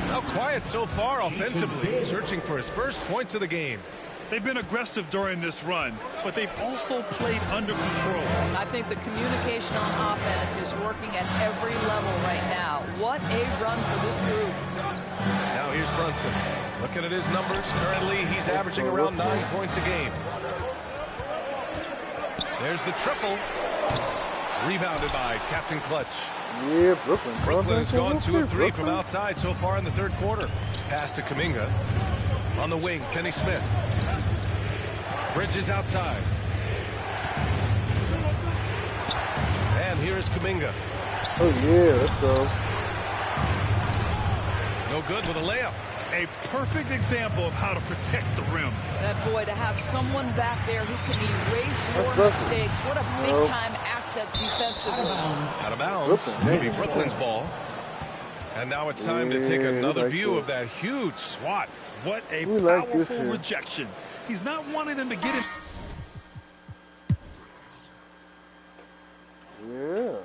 [SPEAKER 11] Now quiet so far offensively, searching for his first points of the game.
[SPEAKER 14] They've been aggressive during this run, but they've also played under control.
[SPEAKER 13] I think the communication on offense is working at every level right now. What a run for this group.
[SPEAKER 11] Now here's Brunson. Looking at his numbers, currently he's averaging around 9 points a game. There's the triple. Rebounded by Captain Clutch.
[SPEAKER 1] Yeah, Brooklyn.
[SPEAKER 11] Brooklyn has gone 2 of 3 from outside so far in the third quarter. Pass to Kuminga. On the wing, Finney-Smith. Bridges outside. And here is Kuminga.
[SPEAKER 1] Oh, yeah, let's go.
[SPEAKER 11] No good with a layup.
[SPEAKER 14] A perfect example of how to protect the rim.
[SPEAKER 13] That boy, to have someone back there who can erase your mistakes. What a big-time asset defensively.
[SPEAKER 11] Out of bounds. It'll be Brooklyn's ball. And now it's time to take another view of that huge swat.
[SPEAKER 14] What a powerful rejection. He's not wanting them to get it.
[SPEAKER 1] Yeah.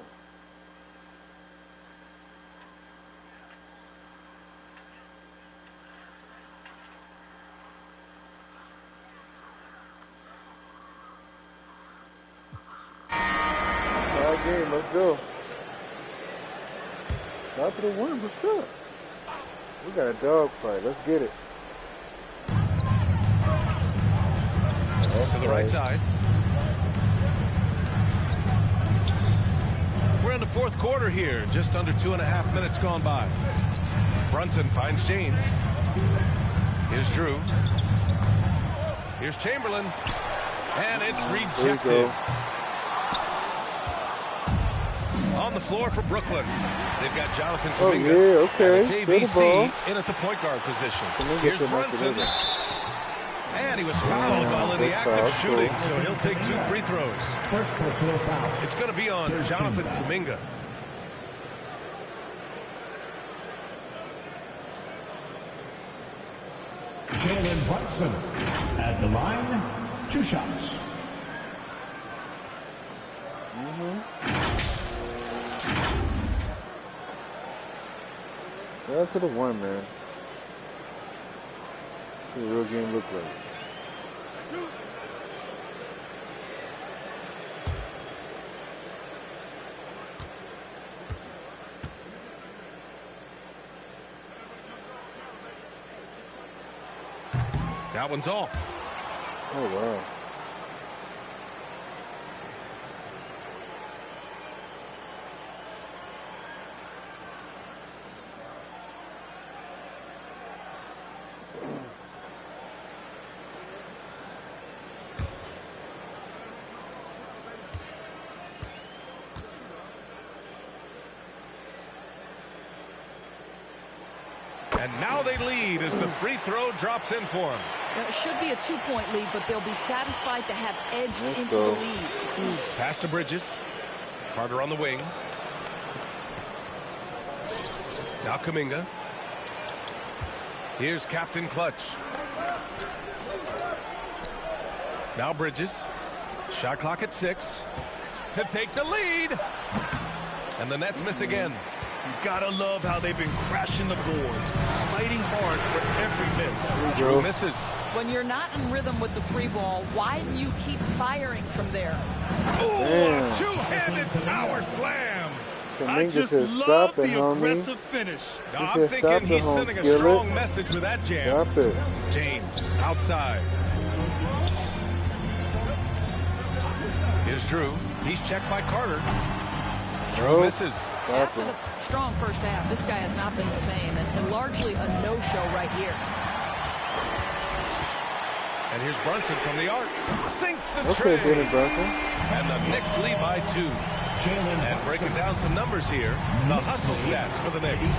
[SPEAKER 1] Game, let's go. Top of the one, what's up? We got a dog fight. Let's get it.
[SPEAKER 11] To the right side. We're in the fourth quarter here. Just under 2.5 minutes gone by. Brunson finds James. Here's Drew. Here's Chamberlain. And it's rejected. On the floor for Brooklyn. They've got Jonathan Kuminga.
[SPEAKER 1] Oh, yeah, okay.
[SPEAKER 11] And it's ABC in at the point guard position. Here's Brunson. And he was fouled while in the act of shooting, so he'll take 2 free throws.
[SPEAKER 6] First personal foul.
[SPEAKER 11] It's going to be on Jonathan Kuminga.
[SPEAKER 6] Jalen Brunson at the line, 2 shots.
[SPEAKER 1] Shout out to the one, man. See what the real game look like.
[SPEAKER 11] That one's off.
[SPEAKER 1] Oh, wow.
[SPEAKER 11] And now they lead as the free throw drops in for them.
[SPEAKER 13] It should be a 2-point lead, but they'll be satisfied to have edged into the lead.
[SPEAKER 11] Pass to Bridges. Carter on the wing. Now Kuminga. Here's Captain Clutch. Now Bridges. Shot clock at 6. To take the lead. And the Nets miss again.
[SPEAKER 14] You gotta love how they've been crashing the boards, fighting hard for every miss.
[SPEAKER 11] Drew misses.
[SPEAKER 13] When you're not in rhythm with the 3-ball, why do you keep firing from there?
[SPEAKER 14] Oh, a two-handed power slam.
[SPEAKER 1] I just love the
[SPEAKER 14] aggressive finish.
[SPEAKER 11] I'm thinking he's sending a strong message with that jam.
[SPEAKER 1] Stop it.
[SPEAKER 11] James outside. Here's Drew. He's checked by Carter. Drew misses.
[SPEAKER 13] After the strong first half, this guy has not been the same, and largely a no-show right here.
[SPEAKER 11] And here's Brunson from the arc. Sinks the
[SPEAKER 1] Okay,
[SPEAKER 11] tray.
[SPEAKER 1] Brunson.
[SPEAKER 11] And the Knicks lead by 2. And breaking down some numbers here, the hustle stats for the Knicks.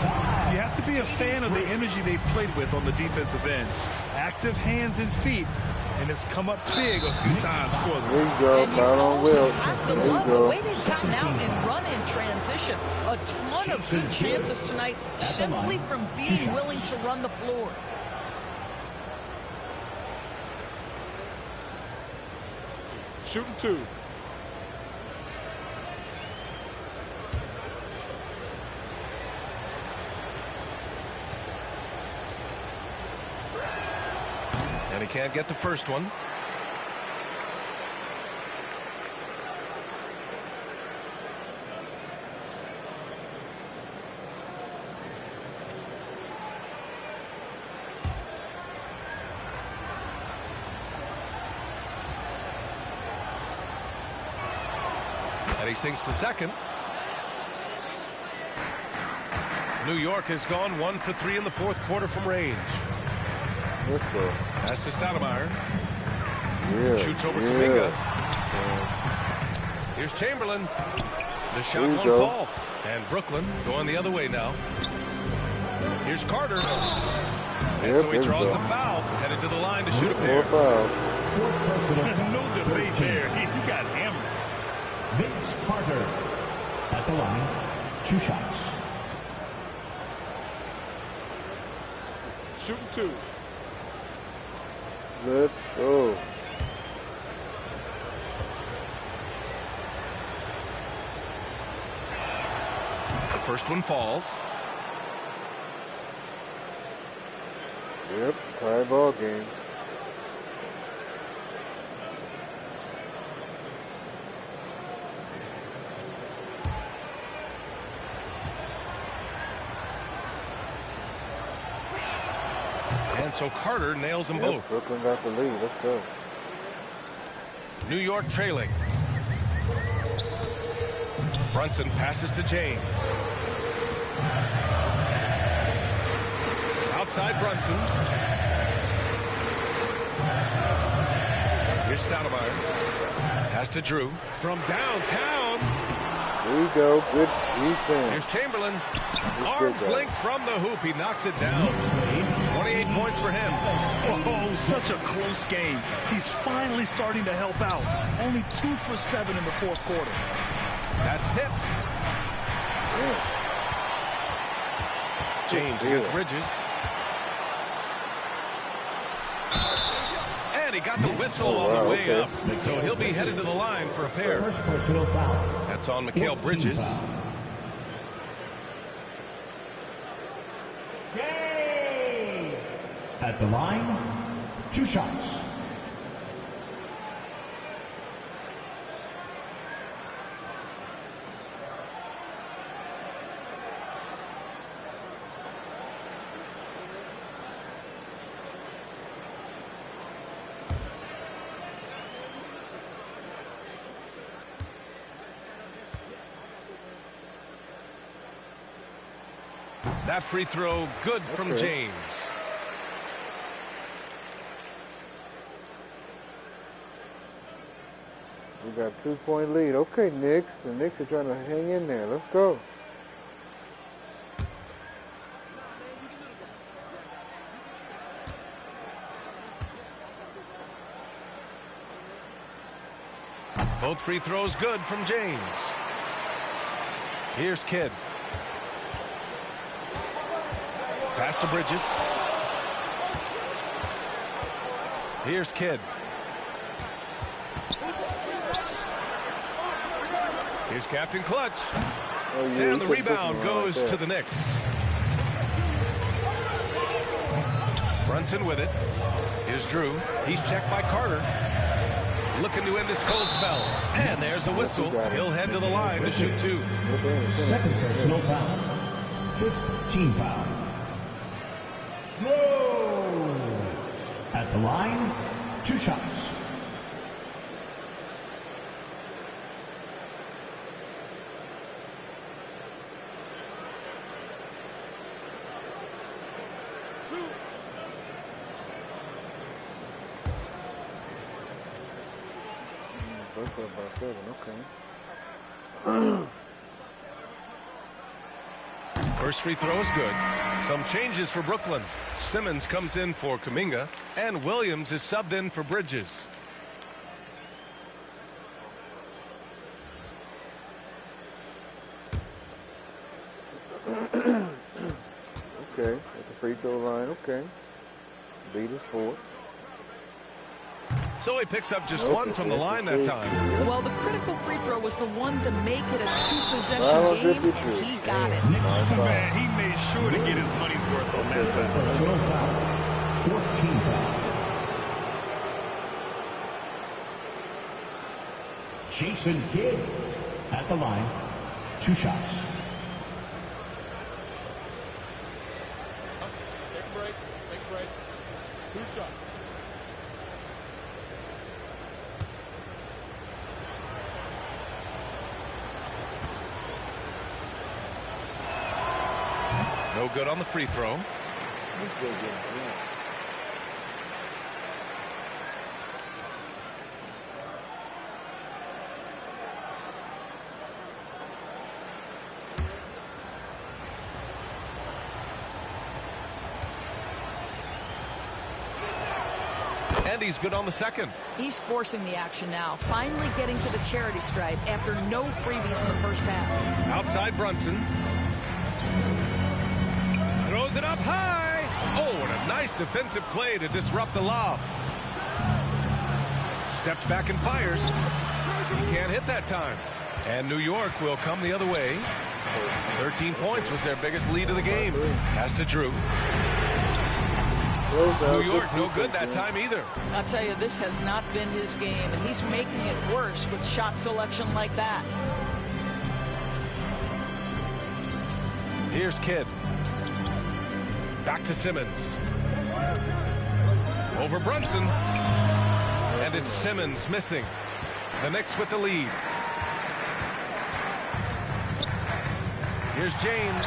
[SPEAKER 14] You have to be a fan of the energy they've played with on the defensive end. Active hands and feet, and it's come up big a few times for them.
[SPEAKER 1] There you go, foul on Will.
[SPEAKER 13] There you go. The way they've gotten out and run in transition. A ton of good chances tonight simply from being willing to run the floor.
[SPEAKER 19] Shooting 2.
[SPEAKER 11] And he can't get the first one. And he sinks the second. New York has gone 1 for 3 in the fourth quarter from range. Pass to Stoudemire.
[SPEAKER 1] Yeah,
[SPEAKER 11] shoots over Kuminga. Here's Chamberlain. The shot won't fall. And Brooklyn going the other way now. Here's Carter. And so he draws the foul, headed to the line to shoot a pair.
[SPEAKER 14] No debate there. He got hammered.
[SPEAKER 6] Vince Carter at the line. 2 shots.
[SPEAKER 19] Shooting 2.
[SPEAKER 15] Let's go.
[SPEAKER 11] The first one falls.
[SPEAKER 15] Yep, tie ball game.
[SPEAKER 11] And so Carter nails them both.
[SPEAKER 15] Brooklyn got the lead. Let's go.
[SPEAKER 11] New York trailing. Brunson passes to James. Outside Brunson. Here's Stoudemire. Pass to Drew. From downtown.
[SPEAKER 15] There you go. Good defense.
[SPEAKER 11] Here's Chamberlain. Arms length from the hoop. He knocks it down. 28 points for him.
[SPEAKER 14] Oh, such a close game. He's finally starting to help out. Only 2 for 7 in the 4th quarter.
[SPEAKER 11] That's tipped. James against Bridges. And he got the whistle on the way up. So he'll be headed to the line for a pair.
[SPEAKER 6] First personal foul.
[SPEAKER 11] That's on Mikal Bridges.
[SPEAKER 6] Yay! At the line, 2 shots.
[SPEAKER 11] That free throw good from James.
[SPEAKER 15] We got 2-point lead. Okay, Knicks. The Knicks are trying to hang in there. Let's go.
[SPEAKER 11] Both free throws good from James. Here's Kidd. Pass to Bridges. Here's Kidd. Here's Captain Clutch.
[SPEAKER 15] Oh, yeah,
[SPEAKER 11] and the rebound goes to the Knicks. Brunson with it. Here's Drew. He's checked by Carter. Looking to end this cold spell. And there's a whistle. He'll head to the line to shoot 2.
[SPEAKER 6] Second personal foul. 5th team foul. Whoa! At the line, 2 shots.
[SPEAKER 15] About 7, okay.
[SPEAKER 11] First free throw is good. Some changes for Brooklyn. Simmons comes in for Kuminga, and Williams is subbed in for Bridges.
[SPEAKER 15] Okay, at the free throw line, okay. Lead is 4.
[SPEAKER 11] So he picks up just 1 from the line that time.
[SPEAKER 13] Well, the critical free throw was the one to make it a 2-possession game, and he got it.
[SPEAKER 14] Man, he made sure to get his money's worth on that foul.
[SPEAKER 6] 4th team foul. Jason Kidd at the line, 2 shots.
[SPEAKER 19] Take a break. Take a break. 2 shots.
[SPEAKER 11] No good on the free throw. And he's good on the second.
[SPEAKER 13] He's forcing the action now, finally getting to the charity stripe after no freebies in the first half.
[SPEAKER 11] Outside Brunson. Throws it up high. Oh, and a nice defensive play to disrupt the lob. Steps back and fires. He can't hit that time. And New York will come the other way. 13 points was their biggest lead of the game. Pass to Drew. New York, no good that time either.
[SPEAKER 13] I'll tell you, this has not been his game, and he's making it worse with shot selection like that.
[SPEAKER 11] Here's Kidd. Back to Simmons. Over Brunson. And it's Simmons missing. The Knicks with the lead. Here's James.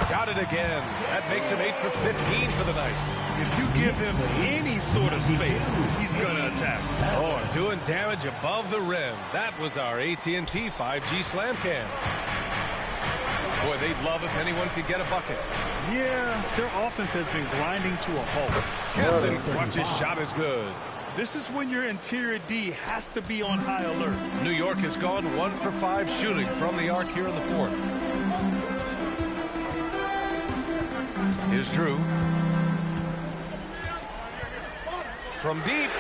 [SPEAKER 11] Got it again. That makes him 8 for 15 for the night.
[SPEAKER 14] If you give him any sort of space, he's going to attack.
[SPEAKER 11] Oh, doing damage above the rim. That was our AT&T 5G Slam Cam. Boy, they'd love if anyone could get a bucket.
[SPEAKER 14] Yeah, their offense has been grinding to a halt.
[SPEAKER 11] Captain Clutch's shot is good.
[SPEAKER 14] This is when your interior D has to be on high alert.
[SPEAKER 11] New York has gone 1 for 5 shooting from the arc here in the fourth. Here's Drew. From deep.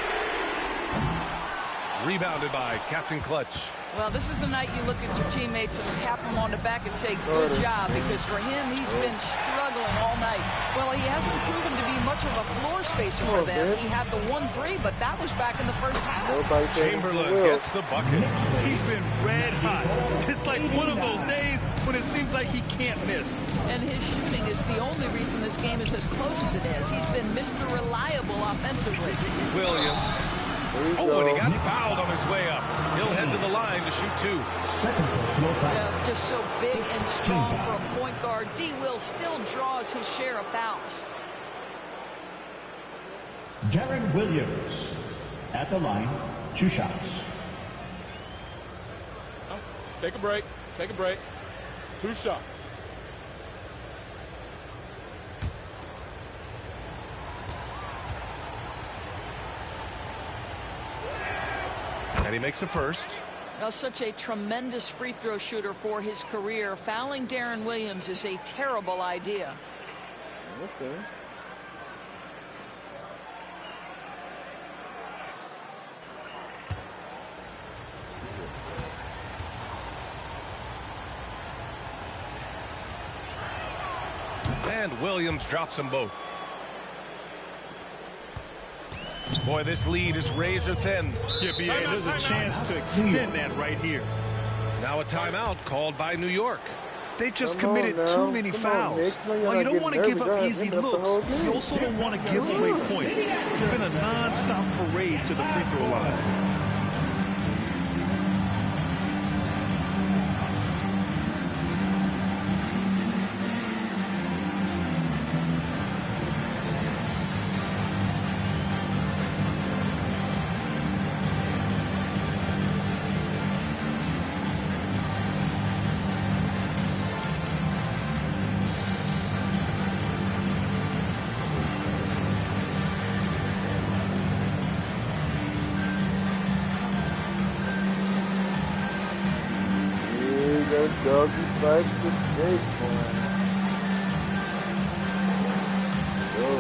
[SPEAKER 11] Rebounded by Captain Clutch.
[SPEAKER 13] Well, this is the night you look at your teammates and tap them on the back and say, good job, because for him, he's been struggling all night. Well, he hasn't proven to be much of a floor spacer for them. He had the 1-3, but that was back in the first half.
[SPEAKER 11] Chamberlain gets the bucket.
[SPEAKER 14] He's been red hot. It's like one of those days when it seems like he can't miss.
[SPEAKER 13] And his shooting is the only reason this game is as close as it is. He's been Mr. Reliable offensively.
[SPEAKER 11] Williams. Oh, and he got fouled on his way up. He'll head to the line to shoot 2.
[SPEAKER 13] Yeah, just so big and strong for a point guard. D. Will still draws his share of fouls.
[SPEAKER 6] Darren Williams at the line, 2 shots.
[SPEAKER 5] Take a break. Take a break. 2 shots.
[SPEAKER 11] And he makes the first.
[SPEAKER 13] Now, such a tremendous free throw shooter for his career. Fouling Darren Williams is a terrible idea.
[SPEAKER 1] Okay.
[SPEAKER 11] And Williams drops them both. Boy, this lead is razor thin.
[SPEAKER 14] Yeah, B.A., there's a chance to extend that right here.
[SPEAKER 11] Now a timeout called by New York.
[SPEAKER 14] They just committed too many fouls. While you don't want to give up easy looks, you also don't want to give away points. It's been a non-stop parade to the free throw line.
[SPEAKER 1] Doggy bites the snake, man. Whoa.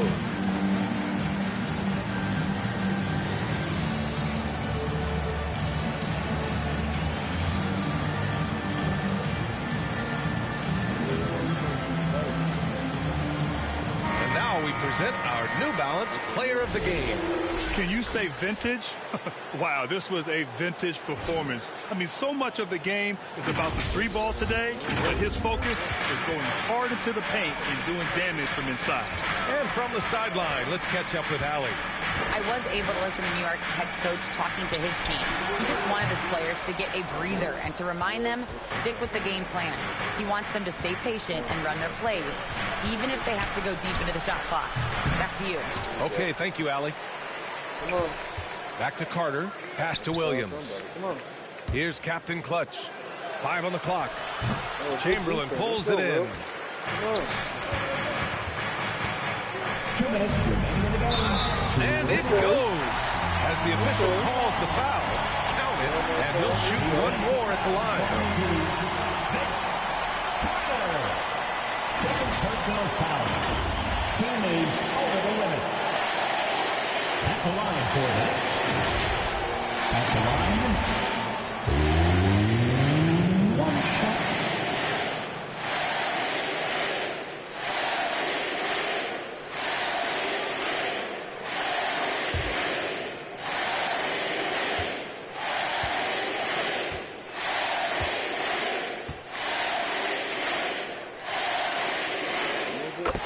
[SPEAKER 11] And now we present our New Balance Player of the Game.
[SPEAKER 14] Can you say vintage? Wow, this was a vintage performance. I mean, so much of the game is about the 3-ball today, but his focus is going hard into the paint and doing damage from inside.
[SPEAKER 11] And from the sideline, let's catch up with Allie.
[SPEAKER 12] I was able to listen to New York's head coach talking to his team. He just wanted his players to get a breather and to remind them, stick with the game plan. He wants them to stay patient and run their plays, even if they have to go deep into the shot clock. Back to you.
[SPEAKER 11] Okay, thank you, Allie.
[SPEAKER 1] Come on.
[SPEAKER 11] Back to Carter. Pass to Williams.
[SPEAKER 1] Come on.
[SPEAKER 11] Here's Captain Clutch. 5 on the clock.
[SPEAKER 1] Oh,
[SPEAKER 11] Chamberlain pulls it in.
[SPEAKER 1] Come on.
[SPEAKER 6] 2 minutes remaining in the game.
[SPEAKER 11] And it goes. as the official calls the foul. Count it, and he'll shoot one more at the line.
[SPEAKER 6] Second personal foul. Teammates over the limit. At the line for that. At the line. One shot.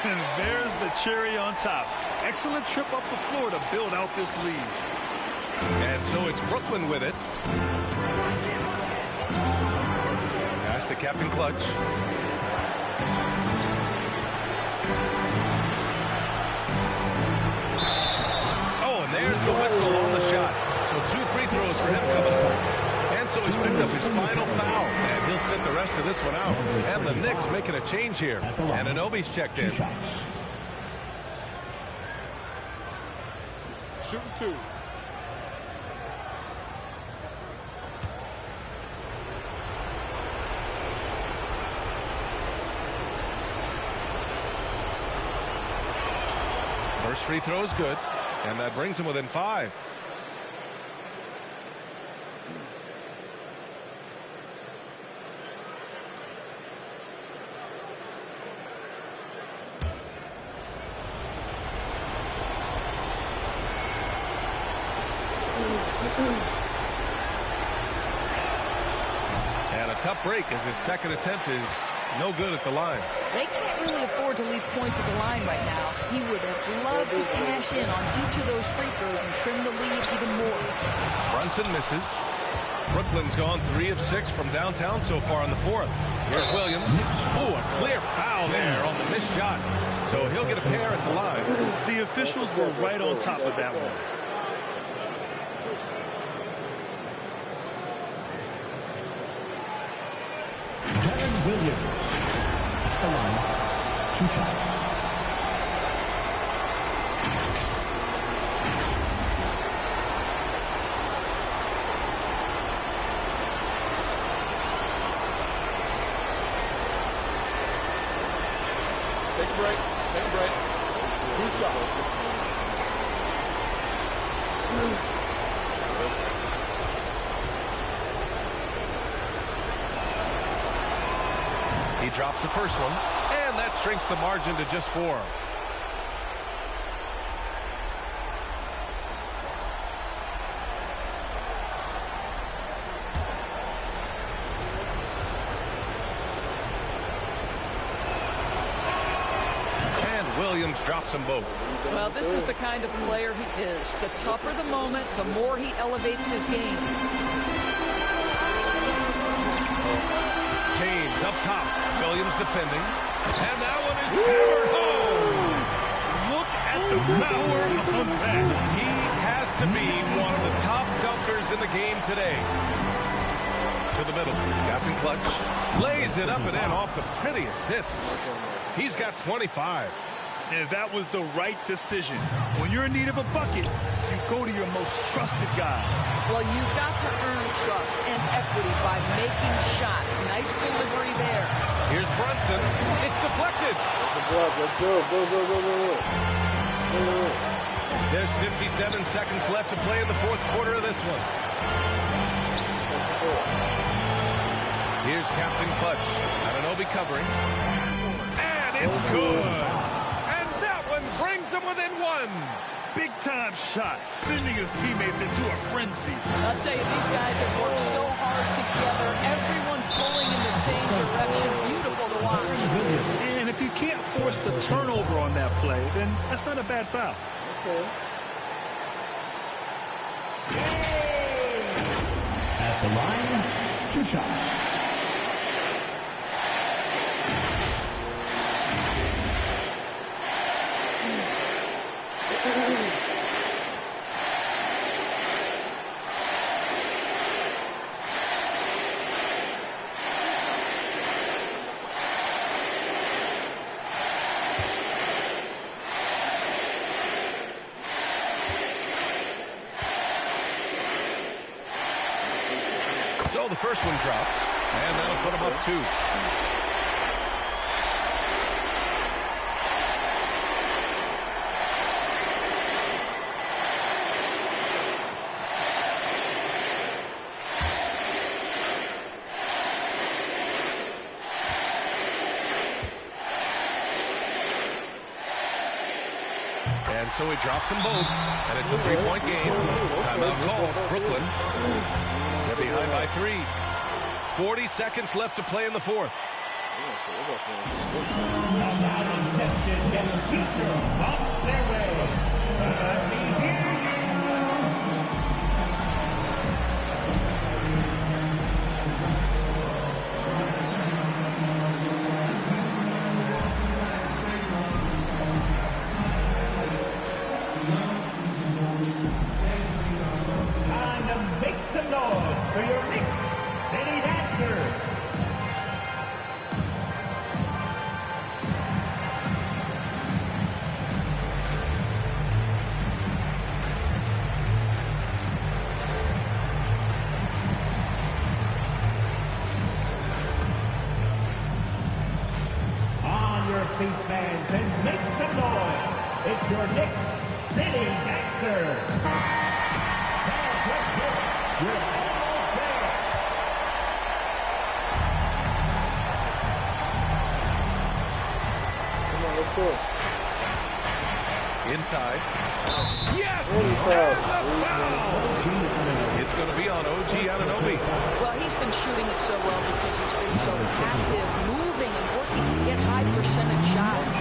[SPEAKER 14] And there's the cherry on top. Excellent trip up the floor to build out this lead.
[SPEAKER 11] And so it's Brooklyn with it. Pass to Captain Clutch. Oh, and there's the whistle on the shot. So 2 free throws for him coming up. And so he's picked up his final foul, and he'll sit the rest of this one out. And the Knicks making a change here. And Anunoby's checked in.
[SPEAKER 19] Shooting 2.
[SPEAKER 11] First free throw is good, and that brings him within 5. And a tough break as his second attempt is no good at the line.
[SPEAKER 13] They can't really afford to leave points at the line right now. He would have loved to cash in on each of those free throws and trim the lead even more.
[SPEAKER 11] Brunson misses. Brooklyn's gone 3 of 6 from downtown so far in the 4th. Here's Williams. Oh, a clear foul there on the missed shot. So he'll get a pair at the line.
[SPEAKER 14] The officials were right on top of that one.
[SPEAKER 6] Williams at the line. 2 shots.
[SPEAKER 19] Take a break. Take a break. 2 shots.
[SPEAKER 11] He drops the first one, and that shrinks the margin to just 4. And Williams drops them both.
[SPEAKER 13] Well, this is the kind of player he is. The tougher the moment, the more he elevates his game.
[SPEAKER 11] James up top. Williams defending. And that one is hammered home.
[SPEAKER 14] Look at the power of that.
[SPEAKER 11] He has to be one of the top dunkers in the game today. To the middle. Captain Clutch lays it up and in off the pretty assists. He's got 25.
[SPEAKER 14] And that was the right decision. When you're in need of a bucket, you go to your most trusted guys.
[SPEAKER 13] Well, you've got to earn trust and equity by making shots. Nice delivery there.
[SPEAKER 11] Here's Brunson. It's deflected.
[SPEAKER 1] Let's go. Go.
[SPEAKER 11] There's 57 seconds left to play in the 4th quarter of this one. Here's Captain Clutch. Anunoby covering. And it's good. Brings them within 1.
[SPEAKER 14] Big-time shot, sending his teammates into a frenzy.
[SPEAKER 13] I'll tell you, these guys have worked so hard together. Everyone pulling in the same direction. Beautiful to watch.
[SPEAKER 14] And if you can't force the turnover on that play, then that's not a bad foul.
[SPEAKER 1] Okay.
[SPEAKER 6] At the line, 2 shots.
[SPEAKER 11] So the first one drops, and that'll put them up 2. And so he drops them both, and it's a 3-point game. Timeout called. Brooklyn. They're behind by 3. 40 seconds left to play in the fourth.
[SPEAKER 6] Time to make some noise for your Knicks City Dancer. On your feet, fans, and make some noise. It's your Knicks City Dancer. Fans, let's hear it. You're almost there.
[SPEAKER 1] Come on, let's go.
[SPEAKER 11] Inside. Yes!
[SPEAKER 1] Really
[SPEAKER 11] And
[SPEAKER 1] proud.
[SPEAKER 11] the foul! It's going to be on OG Anunoby.
[SPEAKER 13] Well, he's been shooting it so well because he's been so active, moving and working to get high percentage shots.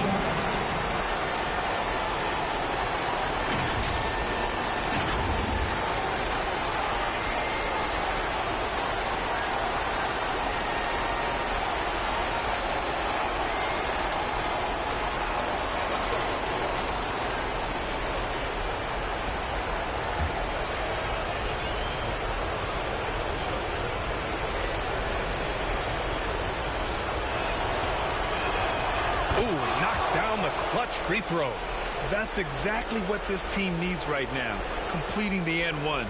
[SPEAKER 11] Ooh, knocks down the clutch free throw.
[SPEAKER 14] That's exactly what this team needs right now, completing the N1.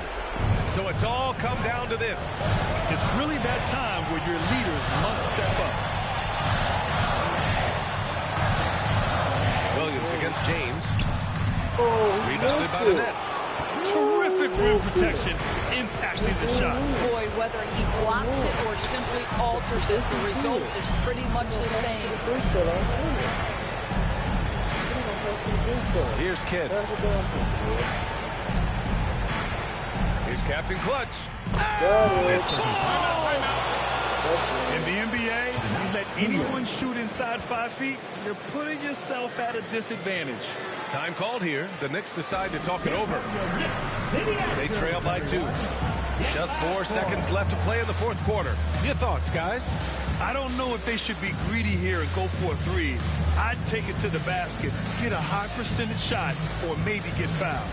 [SPEAKER 11] So it's all come down to this.
[SPEAKER 14] It's really that time where your leaders must step up.
[SPEAKER 11] Williams against James. Rebounded by the Nets.
[SPEAKER 14] Terrific rim protection, impacting the shot.
[SPEAKER 13] Boy, whether he blocks it or simply alters it, the result is pretty much the same.
[SPEAKER 11] Here's Kidd. Here's Captain Clutch.
[SPEAKER 14] In the NBA, you let anyone shoot inside 5 feet, you're putting yourself at a disadvantage.
[SPEAKER 11] Time called here. The Knicks decide to talk it over. They trail by 2. Just 4 seconds left to play in the fourth quarter. Your thoughts, guys?
[SPEAKER 14] I don't know if they should be greedy here and go for a 3. I'd take it to the basket, get a high percentage shot, or maybe get fouled.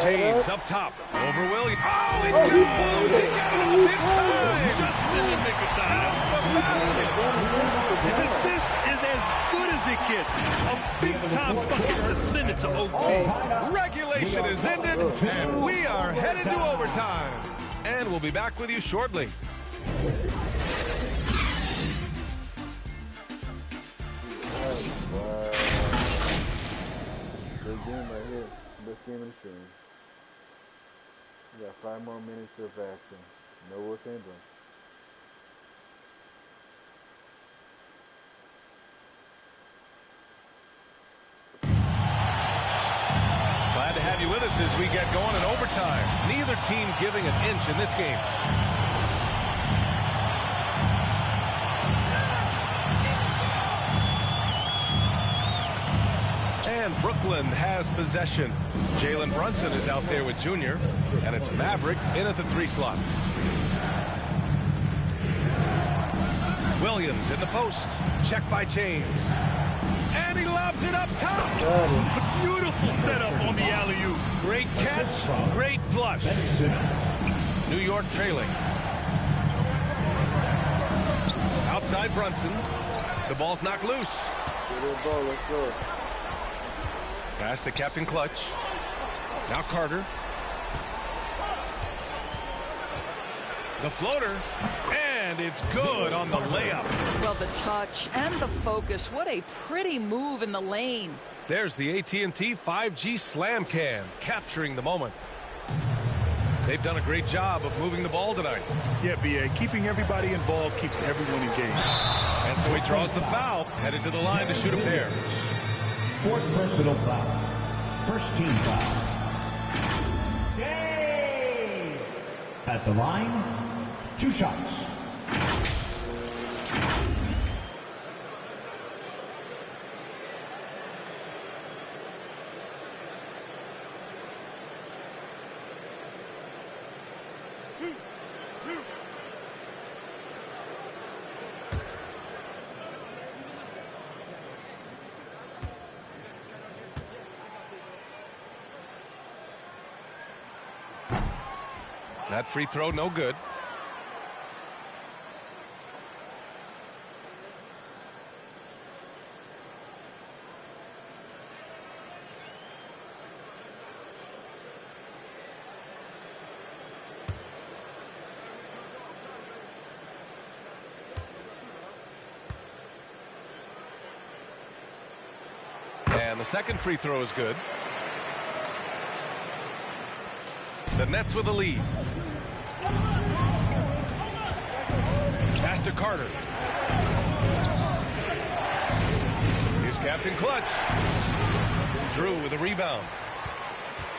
[SPEAKER 11] James up top. Over Williams. Oh, he goes! He got it off in time!
[SPEAKER 14] Just in the nick of time. This is as good as it gets. A big-time bucket to send it to OT.
[SPEAKER 11] Regulation is ended, and we are headed to overtime. And we'll be back with you shortly.
[SPEAKER 1] Good game right here. Best game of the series. We got 5 more minutes of action. No Los Angeles.
[SPEAKER 11] Glad to have you with us as we get going in overtime. Neither team giving an inch in this game. And Brooklyn has possession. Jalen Brunson is out there with Junior, and it's Maverick in at the 3 slot. Williams in the post. Check by James. And he lobs it up top.
[SPEAKER 14] Beautiful setup on the alley-oop.
[SPEAKER 11] Great catch, great flush. New York trailing. Outside Brunson. The ball's knocked loose.
[SPEAKER 1] Let's go.
[SPEAKER 11] Pass to Captain Clutch. Now Carter. The floater. And it's good on the layup.
[SPEAKER 13] Well, the touch and the focus. What a pretty move in the lane.
[SPEAKER 11] There's the AT&T 5G Slam Cam, capturing the moment. They've done a great job of moving the ball tonight.
[SPEAKER 14] Yeah, B.A. Keeping everybody involved keeps everyone engaged.
[SPEAKER 11] And so he draws the foul, headed to the line to shoot a pair.
[SPEAKER 6] 4th personal foul. First team foul. Yay! At the line, 2 shots.
[SPEAKER 11] That free throw, no good. And the second free throw is good. The Nets with a lead. Pass to Carter. Here's Captain Clutch. Drew with a rebound.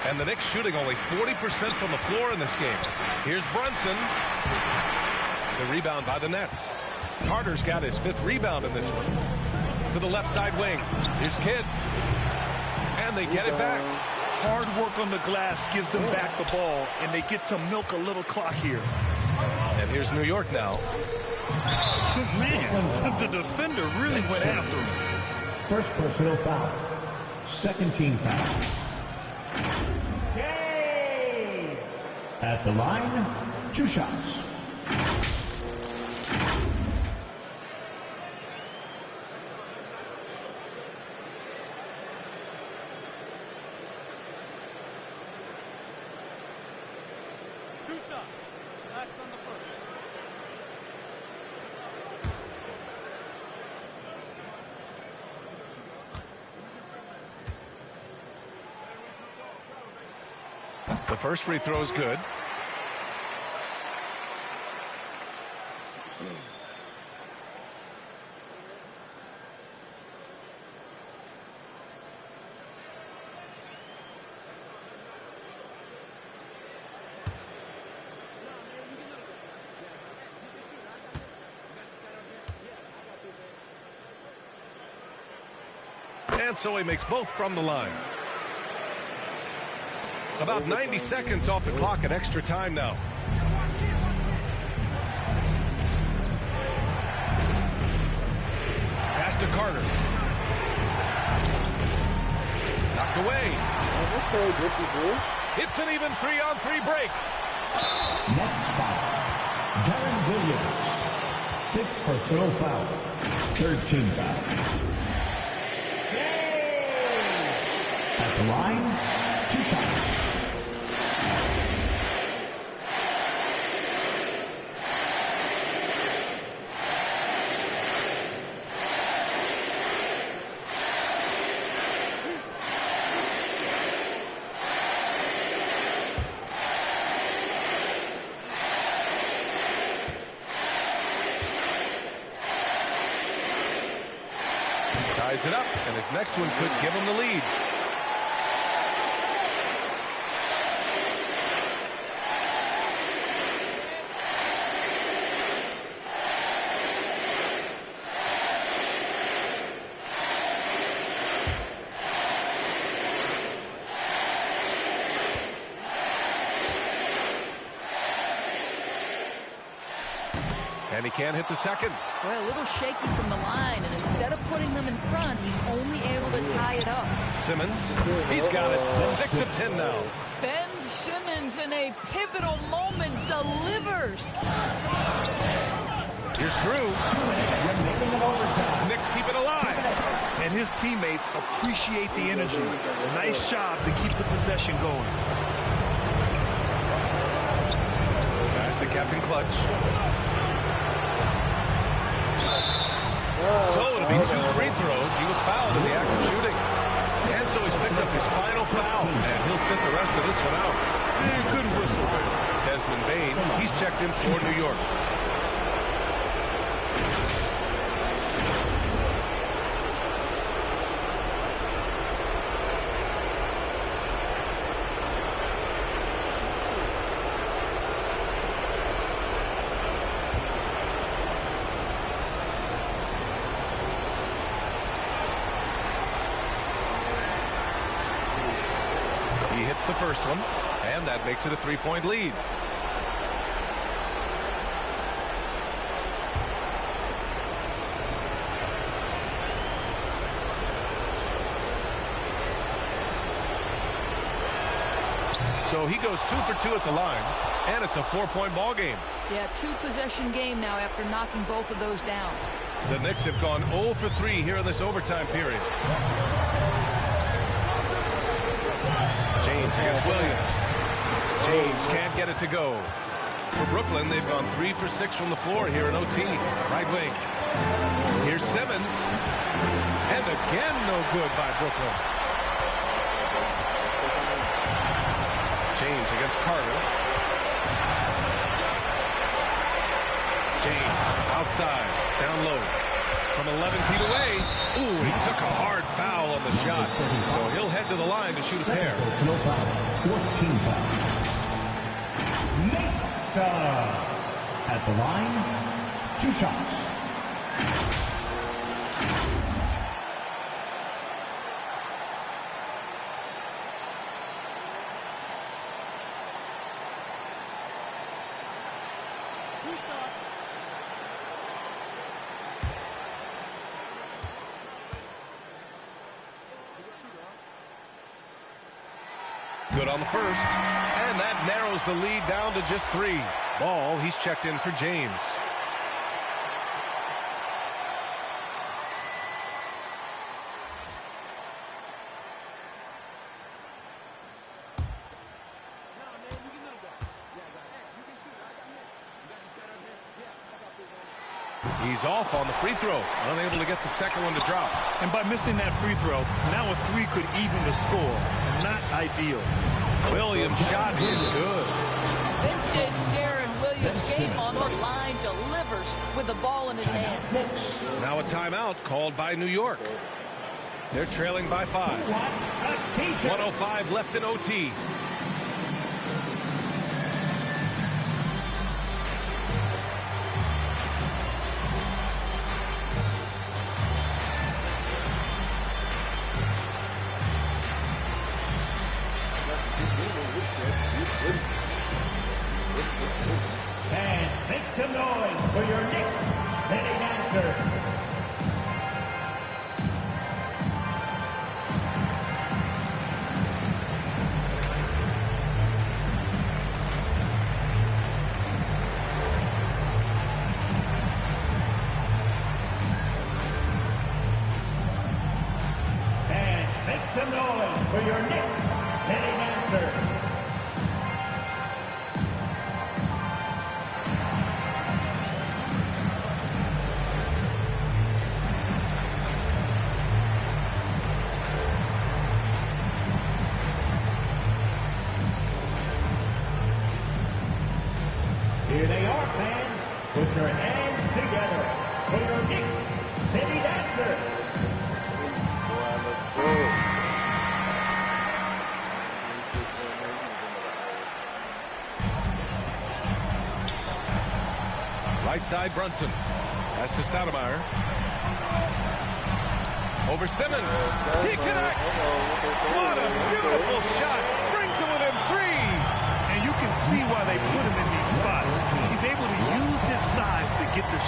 [SPEAKER 11] And the Knicks shooting only 40% from the floor in this game. Here's Brunson. The rebound by the Nets. Carter's got his 5th rebound in this one. To the left side wing. Here's Kidd. And they get it back.
[SPEAKER 14] Hard work on the glass gives them back the ball, and they get to milk a little clock here.
[SPEAKER 11] And here's New York now.
[SPEAKER 14] Man, the defender really went after him.
[SPEAKER 6] First personal foul. Second team foul. Yay! At the line, 2 shots.
[SPEAKER 11] The first free throw is good. And so he makes both from the line. About 90 seconds off the clock at extra time now. Pass to Carter. Knocked away. It's an even 3-on-3 break.
[SPEAKER 6] Next foul. Darren Williams. 5th personal foul. 3rd team foul. Yay! At the line, 2 shots.
[SPEAKER 11] Ties it up, and his next one could give him the lead. And he can't hit the second.
[SPEAKER 13] Well, a little shaky from the line, and instead of putting them in front, he's only able to tie it up.
[SPEAKER 11] Simmons, he's got it. 6 of 10 now.
[SPEAKER 13] Ben Simmons, in a pivotal moment, delivers.
[SPEAKER 11] Here's Drew. Knicks keep it alive.
[SPEAKER 14] And his teammates appreciate the energy. Nice job to keep the possession going.
[SPEAKER 11] Pass to Captain Clutch. So it'll be 2 free throws. He was fouled in the act of shooting. And so he's picked up his final foul. And he'll sit the rest of this one out.
[SPEAKER 14] Good whistle.
[SPEAKER 11] Desmond Bane, he's checked in for New York. The first one, and that makes it a 3-point lead. So he goes 2 for 2 at the line, and it's a 4-point ball game.
[SPEAKER 13] Yeah, 2-possession game now after knocking both of those down.
[SPEAKER 11] The Knicks have gone 0 for 3 here in this overtime period. James against Williams. James can't get it to go. For Brooklyn, they've gone 3 for 6 from the floor here in OT. Right wing. Here's Simmons. And again, no good by Brooklyn. James against Carter. James outside, down low. From 11 feet away. Ooh, he took a hard foul on the shot. So he'll head to the line to shoot a pair.
[SPEAKER 6] No foul. 14 foul. Mesa at the line. 2 shots.
[SPEAKER 11] Good on the first, and that narrows the lead down to just 3. Ball, he's checked in for James. He's off on the free throw, unable to get the second one to drop.
[SPEAKER 14] And by missing that free throw, now a 3 could even the score. Not ideal.
[SPEAKER 11] Williams' shot is good.
[SPEAKER 13] Vintage Darren Williams game on the line, delivers with the ball in his hand.
[SPEAKER 11] Now a timeout called by New York. They're trailing by 5. 1:05 left in OT.
[SPEAKER 6] And make some noise for your next sitting answer. And make some noise for your next sitting answer. Here they are, fans. Put your hands together for your next city dancer.
[SPEAKER 11] Right side, Brunson. Pass to Stoudemire. Over Simmons. He connects. What a beautiful shot. Brings him within 3.
[SPEAKER 14] And you can see why they put him in these spots. He's able to use his size to get the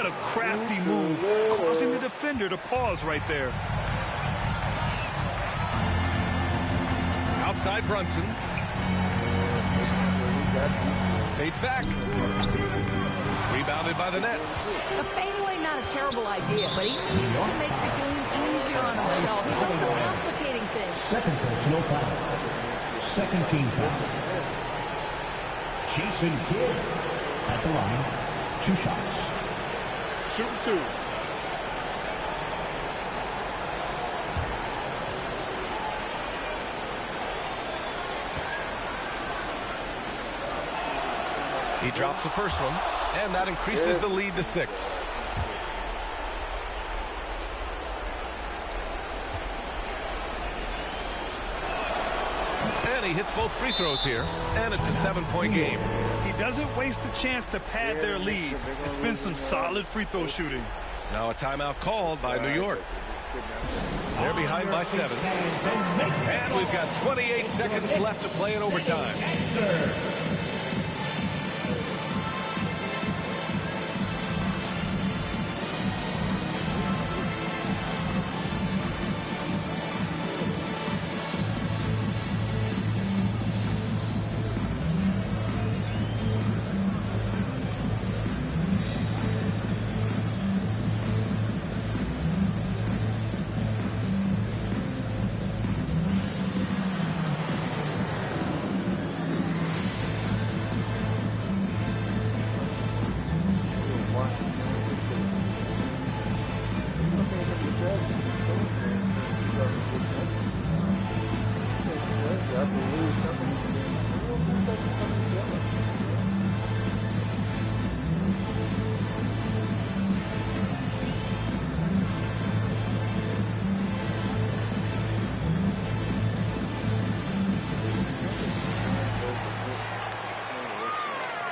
[SPEAKER 14] What a crafty move, causing the defender to pause right there.
[SPEAKER 11] Outside Brunson. Fades back. Rebounded by the Nets.
[SPEAKER 13] A fadeaway, not a terrible idea, but he needs to make the game easier on himself. He's overcomplicating things.
[SPEAKER 6] Second personal foul. Second team foul. Jason Kidd at the line. 2 shots.
[SPEAKER 18] Shoot 2.
[SPEAKER 11] He drops the first one, and that increases the lead to 6. And he hits both free throws here, and it's a 7-point game.
[SPEAKER 14] He doesn't waste a chance to pad their lead. It's been some solid free throw shooting.
[SPEAKER 11] Now a timeout called by New York. They're behind by 7. And we've got 28 seconds left to play in overtime.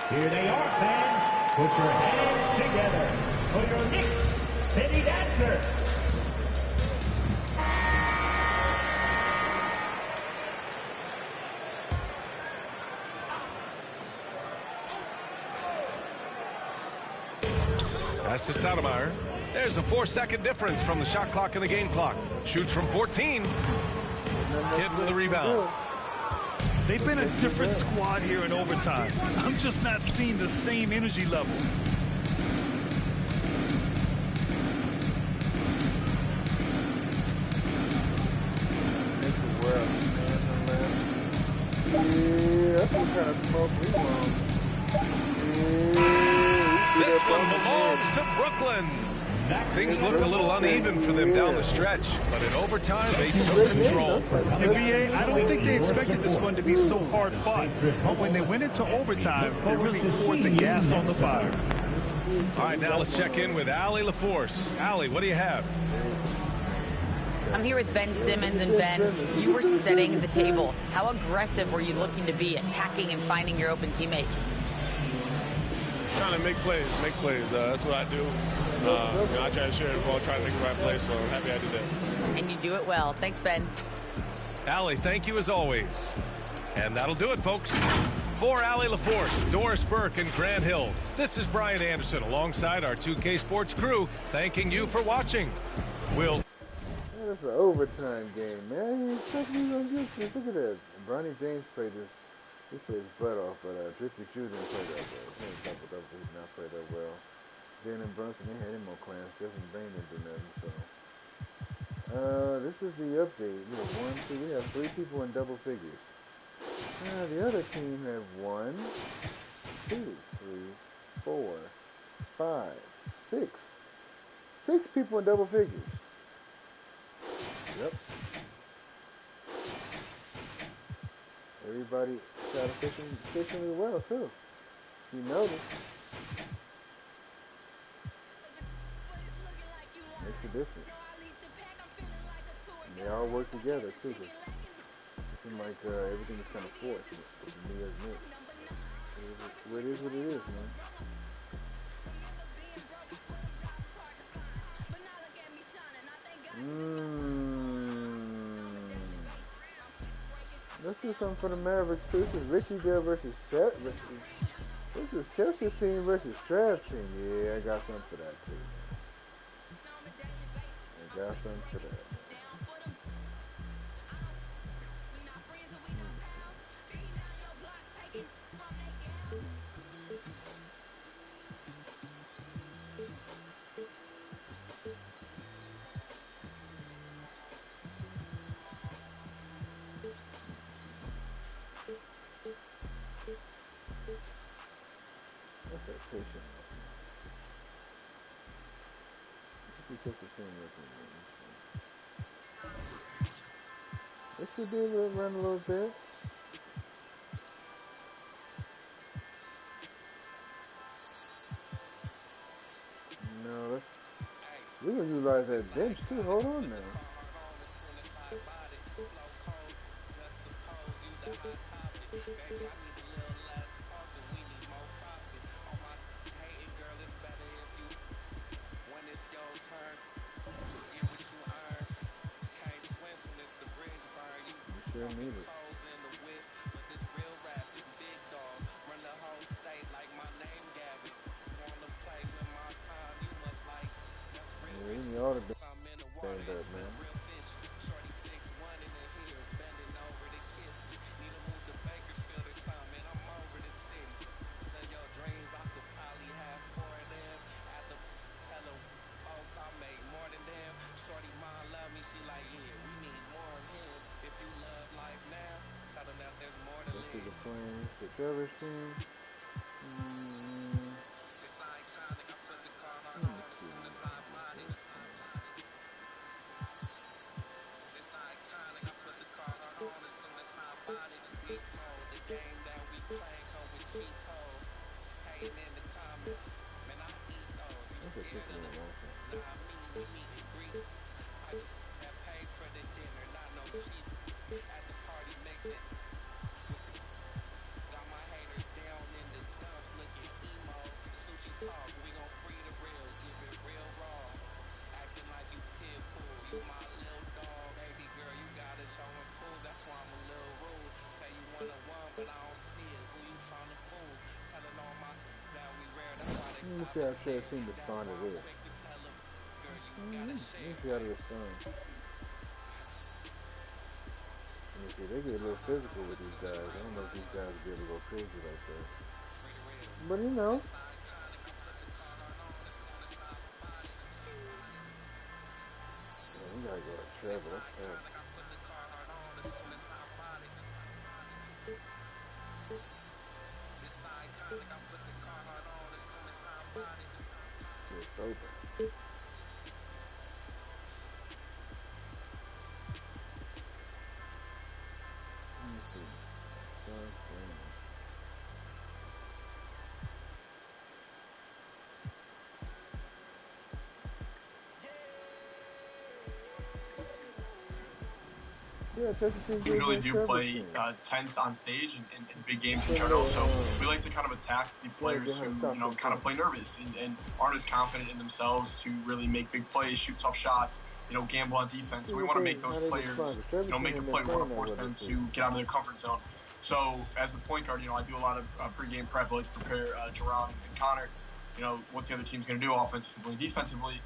[SPEAKER 6] Here they are, fans. Put your hands together for your Knicks City Dancer.
[SPEAKER 11] Pass to Stoudemire. There's a 4-second difference from the shot clock and the game clock. Shoots from 14. Kidd with the rebound.
[SPEAKER 14] They've been a different squad here in overtime. I'm just not seeing the same energy level.
[SPEAKER 11] This one belongs to Brooklyn. Things looked a little uneven for them down the stretch, but in overtime, they took control.
[SPEAKER 14] NBA, I don't think they expected this one to be so hard fought. But when they went into overtime, they really poured the gas on the fire.
[SPEAKER 11] All right, now let's check in with Allie LaForce. Allie, what do you have?
[SPEAKER 12] I'm here with Ben Simmons, and Ben, you were setting the table. How aggressive were you looking to be, attacking and finding your open teammates?
[SPEAKER 20] Trying to make plays. That's what I do. I try to share the ball, try to make the right play, so I'm happy I did that.
[SPEAKER 12] And you do it well. Thanks, Ben.
[SPEAKER 11] Allie, thank you as always. And that'll do it, folks. For Allie LaForce, Doris Burke, and Grant Hill, this is Brian Anderson alongside our 2K Sports crew, thanking you for watching.
[SPEAKER 1] It's an overtime game, man. You expect me to do this? Look at that. Bronny James played this. He played his butt off, but Drifty Shoe didn't play that well. He didn't double, he did not play that well. Jalen Brunson, they had him on clamps. Justin Bain didn't do nothing, so. This is the update. We have 3 people in double figures. The other team have 1, 2, 3, 4, 5, 6. 6 people in double figures. Yep. Everybody shot efficiently well, too. You notice. Makes a difference. And they all work together, too. It seems like everything is kind of forced. It's me as me. It is what it is, man. Let's do something for the Mavericks too. This is Richie Dale versus This is Chelsea team versus trash team. Yeah, I got something for that too. I got something for that. What's that patient? They should be able to run a little bit. No, we gonna utilize that bench too. Hold on now. You sure need it. Yeah, we need all the stand up, man. This is the plane, the Trevor stream. Let me see how Trevor team responded here. Let me see how they respond. Let me see, they get a little physical with these guys. I don't know if these guys will be able to go crazy like that. But you know. Yeah, we gotta go at Trevor. That's tough. It's open. Let me see. Yeah,
[SPEAKER 8] we really do play tense on stage and big games in general. So we like to kind of attack the players who, you know, kind of play nervous and aren't as confident in themselves to really make big plays, shoot tough shots, you know, gamble on defense. We want to make those players, you know, make a play. We want to force them to get out of their comfort zone. So as the point guard, you know, I do a lot of pre-game prep. I like to prepare Jerron and Connor, you know, what the other team's going to do offensively and defensively.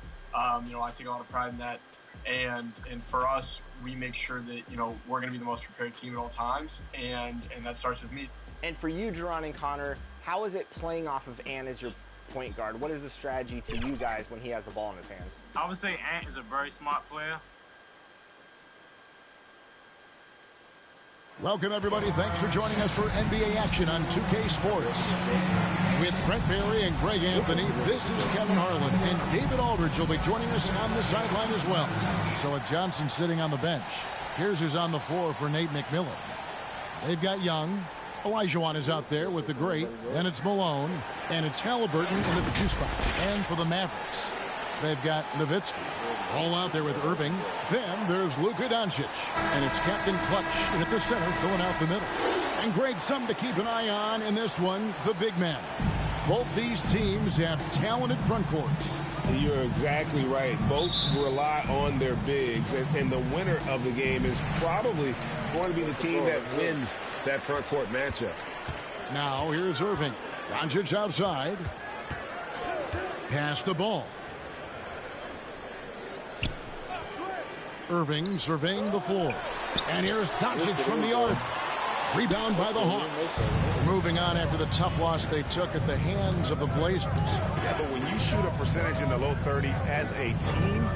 [SPEAKER 8] You know, I take a lot of pride in that. And for us, we make sure that, you know, we're going to be the most prepared team at all times, and that starts with me.
[SPEAKER 3] And for you, Jerron and Connor, how is it playing off of Ant as your point guard? What is the strategy to you guys when he has the ball in his hands?
[SPEAKER 9] I would say Ant is a very smart player.
[SPEAKER 4] Welcome, everybody. Thanks for joining us for NBA action on 2K Sports. With Brent Barry and Greg Anthony, this is Kevin Harlan, and David Aldridge will be joining us on the sideline as well. So with Johnson sitting on the bench, here's who's on the floor for Nate McMillan. They've got Young. Olajuwon is out there with the great, and it's Malone, and it's Halliburton into the 2 spot. And for the Mavericks, they've got Nowitzki. All out there with Irving. Then there's Luka Doncic. And it's Captain Clutch at the center filling out the middle. And Greg, something to keep an eye on in this one, the big man. Both these teams have talented front courts.
[SPEAKER 7] You're exactly right. Both rely on their bigs. And the winner of the game is probably going to be the team that wins that front court matchup.
[SPEAKER 4] Now here's Irving. Doncic outside. Pass the ball. Irving surveying the floor. And here's Doncic from the arc. Rebound by the Hawks. Moving on after the tough loss they took at the hands of the Blazers.
[SPEAKER 7] Yeah, but when you shoot a percentage in the low 30s as a team,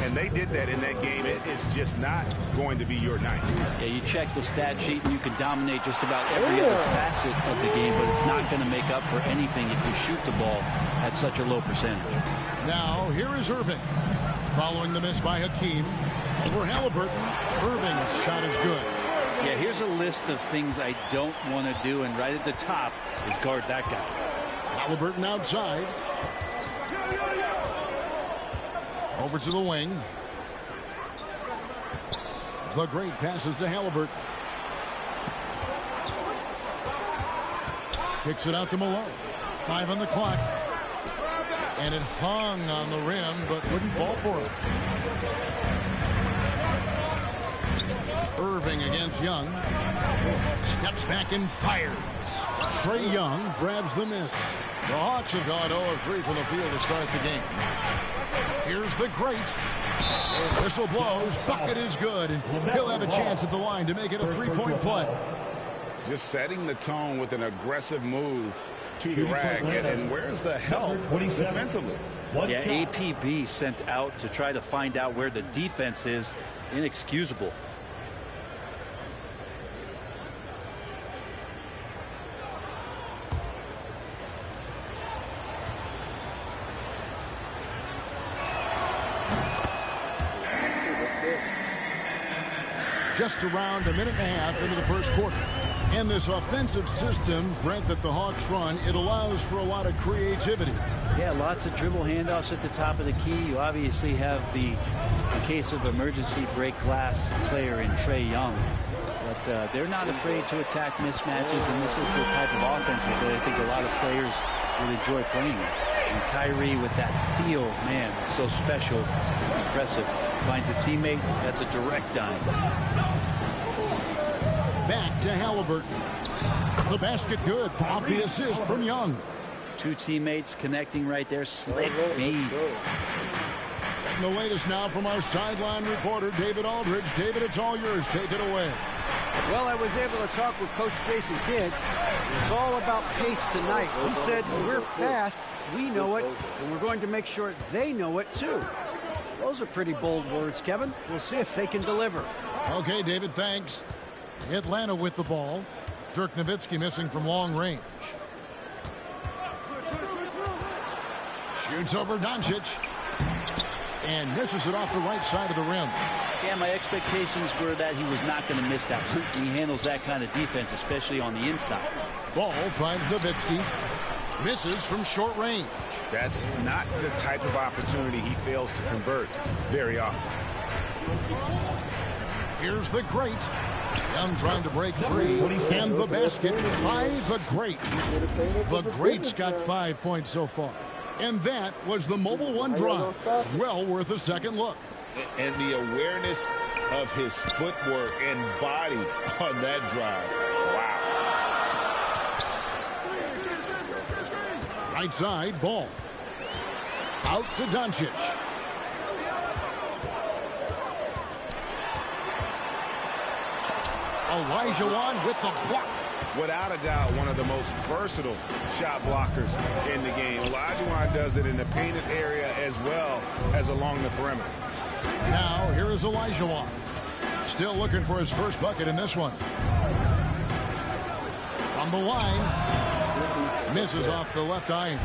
[SPEAKER 7] and they did that in that game, it is just not going to be your night.
[SPEAKER 2] Yeah, you check the stat sheet and you can dominate just about every other facet of the game, but it's not going to make up for anything if you shoot the ball at such a low percentage.
[SPEAKER 4] Now, here is Irving. Following the miss by Hakeem. Over Halliburton. Irving's shot is good.
[SPEAKER 2] Yeah, here's a list of things I don't want to do, and right at the top is guard that guy.
[SPEAKER 4] Halliburton outside. Over to the wing. The great passes to Halliburton. Kicks it out to Malone. 5 on the clock. And it hung on the rim, but wouldn't fall for him. Irving against Young. Steps back and fires. Trae Young grabs the miss. The Hawks have gone 0 of 3 from the field to start the game. Here's the great. Whistle blows. Bucket is good. And he'll have a chance at the line to make it a 3-point play.
[SPEAKER 7] Just setting the tone with an aggressive move to the rack. And where's the help defensively?
[SPEAKER 2] Yeah, APB sent out to try to find out where the defense is. Inexcusable.
[SPEAKER 4] Just around a minute and a half into the first quarter. In this offensive system, Brent, that the Hawks run, it allows for a lot of creativity.
[SPEAKER 2] Yeah, lots of dribble handoffs at the top of the key. You obviously have the, in case of emergency, break glass player in Trae Young. But they're not afraid to attack mismatches, and this is the type of offenses that I think a lot of players will enjoy playing. And Kyrie with that feel, man, it's so special, impressive. Finds a teammate, that's a direct dime.
[SPEAKER 4] Back to Halliburton. The basket good off the assist from Young.
[SPEAKER 2] Two teammates connecting right there. Slick feed.
[SPEAKER 4] And the latest now from our sideline reporter, David Aldridge. David, it's all yours. Take it away.
[SPEAKER 21] Well, I was able to talk with Coach Jason Kidd. It's all about pace tonight. He said, we're fast, we know it, and we're going to make sure they know it too. Those are pretty bold words, Kevin. We'll see if they can deliver.
[SPEAKER 4] Okay, David, thanks. Atlanta with the ball. Dirk Nowitzki missing from long range. Shoots over Doncic. And misses it off the right side of the rim.
[SPEAKER 2] Yeah, my expectations were that he was not going to miss that one. He handles that kind of defense, especially on the inside.
[SPEAKER 4] Ball finds Nowitzki. Misses from short range.
[SPEAKER 7] That's not the type of opportunity he fails to convert very often.
[SPEAKER 4] Here's the great. Young trying to break free. And the basket by the great. The great's got 5 points so far. And that was the Mobile One drive. Well worth a second look.
[SPEAKER 7] And the awareness of his footwork and body on that drive. Wow.
[SPEAKER 4] Right side, ball. Out to Doncic. Olajuwon with the block.
[SPEAKER 7] Without a doubt, one of the most versatile shot blockers in the game. Olajuwon does it in the painted area as well as along the perimeter.
[SPEAKER 4] Now, here is Olajuwon. Still looking for his first bucket in this one. From the line. Misses off the left iron.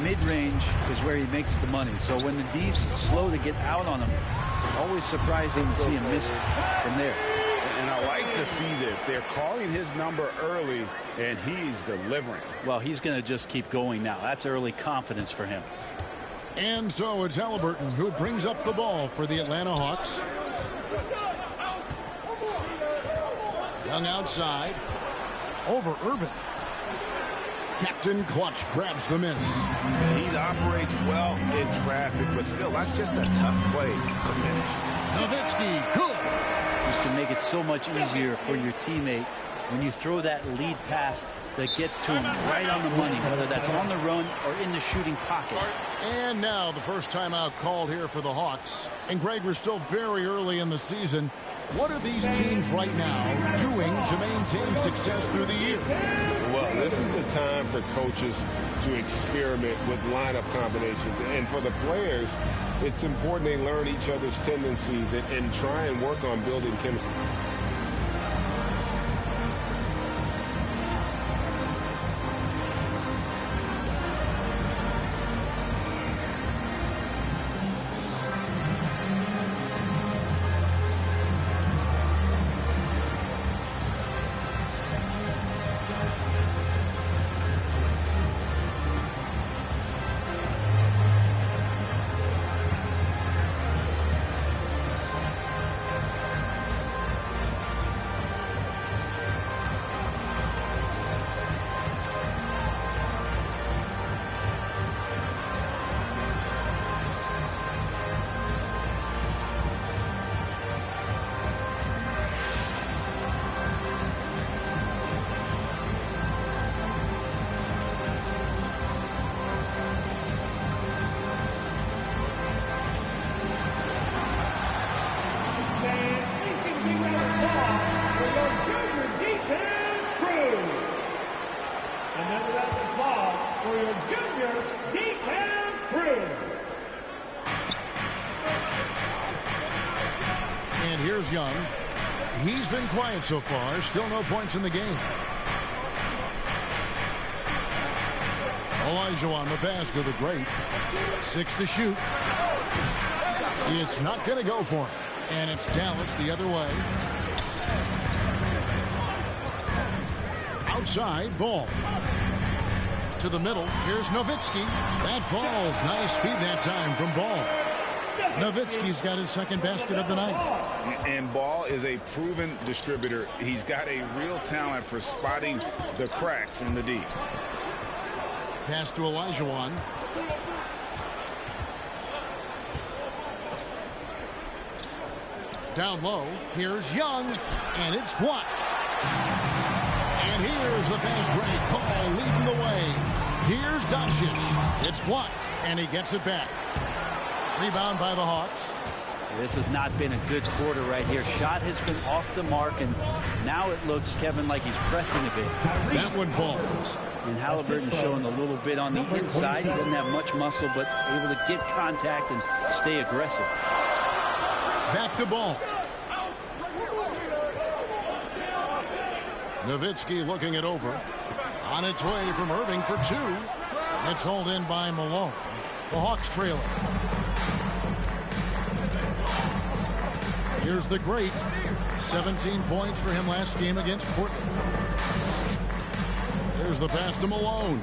[SPEAKER 2] Mid-range is where he makes the money. So when the D's slow to get out on him, always surprising to see him miss from there.
[SPEAKER 7] And I like to see this. They're calling his number early, and he's delivering.
[SPEAKER 2] Well, he's going to just keep going now. That's early confidence for him.
[SPEAKER 4] And so it's Halliburton who brings up the ball for the Atlanta Hawks. Young outside. Over Irving. Captain Clutch grabs the miss.
[SPEAKER 7] He operates well in traffic, but still, that's just a tough play to finish.
[SPEAKER 4] Nowitzki, good.
[SPEAKER 2] Just to make it so much easier for your teammate when you throw that lead pass that gets to him right on the money, whether that's on the run or in the shooting pocket.
[SPEAKER 4] And now the first timeout called here for the Hawks. And Greg, we're still very early in the season. What are these teams right now doing to maintain success through the year?
[SPEAKER 7] Well, this is the time for coaches to experiment with lineup combinations. And for the players, it's important they learn each other's tendencies and try and work on building chemistry.
[SPEAKER 4] And here's Young. He's been quiet so far. Still no points in the game. Olajuwon, the pass to the great. 6 to shoot. It's not going to go for him. And it's Dallas the other way. Outside, Ball. To the middle. Here's Nowitzki. That falls. Nice feed that time from Ball. Nowitzki's got his second basket of the night.
[SPEAKER 7] And Ball is a proven distributor. He's got a real talent for spotting the cracks in the D.
[SPEAKER 4] Pass to Olajuwon. Down low. Here's Young. And it's blocked. And here's the fast break. Paul leading the way. Here's Doncic. It's blocked. And he gets it back. Rebound by the Hawks.
[SPEAKER 2] This has not been a good quarter right here. Shot has been off the mark, and now it looks, Kevin, like he's pressing a bit.
[SPEAKER 4] That one falls.
[SPEAKER 2] And Halliburton showing a little bit on the inside. He doesn't have much muscle, but able to get contact and stay aggressive.
[SPEAKER 4] Back to Ball. Nowitzki looking it over. On its way from Irving for 2. It's hauled in by Malone. The Hawks trailing. Here's the great. 17 points for him last game against Portland. There's the pass to Malone.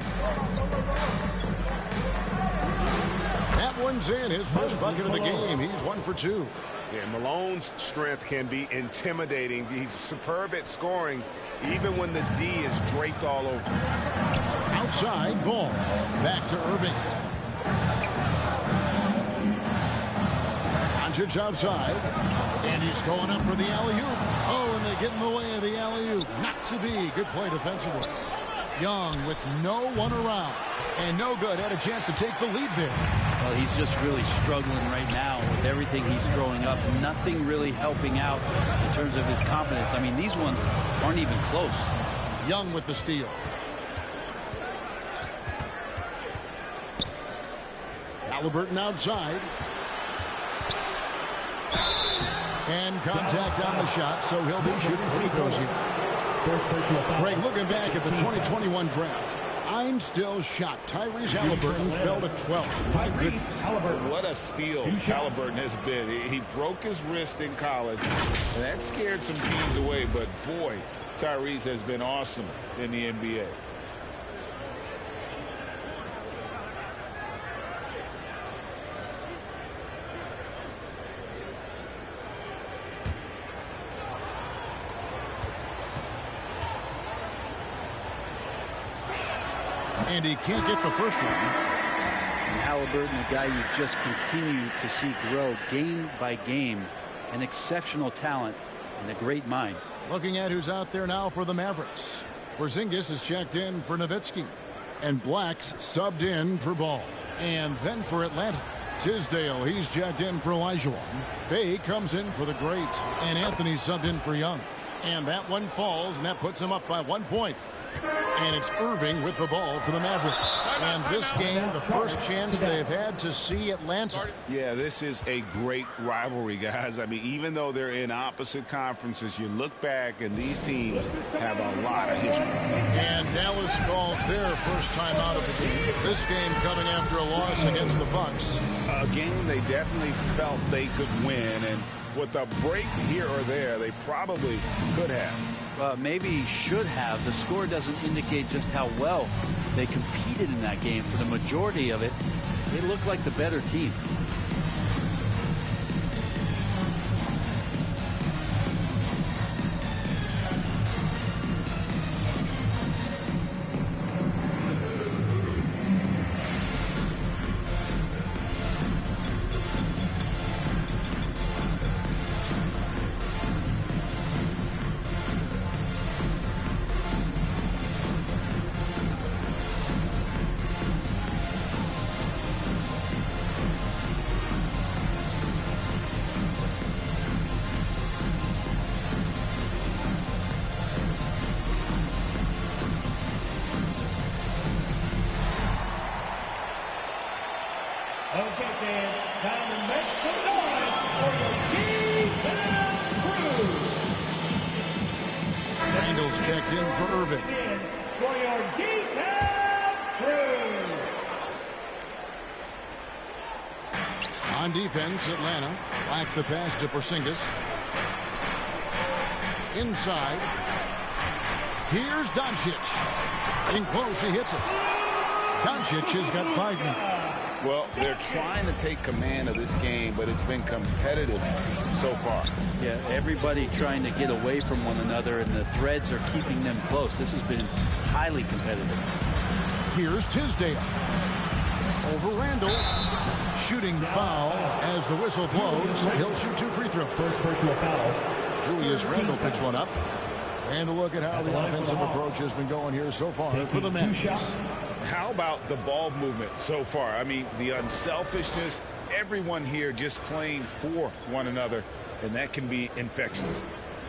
[SPEAKER 4] That one's in. His first bucket of the game. He's 1 for 2.
[SPEAKER 7] Yeah, Malone's strength can be intimidating. He's superb at scoring, even when the D is draped all over.
[SPEAKER 4] Outside, Ball. Back to Irving. Doncic outside. And he's going up for the alley-oop. Oh, and they get in the way of the alley-oop. Not to be. Good play defensively. Young with no one around. And no good. Had a chance to take the lead there.
[SPEAKER 2] Well, he's just really struggling right now with everything he's throwing up. Nothing really helping out in terms of his confidence. I mean, these ones aren't even close.
[SPEAKER 4] Young with the steal. Halliburton outside. And contact on the shot, so he'll be shooting free throws here. Greg, looking back at the 2021 draft, I'm still shocked. Tyrese Halliburton fell to 12. My goodness.
[SPEAKER 7] What a steal Halliburton has been. He broke his wrist in college, and that scared some teams away. But, boy, Tyrese has been awesome in the NBA.
[SPEAKER 4] And he can't get the first one.
[SPEAKER 2] And Halliburton, a guy you just continue to see grow game by game. An exceptional talent and a great mind.
[SPEAKER 4] Looking at who's out there now for the Mavericks. Porzingis is checked in for Nowitzki. And Black's subbed in for Ball. And then for Atlanta, Tisdale, he's checked in for Olajuwon. Bay comes in for the great. And Anthony subbed in for Young. And that one falls, and that puts him up by 1 point. And it's Irving with the ball for the Mavericks. And this game, the first chance they've had to see Atlanta.
[SPEAKER 7] Yeah, this is a great rivalry, guys. I mean, even though they're in opposite conferences, you look back and these teams have a lot of history.
[SPEAKER 4] And Dallas calls their first time out of the game. This game coming after a loss against the Bucks.
[SPEAKER 7] A game they definitely felt they could win, and with a break here or there, they probably could have.
[SPEAKER 2] Maybe should have. The score doesn't indicate just how well they competed in that game. For the majority of it, they looked like the better team.
[SPEAKER 6] Okay, fans, time to make some noise for your defense crew.
[SPEAKER 4] Randall's checked in for Irving.
[SPEAKER 6] For your defense crew.
[SPEAKER 4] On defense, Atlanta. Black the pass to Porzingis. Inside. Here's Doncic. In close, he hits it. Doncic has got 5 now.
[SPEAKER 7] Well, they're trying to take command of this game, but it's been competitive so far.
[SPEAKER 2] Yeah, everybody trying to get away from one another, and the threads are keeping them close. This has been highly competitive.
[SPEAKER 4] Here's Tisdale. Over Randall. Shooting foul as the whistle blows. He'll shoot 2 free throws.
[SPEAKER 6] First personal foul.
[SPEAKER 4] Julius Randall picks one up. And a look at how the offensive approach has been going here so far for the Mavericks.
[SPEAKER 7] How about the ball movement so far? I mean, the unselfishness, everyone here just playing for one another, and that can be infectious.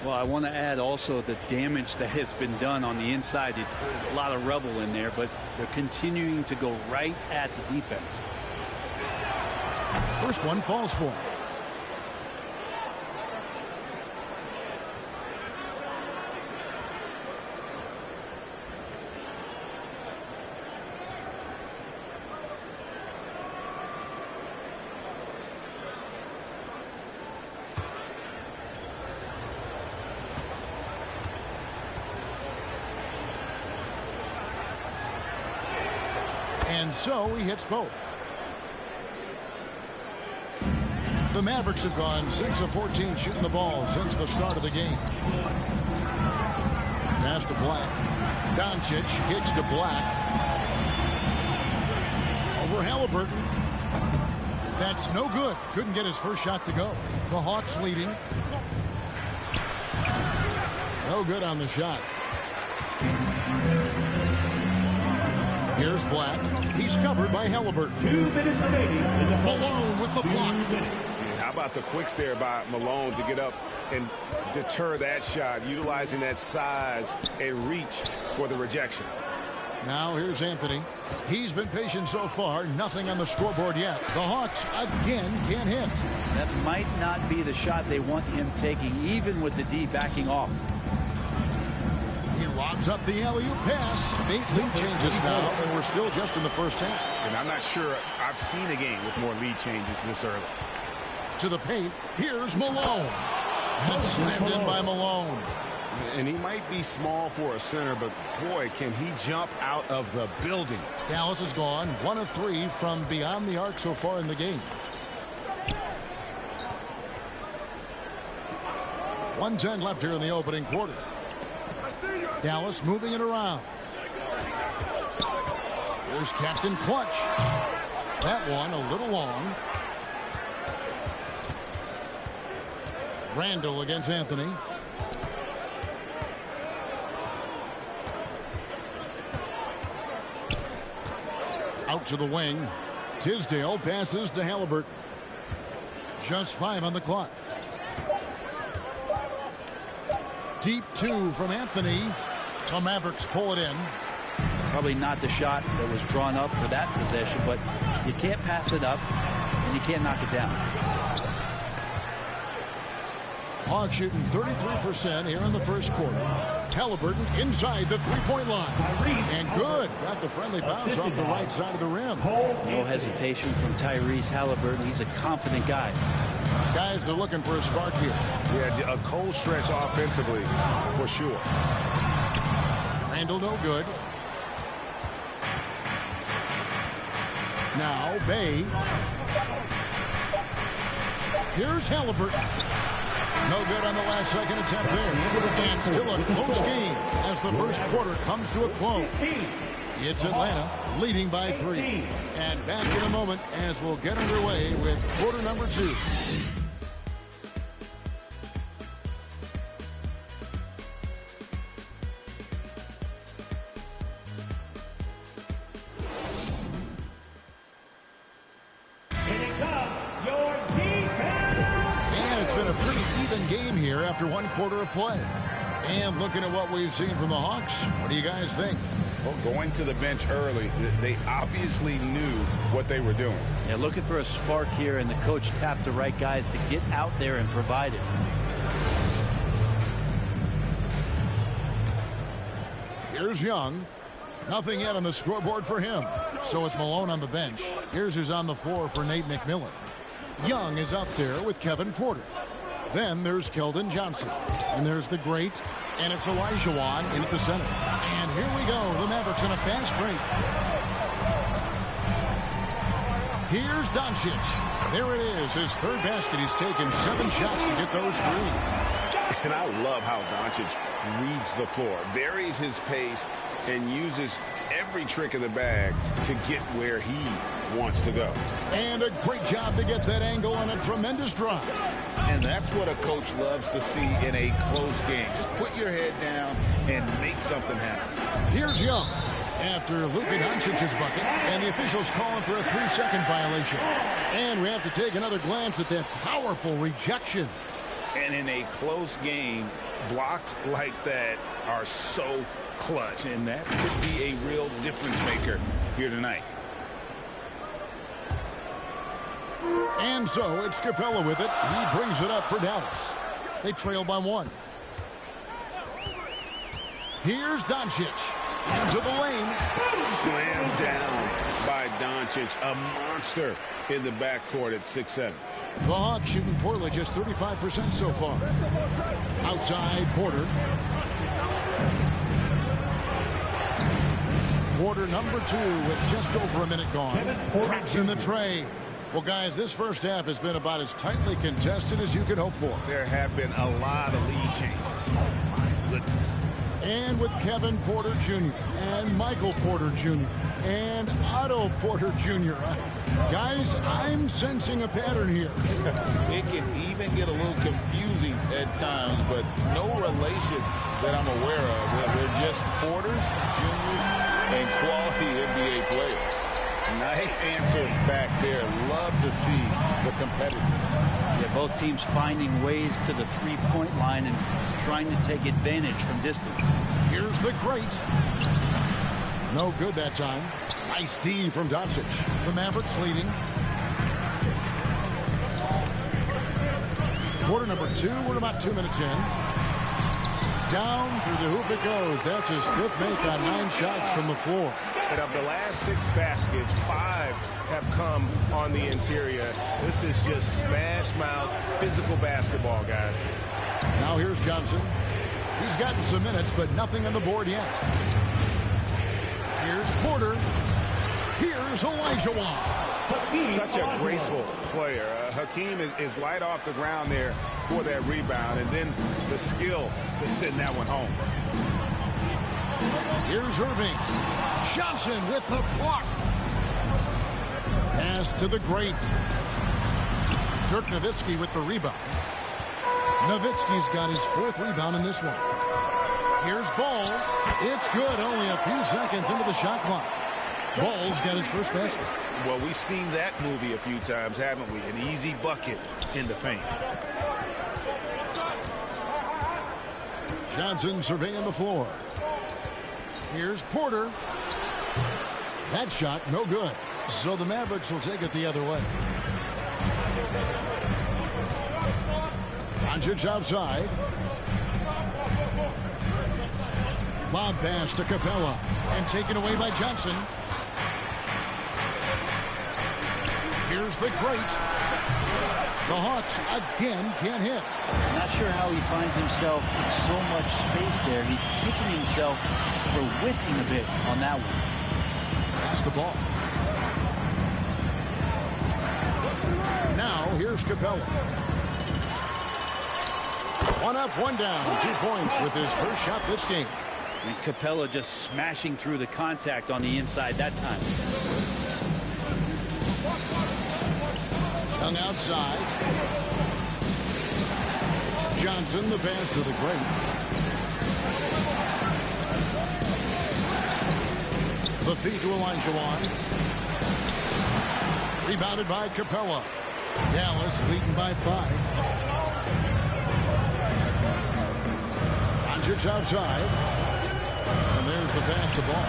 [SPEAKER 2] Well, I want to add also the damage that has been done on the inside. There's a lot of rubble in there, but they're continuing to go right at the defense.
[SPEAKER 4] First one falls for him. And so he hits both. The Mavericks have gone 6 of 14 shooting the ball since the start of the game. Pass to Black. Doncic kicks to Black. Over Halliburton. That's no good. Couldn't get his first shot to go. The Hawks leading. No good on the shot. Here's Black. He's covered by Halliburton.
[SPEAKER 6] 2 minutes remaining.
[SPEAKER 4] Malone with the block.
[SPEAKER 7] How about the quicks there by Malone to get up and deter that shot, utilizing that size and reach for the rejection.
[SPEAKER 4] Now here's Anthony. He's been patient so far. Nothing on the scoreboard yet. The Hawks again can't hit.
[SPEAKER 2] That might not be the shot they want him taking, even with the D backing off.
[SPEAKER 4] He lobs up the alley-oop pass. 8 lead changes now, and we're still just in the first half.
[SPEAKER 7] And I'm not sure I've seen a game with more lead changes this early.
[SPEAKER 4] To the paint, here's Malone. That's slammed in by Malone.
[SPEAKER 7] And he might be small for a center, but boy, can he jump out of the building.
[SPEAKER 4] Dallas is gone 1 of 3 from beyond the arc so far in the game. 1:10 left here in the opening quarter. Dallas moving it around. Here's Captain Clutch. That one a little long. Randall against Anthony. Out to the wing. Tisdale passes to Halliburton. Just 5 on the clock. Deep 2 from Anthony. The Mavericks pull it in.
[SPEAKER 2] Probably not the shot that was drawn up for that possession, but you can't pass it up and you can't knock it down.
[SPEAKER 4] Hawks shooting 33% here in the first quarter. Halliburton inside the three-point line. And good. Got the friendly bounce off the right side of the rim.
[SPEAKER 2] No hesitation from Tyrese Halliburton. He's a confident guy.
[SPEAKER 4] Guys are looking for a spark here.
[SPEAKER 7] Yeah, a cold stretch offensively for sure.
[SPEAKER 4] Randall no good. Now Bay. Here's Halliburton. No good on the last second attempt there. And still a close game as the first quarter comes to a close. It's Atlanta leading by 3. And back in a moment as we'll get underway with quarter number 2. After one quarter of play. And looking at what we've seen from the Hawks, what do you guys think?
[SPEAKER 7] Well, going to the bench early, they obviously knew what they were doing.
[SPEAKER 2] Yeah, looking for a spark here, and the coach tapped the right guys to get out there and provide it.
[SPEAKER 4] Here's Young. Nothing yet on the scoreboard for him. So it's Malone on the bench. Here's who's on the floor for Nate McMillan. Young is out there with Kevin Porter. Then there's Keldon Johnson. And there's the great. And it's Elijah Wan in at the center. And here we go. The Mavericks in a fast break. Here's Doncic. There it is. His third basket. He's taken 7 shots to get those 3.
[SPEAKER 7] And I love how Doncic reads the floor. Varies his pace and uses every trick in the bag to get where he wants to go.
[SPEAKER 4] And a great job to get that angle on a tremendous drive.
[SPEAKER 7] And that's what a coach loves to see in a close game. Just put your head down and make something happen.
[SPEAKER 4] Here's Young after Luka Doncic's bucket, and the officials calling for a 3-second violation. And we have to take another glance at that powerful rejection.
[SPEAKER 7] And in a close game, blocks like that are so clutch, and that could be a real difference maker here tonight.
[SPEAKER 4] And so it's Capella with it. He brings it up for Dallas. They trail by 1. Here's Doncic into the lane.
[SPEAKER 7] Slammed down by Doncic, a monster in the backcourt at 6'7".
[SPEAKER 4] The Hawks shooting poorly, just 35% so far. Outside Porter. Quarter number 2 with just over a minute gone. Traps in the tray. Well, guys, this first half has been about as tightly contested as you could hope for.
[SPEAKER 7] There have been a lot of lead changes. Oh, my goodness.
[SPEAKER 4] And with Kevin Porter Jr. and Michael Porter Jr. and Otto Porter Jr. Guys, I'm sensing a pattern here.
[SPEAKER 7] It can even get a little confusing at times, but no relation that I'm aware of. They're just Porters, Juniors, and quality NBA players. Nice answer back there. Love to see the competitiveness.
[SPEAKER 2] Yeah, both teams finding ways to the three-point line and trying to take advantage from distance.
[SPEAKER 4] Here's the great. No good that time. Nice D from Doncic. The Mavericks leading. Quarter number 2. We're about 2 minutes in. Down through the hoop it goes. That's his 5th make on 9 shots from the floor.
[SPEAKER 7] And of the last 6 baskets, 5 have come on the interior. This is just smash mouth physical basketball, guys.
[SPEAKER 4] Now here's Johnson. He's gotten some minutes, but nothing on the board yet. Here's Porter. Here's Elijah Wan.
[SPEAKER 7] Such a graceful player. Hakeem is light off the ground there for that rebound, and then the skill to send that one home.
[SPEAKER 4] Here's Irving. Johnson with the block. Pass to the great. Dirk Nowitzki with the rebound. Nowitzki's got his 4th rebound in this one. Here's Ball. It's good. Only a few seconds into the shot clock. Ball's got his first basket.
[SPEAKER 7] Well, we've seen that movie a few times, haven't we? An easy bucket in the paint.
[SPEAKER 4] Johnson surveying the floor. Here's Porter. That shot, no good. So the Mavericks will take it the other way. Doncic outside. Lob pass to Capella. And taken away by Johnson. Here's the crate. The Hawks again can't hit.
[SPEAKER 2] Not sure how he finds himself in so much space there. He's kicking himself for whiffing a bit on that one.
[SPEAKER 4] Pass the ball. Now here's Capella. One up, one down. 2 points with his first shot this game.
[SPEAKER 2] And Capella just smashing through the contact on the inside that time.
[SPEAKER 4] Young outside. Johnson, the pass to the great. The feed to Olajuwon. Rebounded by Capella. Dallas leading by 5. Doncic outside. And there's the pass to ball.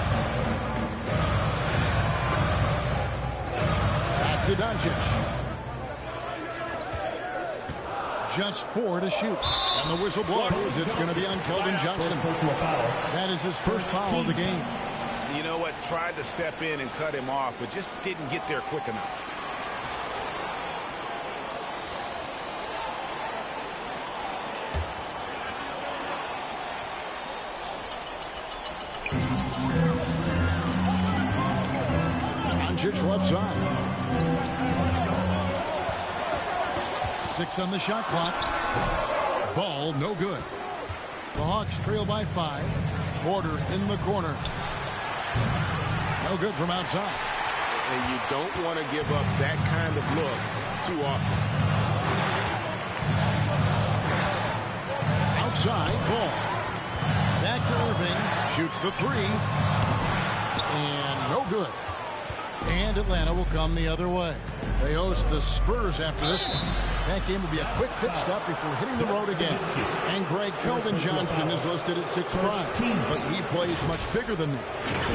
[SPEAKER 4] Back to Doncic. Just 4 to shoot. And the whistle blows. It's going to be on Keldon Johnson. That is his first foul of the game.
[SPEAKER 7] You know what? Tried to step in and cut him off, but just didn't get there quick enough.
[SPEAKER 4] Doncic left side. 6 on the shot clock. Ball no good. The Hawks trail by 5. Porter in the corner. No good from outside.
[SPEAKER 7] And you don't want to give up that kind of look too often.
[SPEAKER 4] Outside, ball. Back to Irving. Shoots the 3. And no good. And Atlanta will come the other way. They host the Spurs after this one. That game will be a quick pit stop before hitting the road again. And Greg, Keldon Johnson is listed at 6'5", but he plays much bigger than that.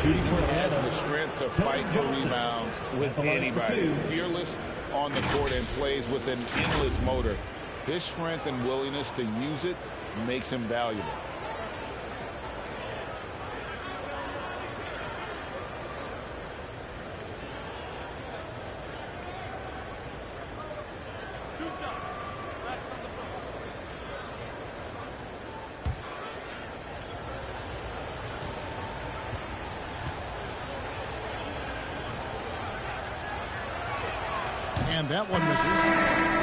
[SPEAKER 7] He has the strength to fight for rebounds with anybody. Fearless on the court and plays with an endless motor. His strength and willingness to use it makes him valuable.
[SPEAKER 4] And that one misses.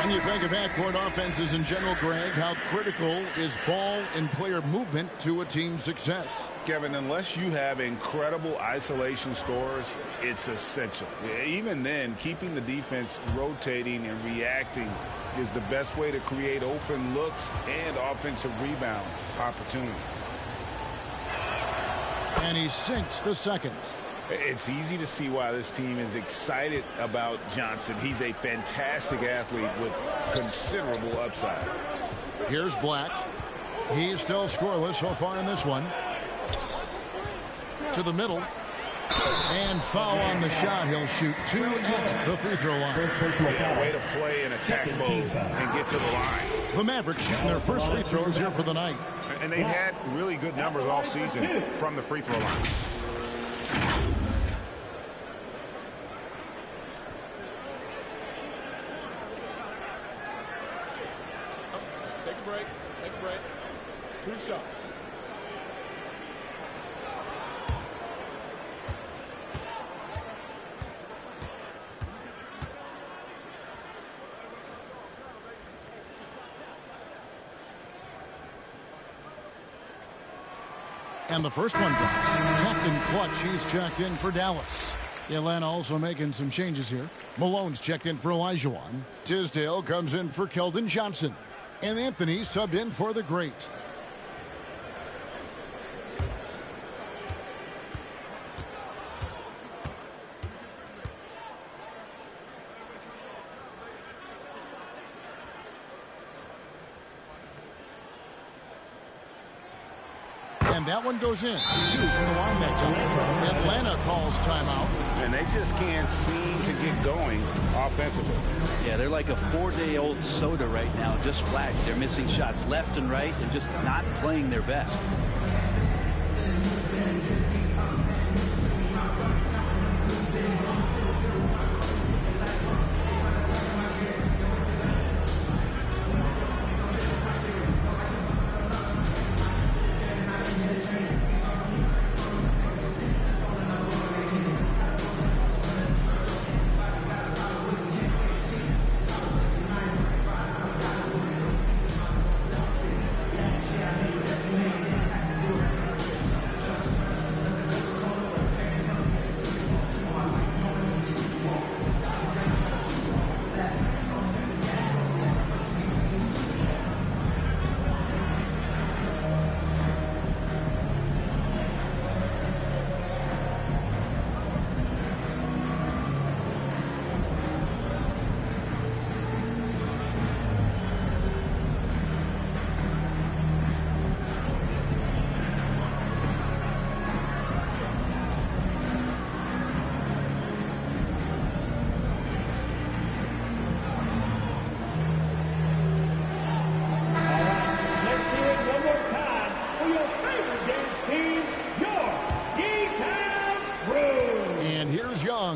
[SPEAKER 4] When you think of half-court offenses in general, Greg, how critical is ball and player movement to a team's success?
[SPEAKER 7] Kevin, unless you have incredible isolation scores, it's essential. Even then, keeping the defense rotating and reacting is the best way to create open looks and offensive rebound opportunities.
[SPEAKER 4] And he sinks the second.
[SPEAKER 7] It's easy to see why this team is excited about Johnson. He's a fantastic athlete with considerable upside.
[SPEAKER 4] Here's Black. He's still scoreless so far in this one. To the middle. And foul on the shot. He'll shoot 2 at the free throw line.
[SPEAKER 7] Yeah, way to play in attack mode and get to the line.
[SPEAKER 4] The Mavericks shooting their first free throws here for the night.
[SPEAKER 7] And they've had really good numbers all season from the free throw line.
[SPEAKER 17] Take a break. Take a break. 2 shots.
[SPEAKER 4] And the first one drops. Captain Clutch, he's checked in for Dallas. Atlanta also making some changes here. Malone's checked in for Olajuwon. Tisdale comes in for Keldon Johnson. And Anthony subbed in for the great. And that one goes in. 2 from the line that time. Atlanta calls timeout.
[SPEAKER 7] And they just can't seem to get going offensively.
[SPEAKER 2] Yeah, they're like a 4-day-old soda right now, just flat. They're missing shots left and right and just not playing their best.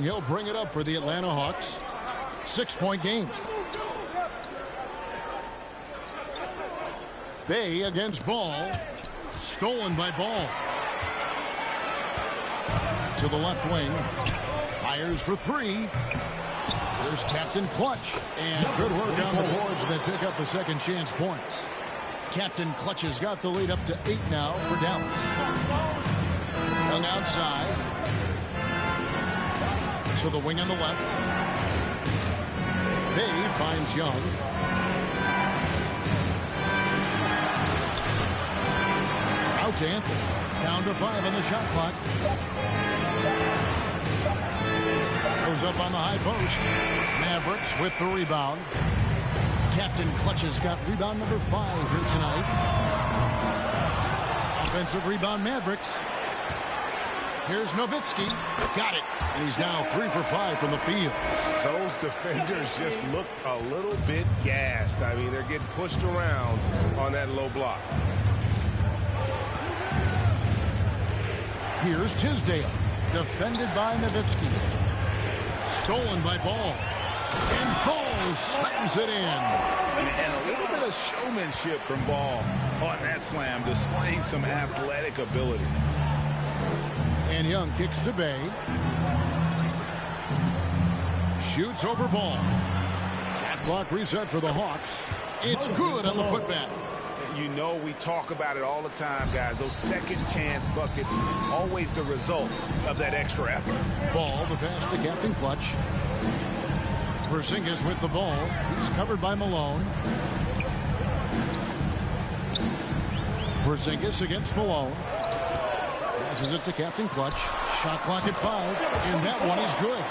[SPEAKER 4] He'll bring it up for the Atlanta Hawks. 6-point game. Bay against Ball. Stolen by Ball. To the left wing. Fires for 3. Here's Captain Clutch. And good work on the boards that pick up the second chance points. Captain Clutch has got the lead up to 8 now for Dallas. Young outside. To the wing on the left. Bay finds Young. Out to Anthony. Down to 5 on the shot clock. Goes up on the high post. Mavericks with the rebound. Captain Clutch has got rebound number 5 here tonight. Offensive rebound Mavericks. Here's Nowitzki. Got it. And he's now 3 for 5 from the field.
[SPEAKER 7] Those defenders just look a little bit gassed. I mean, they're getting pushed around on that low block.
[SPEAKER 4] Here's Tisdale. Defended by Nowitzki. Stolen by Ball. And Ball slams it in.
[SPEAKER 7] And a little bit of showmanship from Ball on that slam, displaying some athletic ability.
[SPEAKER 4] And Young kicks to Bay. Shoots over Ball. Shot clock reset for the Hawks. It's good on the putback.
[SPEAKER 7] You know, we talk about it all the time, guys. Those second chance buckets, always the result of that extra effort.
[SPEAKER 4] Ball, the pass to Captain Clutch. Porzingis with the ball. He's covered by Malone. Porzingis against Malone. Passes it to Captain Clutch. Shot clock at 5. And that one is good.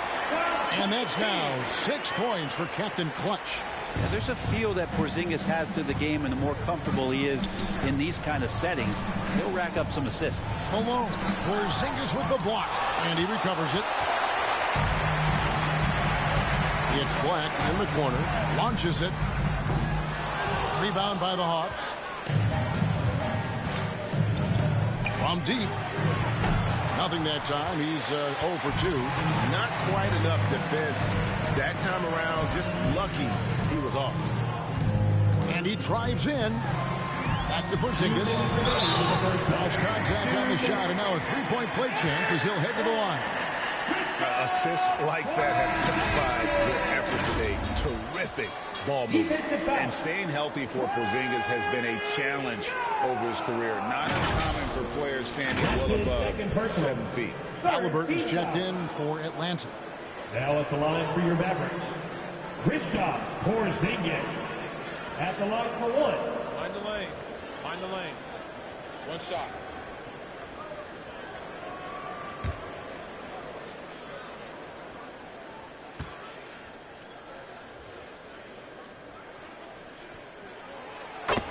[SPEAKER 4] And that's now 6 points for Captain Clutch.
[SPEAKER 2] Yeah, there's a feel that Porzingis has to the game, and the more comfortable he is in these kind of settings, he'll rack up some assists.
[SPEAKER 4] Malone. Porzingis with the block. And he recovers it. It's Black in the corner. Launches it. Rebound by the Hawks. From deep. Nothing that time. He's 0 for 2.
[SPEAKER 7] Not quite enough defense. That time around, just lucky he was off.
[SPEAKER 4] And he drives in. Back to Porzingis. Lost contact on the shot, and now a 3-point play chance as he'll head to the line.
[SPEAKER 7] Assists like that have typified their effort today. Terrific ball movement. And staying healthy for Porzingis has been a challenge over his career. Not uncommon for players standing well above 7 feet.
[SPEAKER 4] Halliburton's checked in for Atlanta.
[SPEAKER 6] Now at the line for your Mavericks, Kristaps Porzingis. At the line for 1.
[SPEAKER 20] Mind the lanes. Mind the lanes. One shot.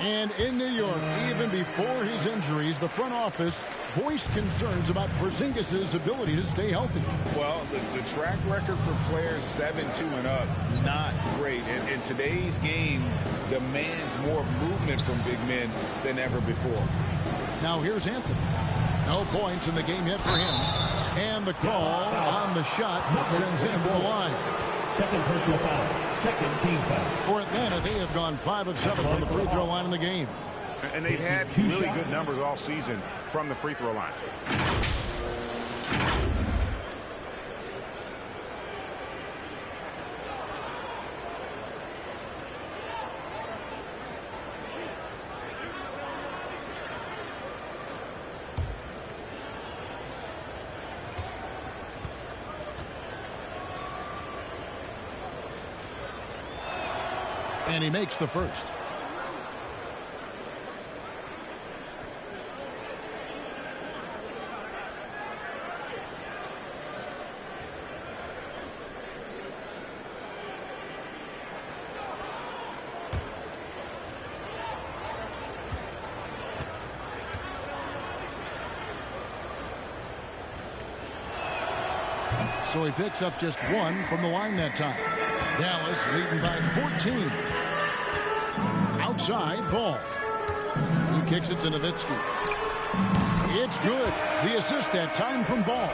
[SPEAKER 4] And in New York, even before his injuries, the front office voiced concerns about Porzingis' ability to stay healthy.
[SPEAKER 7] Well, the track record for players 7-2 and up, not great. And today's game demands more movement from big men than ever before.
[SPEAKER 4] Now here's Anthony. No points in the game yet for him. And the call on the shot sends him to the line.
[SPEAKER 6] Second personal foul. Second team foul.
[SPEAKER 4] For Atlanta, they have gone 5 of 7 from the free throw line in the game.
[SPEAKER 7] And they've had really good numbers all season from the free throw line.
[SPEAKER 4] And he makes the first. So he picks up just 1 from the line that time. Dallas leading by 14. Outside ball. He kicks it to Nowitzki. It's good. The assist that time from Ball.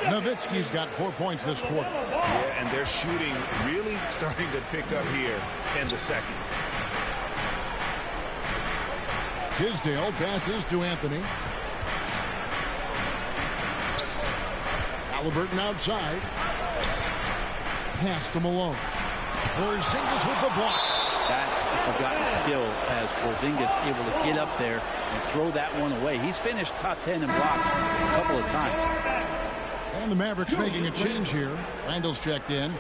[SPEAKER 4] Nowitzki's got 4 points this quarter.
[SPEAKER 7] Yeah, and their shooting really starting to pick up here in the second.
[SPEAKER 4] Tisdale passes to Anthony. Halliburton outside. Pass to Malone. Porzingis with the block.
[SPEAKER 2] That's a forgotten skill as Porzingis able to get up there and throw that one away. He's finished top 10 in blocks a couple of times.
[SPEAKER 4] And the Mavericks making a change here. Randall's checked in.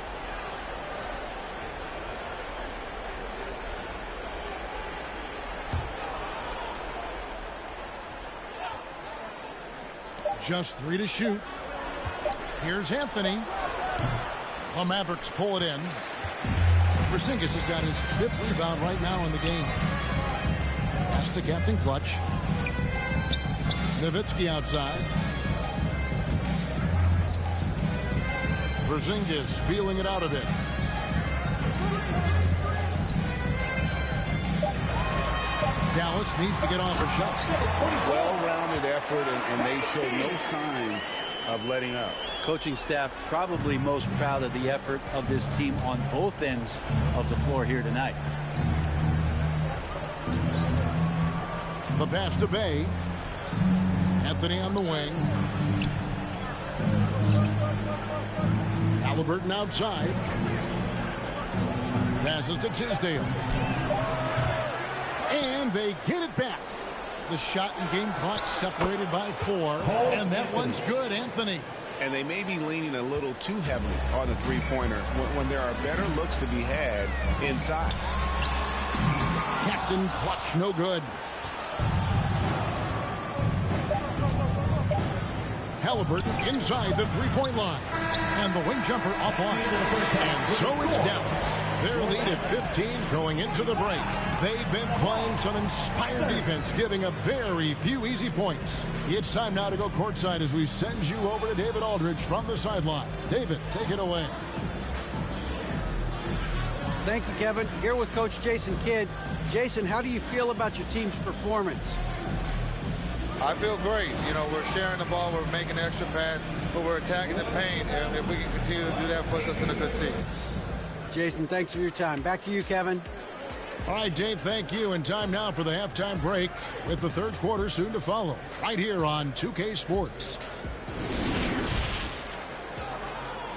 [SPEAKER 4] Just 3 to shoot. Here's Anthony. The Mavericks pull it in. Porzingis has got his 5th rebound right now in the game. Pass to Captain Clutch. Nowitzki outside. Porzingis feeling it out a bit. Dallas needs to get off a shot.
[SPEAKER 7] Well-rounded effort, and they show no signs of letting up.
[SPEAKER 2] Coaching staff probably most proud of the effort of this team on both ends of the floor here tonight.
[SPEAKER 4] The pass to Bay. Anthony on the wing. Halliburton outside. Passes to Tisdale. And they get it back. The shot and game clock separated by 4. And that one's good, Anthony.
[SPEAKER 7] And they may be leaning a little too heavily on the three-pointer when there are better looks to be had inside.
[SPEAKER 4] Captain Clutch, no good. Halliburton inside the three-point line. And the wing jumper offline. And so it's Dallas. Their lead at 15 going into the break. They've been playing some inspired defense, giving up very few easy points. It's time now to go courtside as we send you over to David Aldridge from the sideline. David, take it away.
[SPEAKER 21] Thank you, Kevin. Here with Coach Jason Kidd. Jason, how do you feel about your team's performance?
[SPEAKER 10] I feel great. You know, we're sharing the ball, we're making the extra pass, but we're attacking the paint, and if we can continue to do that, puts us in a good seat.
[SPEAKER 21] Jason, thanks for your time. Back to you, Kevin.
[SPEAKER 4] All right, Dave, thank you. And time now for the halftime break with the third quarter soon to follow right here on 2K Sports.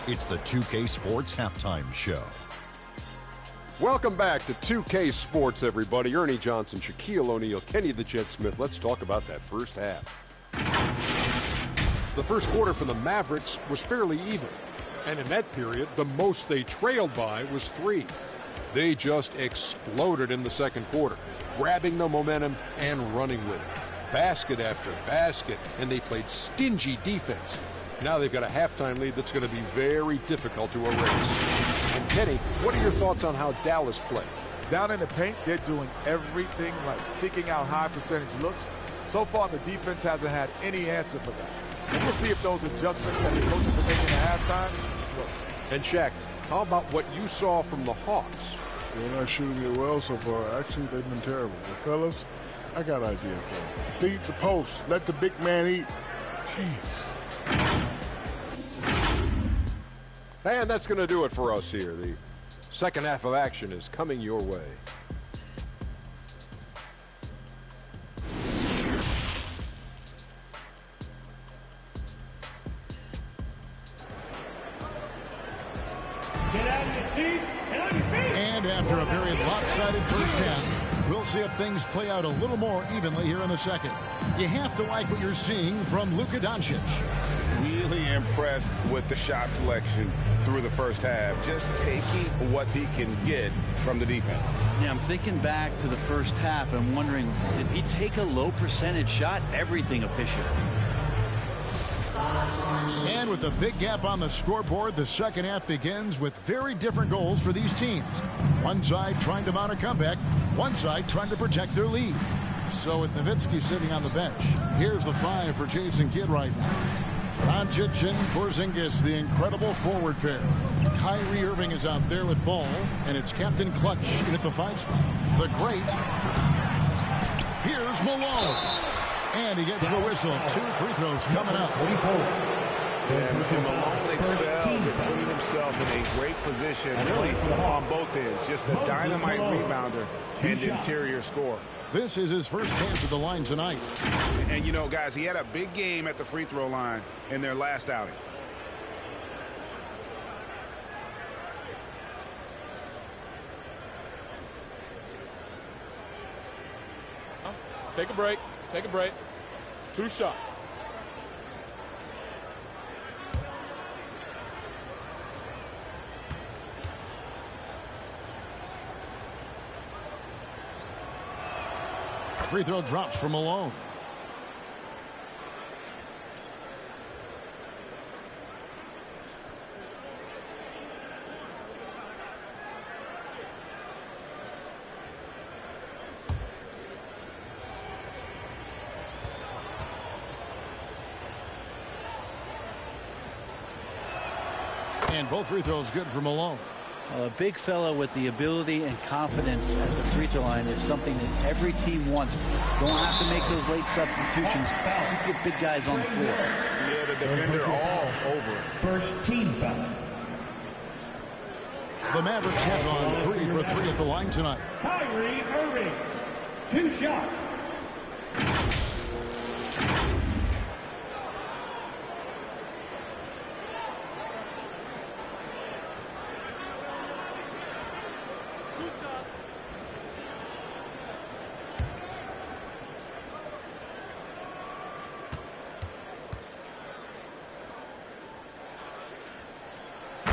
[SPEAKER 16] It's the 2K Sports Halftime Show.
[SPEAKER 17] Welcome back to 2K Sports, everybody. Ernie Johnson, Shaquille O'Neal, Kenny the Jet Smith. Let's talk about that first half. The first quarter for the Mavericks was fairly even. And in that period, the most they trailed by was 3. They just exploded in the second quarter, grabbing the momentum and running with it. Basket after basket, and they played stingy defense. Now they've got a halftime lead that's going to be very difficult to erase. And Kenny, what are your thoughts on how Dallas played?
[SPEAKER 19] Down in the paint, they're doing everything right, seeking out high percentage looks. So far, the defense hasn't had any answer for that. And we'll see if those adjustments that the coaches are making at halftime work.
[SPEAKER 17] And Shaq, how about what you saw from the Hawks?
[SPEAKER 18] They're not shooting it well so far. Actually, they've been terrible. But fellas, I got an idea for them. Feed the post. Let the big man eat. Jeez.
[SPEAKER 17] And that's going to do it for us here. The second half of action is coming your way.
[SPEAKER 4] And after a very lopsided first half, we'll see if things play out a little more evenly here in the second. You have to like what you're seeing from Luka Doncic.
[SPEAKER 7] Really impressed with the shot selection through the first half, just taking what he can get from the defense.
[SPEAKER 2] Yeah, I'm thinking back to the first half and wondering, did he take a low percentage shot? Everything efficient.
[SPEAKER 4] And with a big gap on the scoreboard, the second half begins with very different goals for these teams. One side trying to mount a comeback, one side trying to protect their lead. So with Nowitzki sitting on the bench, here's the 5 for Jason Kidd right now. Doncic and Porzingis, the incredible forward pair. Kyrie Irving is out there with ball, and it's Captain Clutch in at the 5 spot. The great. Here's Malone. And he gets the whistle. 2 free throws coming up.
[SPEAKER 7] And Malone excels at putting himself in a great position on both ends. Just a dynamite rebounder and interior scorer.
[SPEAKER 4] This is his first chance at the line tonight.
[SPEAKER 7] And, you know, guys, he had a big game at the free throw line in their last outing.
[SPEAKER 20] Take a break. Take a break. 2 shots.
[SPEAKER 4] Free throw drops for Malone. And both free throws good for Malone.
[SPEAKER 2] Well, a big fella with the ability and confidence at the free throw line is something that every team wants. Don't have to make those late substitutions. Keep your big guys on the floor.
[SPEAKER 7] Yeah, the defender all over.
[SPEAKER 6] First team foul.
[SPEAKER 4] The Mavericks have gone 3 for 3 at the line tonight.
[SPEAKER 6] Kyrie Irving, 2 shots.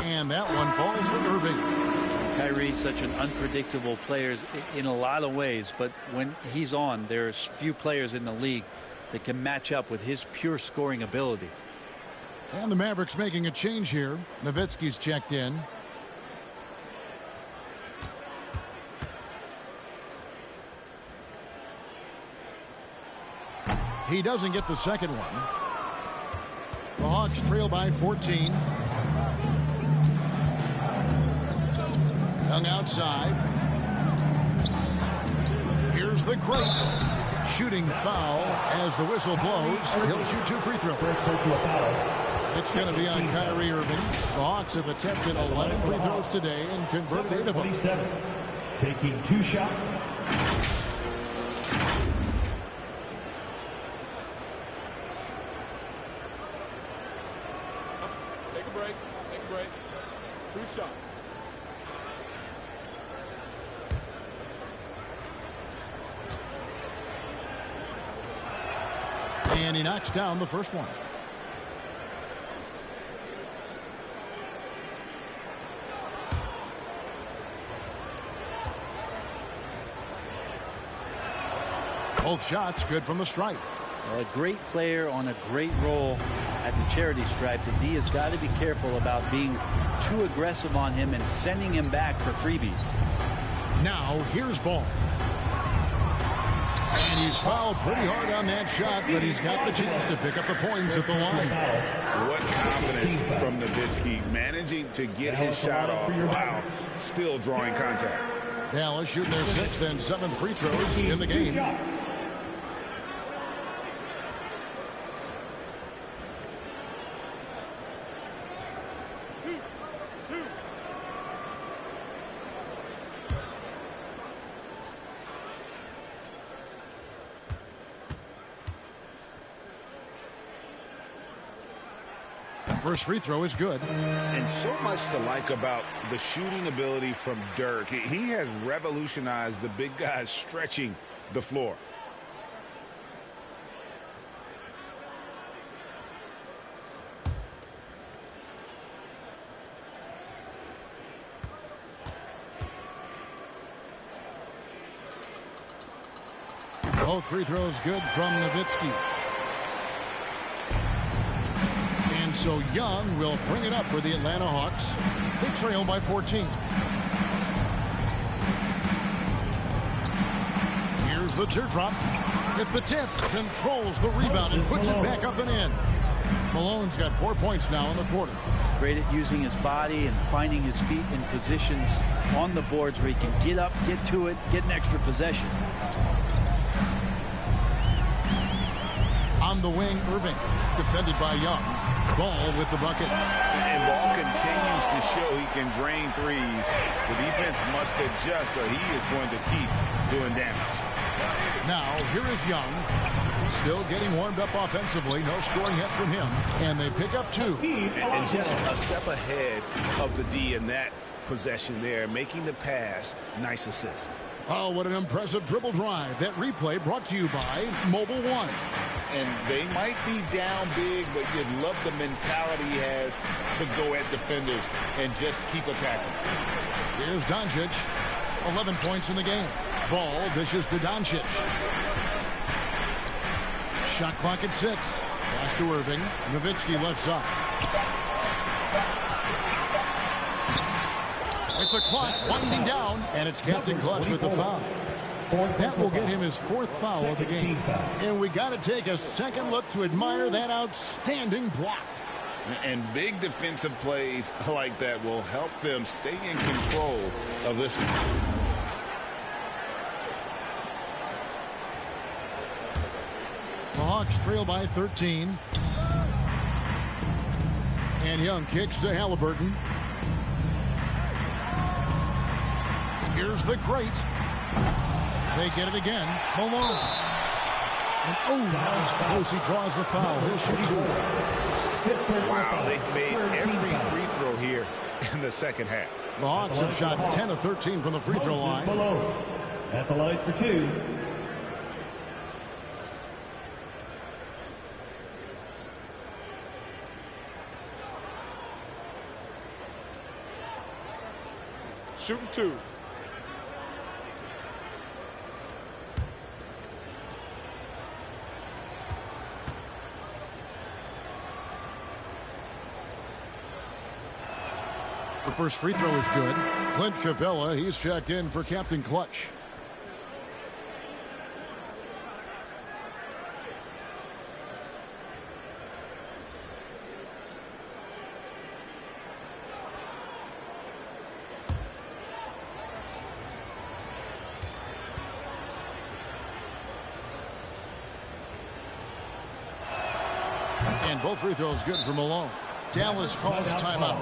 [SPEAKER 4] And that one falls for Irving.
[SPEAKER 2] Kyrie's such an unpredictable player in a lot of ways, but when he's on, there's few players in the league that can match up with his pure scoring ability.
[SPEAKER 4] And the Mavericks making a change here. Nowitzki's checked in. He doesn't get the second one. The Hawks trail by 14. Young outside. Here's the great shooting foul as the whistle blows. He'll shoot 2 free throws. It's going to be on Kyrie Irving. The Hawks have attempted 11 free throws today and converted 8 of them.
[SPEAKER 6] Taking 2 shots.
[SPEAKER 20] Take a break. Take a break. 2 shots.
[SPEAKER 4] And he knocks down the first one. Both shots good from the stripe.
[SPEAKER 2] Well, a great player on a great role at the charity stripe. The D has got to be careful about being too aggressive on him and sending him back for freebies.
[SPEAKER 4] Now, here's Ball. And he's fouled pretty hard on that shot, but he's got the chance to pick up the points at the line.
[SPEAKER 7] What confidence from Nowitzki, managing to get his shot off while still drawing contact.
[SPEAKER 4] Dallas shooting their 6th and 7th free throws in the game. First free throw is good.
[SPEAKER 7] And so much to like about the shooting ability from Dirk. He has revolutionized the big guys stretching the floor.
[SPEAKER 4] Both free throws good from Nowitzki. So Young will bring it up for the Atlanta Hawks. They trail by 14. Here's the teardrop. At the 10th, controls the rebound and puts it back up and in. Malone's got 4 points now in the quarter.
[SPEAKER 2] Great at using his body and finding his feet in positions on the boards where he can get up, get to it, get an extra possession.
[SPEAKER 4] On the wing, Irving, defended by Young. Ball with the bucket.
[SPEAKER 7] And Ball continues to show he can drain threes. The defense must adjust or he is going to keep doing damage.
[SPEAKER 4] Now, here is Young. Still getting warmed up offensively. No scoring yet from him. And they pick up 2.
[SPEAKER 7] And just a step ahead of the D in that possession there, making the pass. Nice assist.
[SPEAKER 4] Oh, what an impressive dribble drive. That replay brought to you by Mobile One.
[SPEAKER 7] And they might be down big, but you'd love the mentality he has to go at defenders and just keep attacking.
[SPEAKER 4] Here's Doncic. 11 points in the game. Ball dishes to Doncic. Shot clock at 6. Pass to Irving. Nowitzki left up. With the clock winding down, and it's Captain Clutch with the foul. That will get him his 4th foul of the game. And we got to take a second look to admire that outstanding block.
[SPEAKER 7] And big defensive plays like that will help them stay in control of this one.
[SPEAKER 4] The Hawks trail by 13. And Young kicks to Halliburton. Here's the crate. They get it again. Malone. And that was close. He draws the foul. He'll shoot 2.
[SPEAKER 7] Wow, they've made every free throw here in the second half.
[SPEAKER 4] The Hawks have shot 10 of 13 from the free throw line.
[SPEAKER 6] Malone at the line for 2.
[SPEAKER 19] Shooting 2.
[SPEAKER 4] The first free throw is good. Clint Capella, he's checked in for Captain Clutch. And both free throws good for Malone. Dallas calls timeout.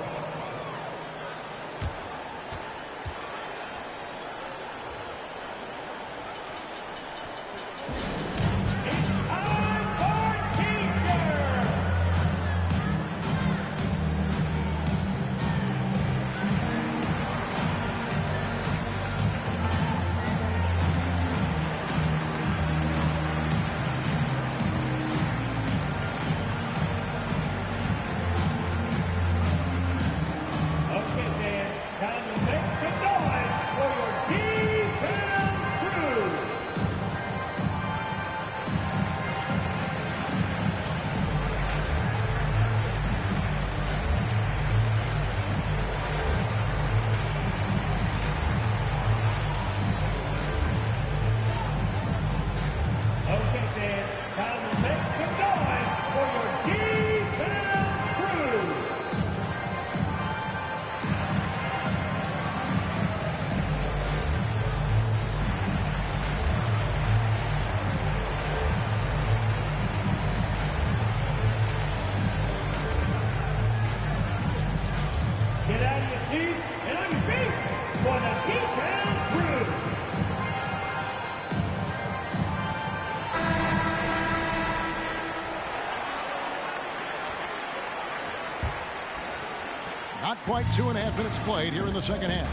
[SPEAKER 4] 2.5 minutes played here in the second half.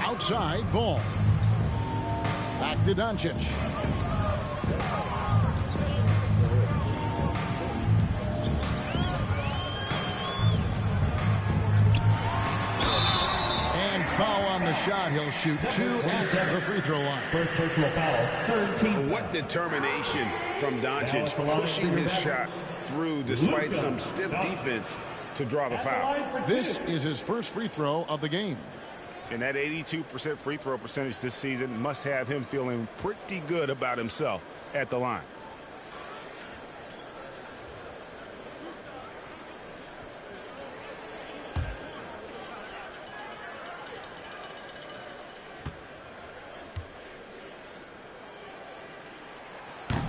[SPEAKER 4] Outside, ball. Back to Doncic. And foul on the shot. He'll shoot 2 at the free throw line.
[SPEAKER 6] First personal foul, third team.
[SPEAKER 7] What determination from Doncic, pushing his shot through despite some stiff defense to draw the foul.
[SPEAKER 4] This is his first free throw of the game.
[SPEAKER 7] And that 82% free throw percentage this season must have him feeling pretty good about himself at the line.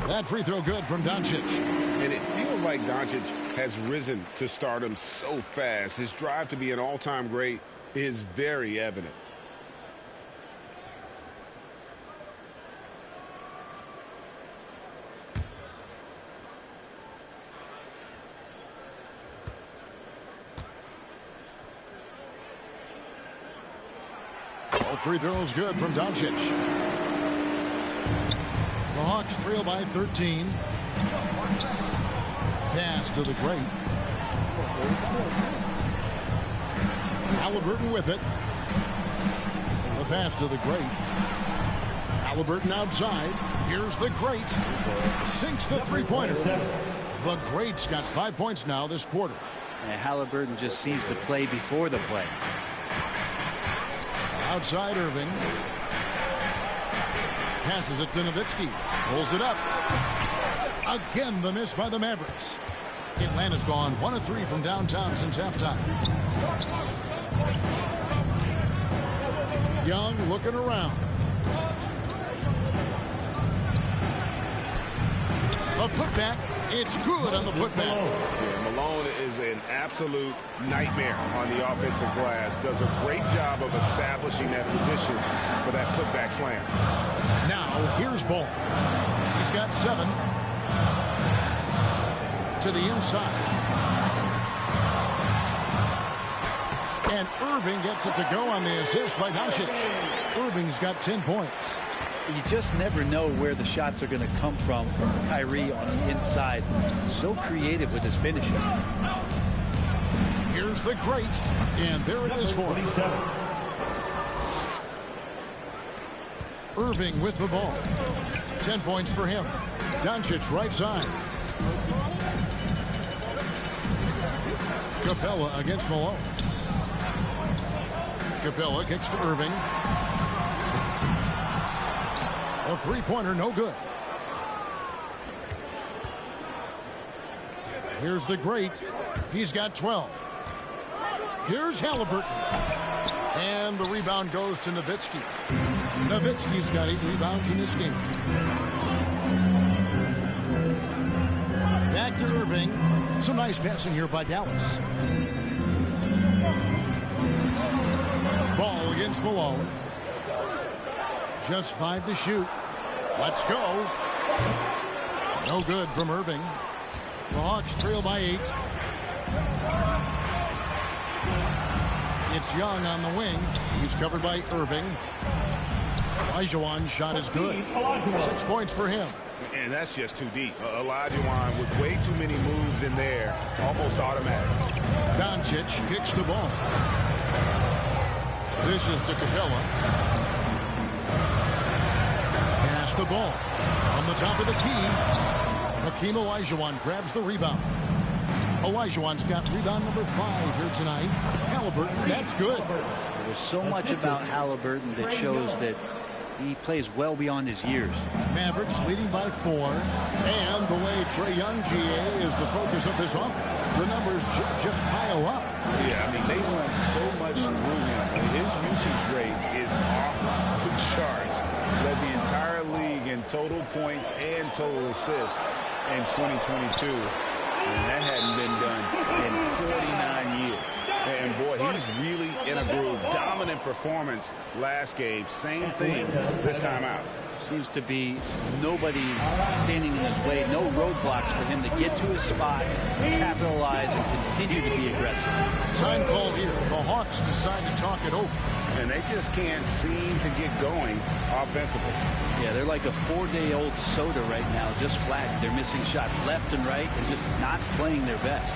[SPEAKER 4] That free throw good from Doncic.
[SPEAKER 7] And it feels like Doncic has risen to stardom so fast. His drive to be an all-time great is very evident.
[SPEAKER 4] All free throws good from Doncic. The Hawks trail by 13. Pass to the great. Halliburton with it. The pass to the great. Halliburton outside. Here's the great. Sinks the three-pointer. The great's got 5 points now this quarter.
[SPEAKER 2] And Halliburton just sees the play before the play.
[SPEAKER 4] Outside Irving. Passes it to Nowitzki. Pulls it up. Again, the miss by the Mavericks. Atlanta's gone 1 of 3 from downtown since halftime. Young looking around. A putback. It's good on the putback.
[SPEAKER 7] Yeah, Malone is an absolute nightmare on the offensive glass. Does a great job of establishing that position for that putback slam.
[SPEAKER 4] Now, here's Ball. He's got 7. To the inside. And Irving gets it to go on the assist by Doncic. Irving's got 10 points.
[SPEAKER 2] You just never know where the shots are going to come from Kyrie on the inside. So creative with his finishing.
[SPEAKER 4] Here's the great. And there it is for him. Irving with the ball. 10 points for him. Doncic right side. Capella against Malone. Capella kicks to Irving. A three-pointer, no good. Here's the great. He's got 12. Here's Halliburton. And the rebound goes to Nowitzki. Nowitzki's got 8 rebounds in this game. Back to Irving. Some nice passing here by Dallas. Ball against Malone. Just 5 to shoot. Let's go. No good from Irving. The Hawks trail by 8. It's Young on the wing. He's covered by Irving. Olajuwon's shot is good. 6 points for him.
[SPEAKER 7] And that's just too deep. Olajuwon with way too many moves in there. Almost automatic.
[SPEAKER 4] Doncic kicks the ball. Dishes to Capella. Pass the ball. On the top of the key. Hakeem Olajuwon grabs the rebound. Olajuwon's got rebound number 5 here tonight. Halliburton, that's good.
[SPEAKER 2] There's so much about Halliburton that shows that he plays well beyond his years.
[SPEAKER 4] Mavericks leading by 4. And the way Trae Young, GA, is the focus of this offense. The numbers just pile up.
[SPEAKER 7] Yeah, I mean, they run so much through him. His usage rate is off the charts. Led the entire league in total points and total assists in 2022. And that hadn't been done in 49 years. And, boy, he's really in a groove. Dominant performance last game. Same thing this time out.
[SPEAKER 2] Seems to be nobody standing in his way, no roadblocks for him to get to his spot, capitalize, and continue to be aggressive.
[SPEAKER 4] Time call here. The Hawks decide to talk it over.
[SPEAKER 7] And they just can't seem to get going offensively.
[SPEAKER 2] Yeah, they're like a 4-day-old soda right now, just flat. They're missing shots left and right and just not playing their best.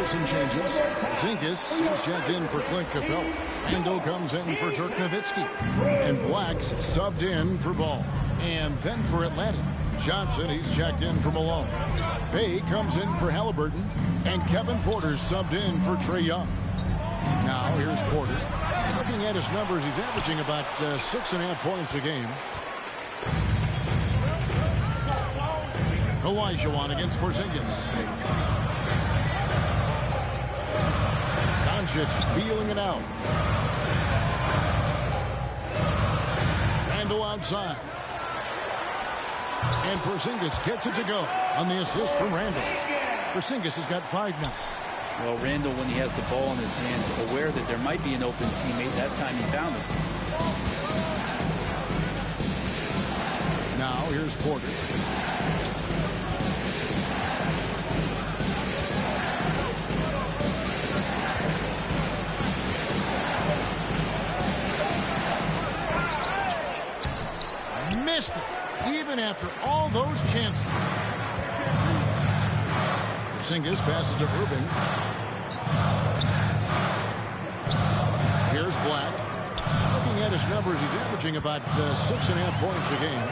[SPEAKER 4] Some changes. Zinkus is checked in for Clint Capella. Endo comes in for Dirk Nowitzki. And Black's subbed in for Ball. And then for Atlanta, Johnson, he's checked in for Malone. Bay comes in for Halliburton. And Kevin Porter's subbed in for Trae Young. Now here's Porter. Looking at his numbers, he's averaging about 6.5 points a game. Olajuwon against Porzingis. Feeling it out. Randall outside. And Porzingis gets it to go on the assist from Randall. Porzingis has got 5 now.
[SPEAKER 2] Well, Randall, when he has the ball in his hands, aware that there might be an open teammate, that time he found him.
[SPEAKER 4] Now here's Porter. Missed it, even after all those chances. Porzingis passes to Irving. Here's Black. Looking at his numbers, he's averaging about 6.5 points a game.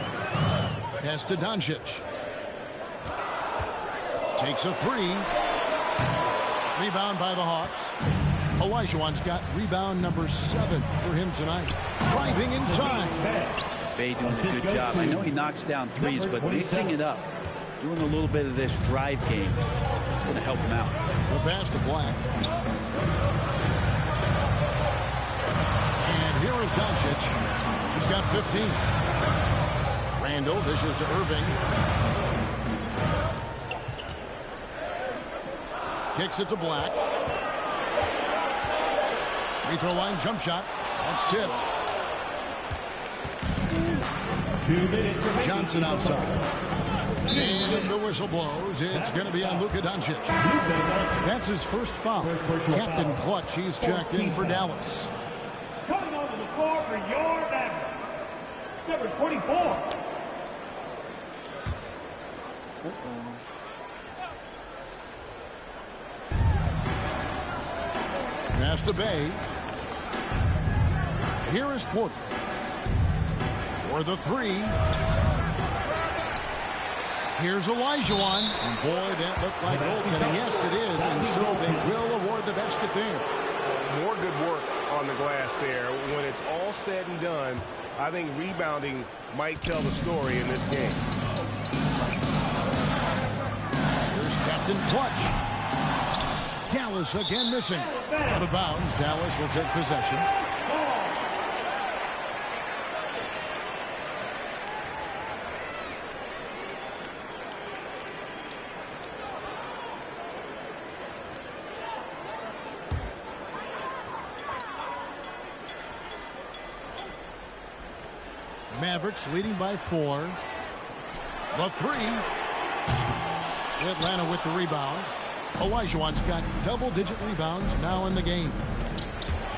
[SPEAKER 4] Pass to Doncic. Takes a 3. Rebound by the Hawks. Olajuwon's got rebound number 7 for him tonight. Driving inside.
[SPEAKER 2] Bay doing a good job. I know he knocks down threes, but mixing it up, doing a little bit of this drive game, it's going to help him out.
[SPEAKER 4] The pass to Black. And here is Doncic. He's got 15. Randall dishes to Irving. Kicks it to Black. Free throw line jump shot. That's tipped. Johnson outside. And the whistle blows. It's going to be on Luka Doncic. That's his first foul. Captain Clutch, he's checked in for Dallas.
[SPEAKER 6] Coming onto the floor for your Mavericks, number 24.
[SPEAKER 4] Pass to Bay. Here is Porter. For the 3. Here's Olajuwon. And boy, that looked like goaltending. Yes, it is. And so they will award the basket there.
[SPEAKER 7] More good work on the glass there. When it's all said and done, I think rebounding might tell the story in this game.
[SPEAKER 4] Here's Captain Clutch. Dallas again missing. Out of bounds. Dallas will take possession. Mavericks leading by 4. The 3. Atlanta with the rebound. Olajuwon's got double-digit rebounds now in the game.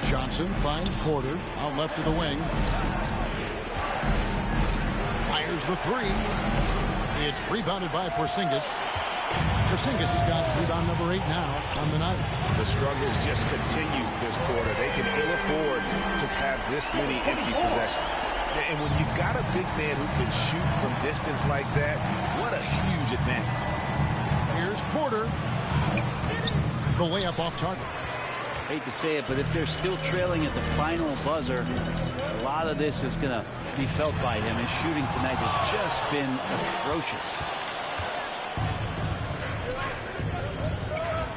[SPEAKER 4] Johnson finds Porter out left of the wing. Here's the three. It's rebounded by Porzingis. Porzingis has got rebound number 8 now on the night.
[SPEAKER 7] The struggles just continue this quarter. They can ill afford to have this many empty possessions. And when you've got a big man who can shoot from distance like that, what a huge advantage.
[SPEAKER 4] Here's Porter. The layup off target.
[SPEAKER 2] Hate to say it, but if they're still trailing at the final buzzer, a lot of this is going to be felt by him. His shooting tonight has just been atrocious.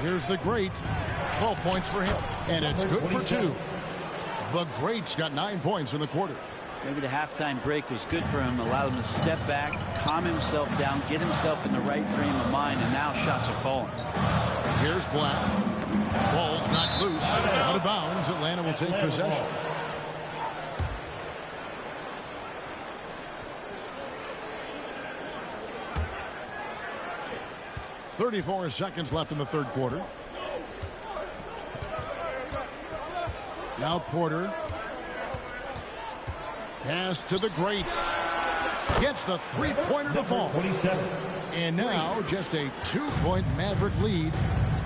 [SPEAKER 4] Here's the Great. 12 points for him. And it's good for 2. The Great's got 9 points in the quarter.
[SPEAKER 2] Maybe the halftime break was good for him, allowed him to step back, calm himself down, get himself in the right frame of mind, and now shots are falling.
[SPEAKER 4] Here's Black. Ball's knocked loose. Out of bounds. Atlanta will take possession. .34 seconds left in the third quarter. Now Porter. Pass to the Great. Gets the three-pointer to fall. And now just a 2-point Maverick lead.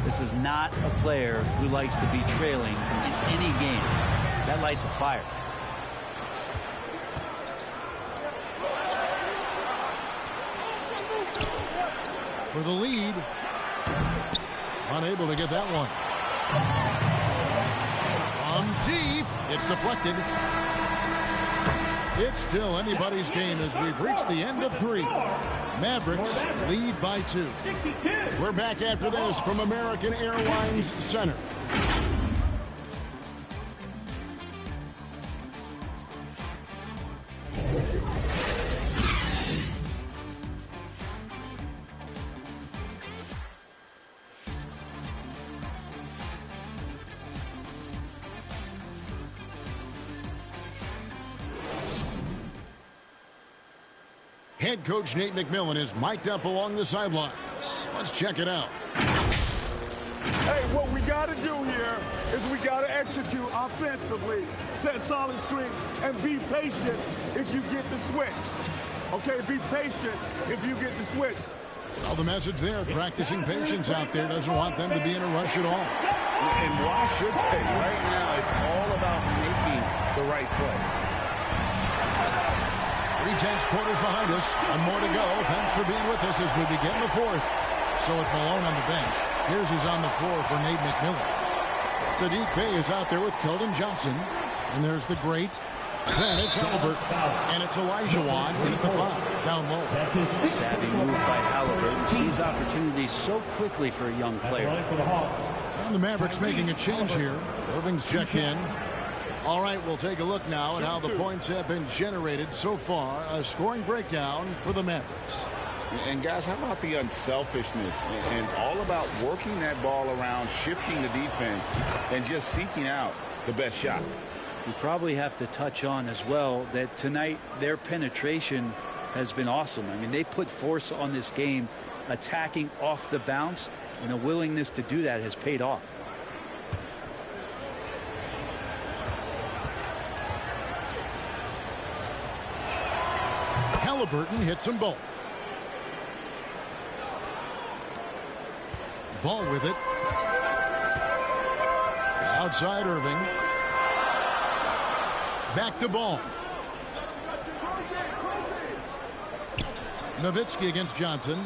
[SPEAKER 2] This is not a player who likes to be trailing in any game. That lights a fire.
[SPEAKER 4] For the lead. Unable to get that one. From deep. It's deflected. It's still anybody's game as we've reached the end of 3. Mavericks lead by 2. We're back after this from American Airlines Center. Head coach Nate McMillan is mic'd up along the sidelines. Let's check it out.
[SPEAKER 15] Hey, what we got to do here is we got to execute offensively, set solid screens, and be patient if you get the switch. Okay, be patient if you get the switch.
[SPEAKER 4] Well, the message there, practicing patience out there, doesn't want them to be in a rush at all.
[SPEAKER 7] And why should they? Right now, it's all about making the right play.
[SPEAKER 4] 3/10 quarters behind us. One more to go. Thanks for being with us as we begin the 4th. So with Malone on the bench, here's who's on the floor for Nate McMillan. Sadiq Bey is out there with Keldon Johnson. And there's the Great. Then it's Halliburton. And it's Elijah Wan in at the 5, down low.
[SPEAKER 2] Savvy move by Halliburton. Sees opportunities so quickly for a young player.
[SPEAKER 4] And the Mavericks making a change here. Irving's checked in. All right, we'll take a look now at how the points have been generated so far. A scoring breakdown for the Mavericks.
[SPEAKER 7] And guys, how about the unselfishness and all about working that ball around, shifting the defense, and just seeking out the best shot.
[SPEAKER 2] You probably have to touch on as well that tonight their penetration has been awesome. I mean, they put force on this game, attacking off the bounce, and a willingness to do that has paid off.
[SPEAKER 4] Halliburton hits them both. Ball with it. Outside Irving. Back to Ball. Nowitzki against Johnson.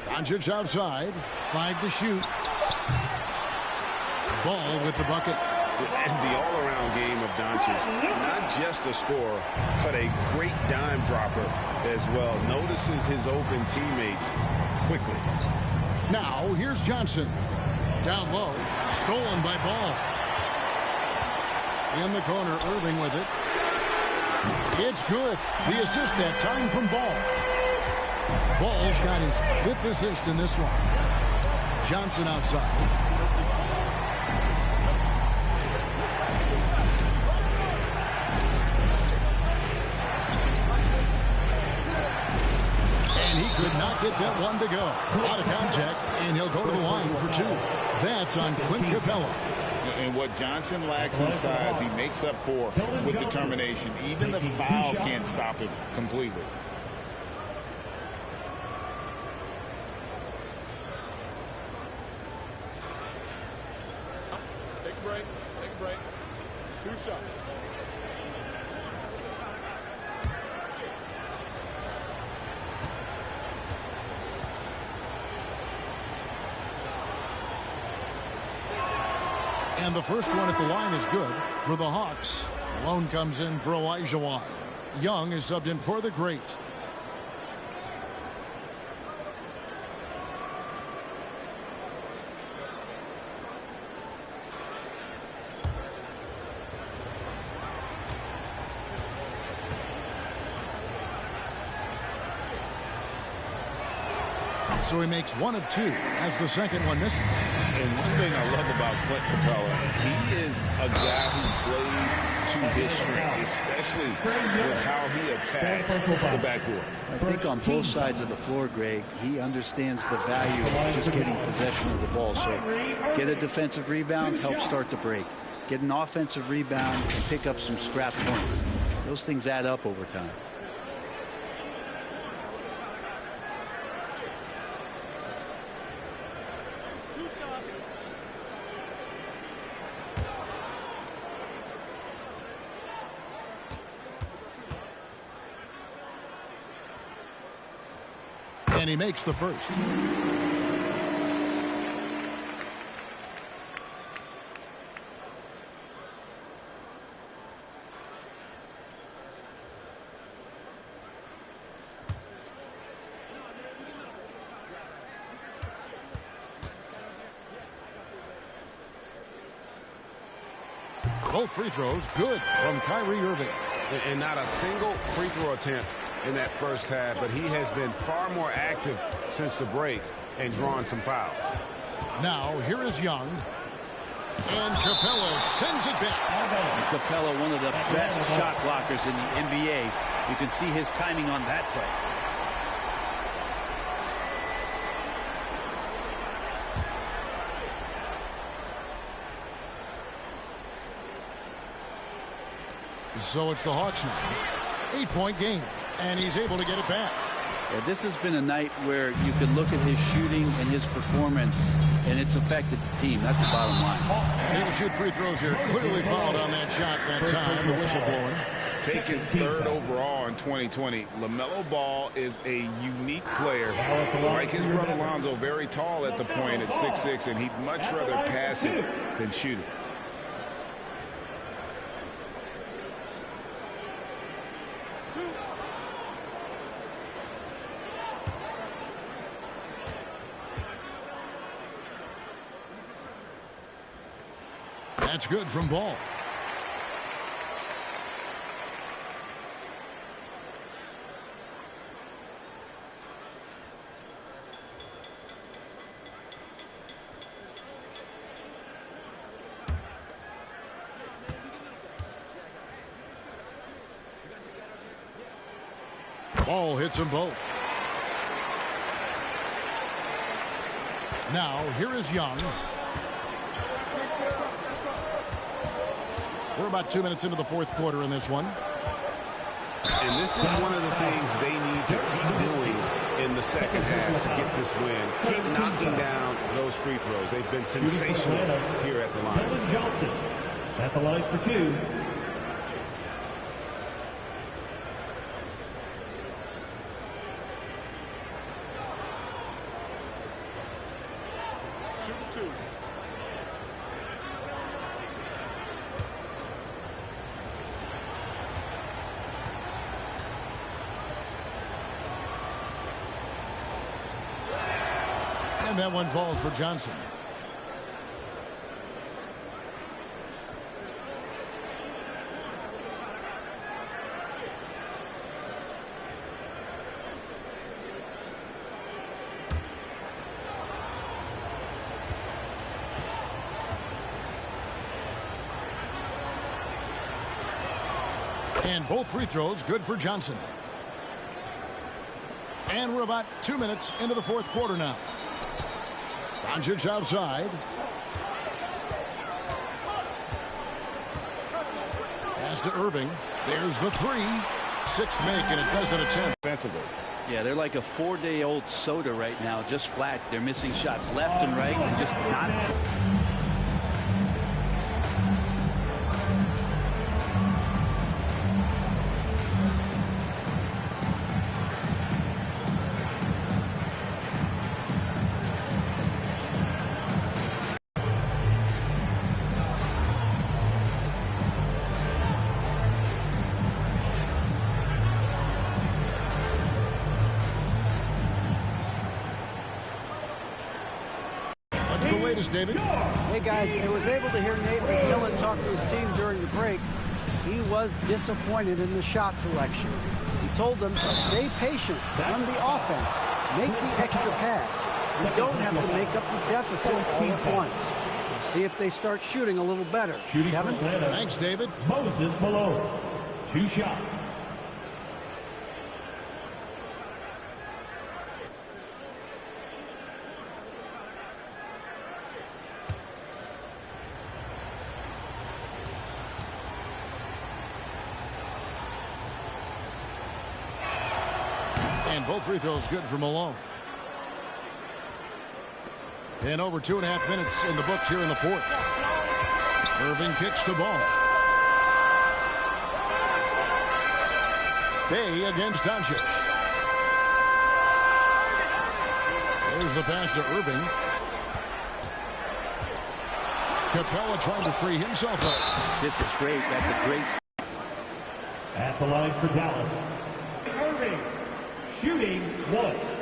[SPEAKER 4] Doncic outside. 5 to shoot. Ball with the bucket.
[SPEAKER 7] And the all-around game of Doncic, not just a scorer, but a great dime dropper as well. Notices his open teammates quickly.
[SPEAKER 4] Now, here's Johnson. Down low. Stolen by Ball. In the corner, Irving with it. It's good. The assist that time from Ball. Ball's got his 5th assist in this one. Johnson outside. Could not get that one to go. Out of contact, and he'll go to the line for 2. That's on Clint Capella.
[SPEAKER 7] And what Johnson lacks in size, he makes up for with determination. Even the foul can't stop him completely.
[SPEAKER 20] Take a break. Take a break. 2 shots.
[SPEAKER 4] And the first one at the line is good for the Hawks. Malone comes in for Elijah. Young is subbed in for the Great. So he makes 1 of 2 as the second one misses.
[SPEAKER 7] And one thing I love about Clint Capella, he is a guy who plays to his strengths, especially with how he attacks the backboard.
[SPEAKER 2] I think on both sides of the floor, Greg, he understands the value of just getting possession of the ball. So get a defensive rebound, help start the break. Get an offensive rebound and pick up some scrap points. Those things add up over time.
[SPEAKER 4] And he makes the first. Both free throws good from Kyrie Irving.
[SPEAKER 7] And not a single free throw attempt in that first half, but he has been far more active since the break and drawn some fouls.
[SPEAKER 4] Now here is Young. And Capella sends it back.
[SPEAKER 2] And Capella, one of the best shot blockers in the NBA. You can see his timing on that play.
[SPEAKER 4] So it's the Hawks now. 8-point game. And he's able to get it back.
[SPEAKER 2] Yeah, this has been a night where you can look at his shooting and his performance, and it's affected the team. That's the bottom line.
[SPEAKER 4] And he'll shoot free throws here. Clearly fouled on that shot that time. The whistle blowing.
[SPEAKER 7] Taken 3rd overall in 2020, LaMelo Ball is a unique player. Like his brother Lonzo, very tall at the point at 6'6", and he'd much rather pass it than shoot it.
[SPEAKER 4] That's good from Ball. Ball hits them both. Now here is Young. We're about 2 minutes into the fourth quarter in this one.
[SPEAKER 7] And this is one of the things they need to keep doing in the second half to get this win. Keep knocking down those free throws. They've been sensational here at the line.
[SPEAKER 6] Keldon Johnson at the line for 2.
[SPEAKER 20] Shoot 2.
[SPEAKER 4] And that one falls for Johnson. And both free throws good for Johnson. And we're about 2 minutes into the fourth quarter now. Doncic outside. Pass to Irving. There's the three. 6 make, and it doesn't attempt.
[SPEAKER 7] Defensively.
[SPEAKER 2] Yeah, they're like a 4-day-old soda right now, just flat. They're missing shots left and right and just not.
[SPEAKER 4] David.
[SPEAKER 21] Hey guys, I was able to hear Nate McMillan talk to his team during the break. He was disappointed in the shot selection. He told them to stay patient, run the offense, make the extra pass. We don't have to make up the deficit all at once. We'll see if they start shooting a little better. Kevin?
[SPEAKER 4] Thanks, David.
[SPEAKER 6] Moses Malone, 2 shots.
[SPEAKER 4] And both free throws good for Malone. And over 2.5 minutes in the books here in the fourth. Irving kicks the ball. Bay against Doncic. There's the pass to Irving. Capella trying to free himself up.
[SPEAKER 2] This is great. That's a great.
[SPEAKER 6] At the line for Dallas, Irving, shooting 1.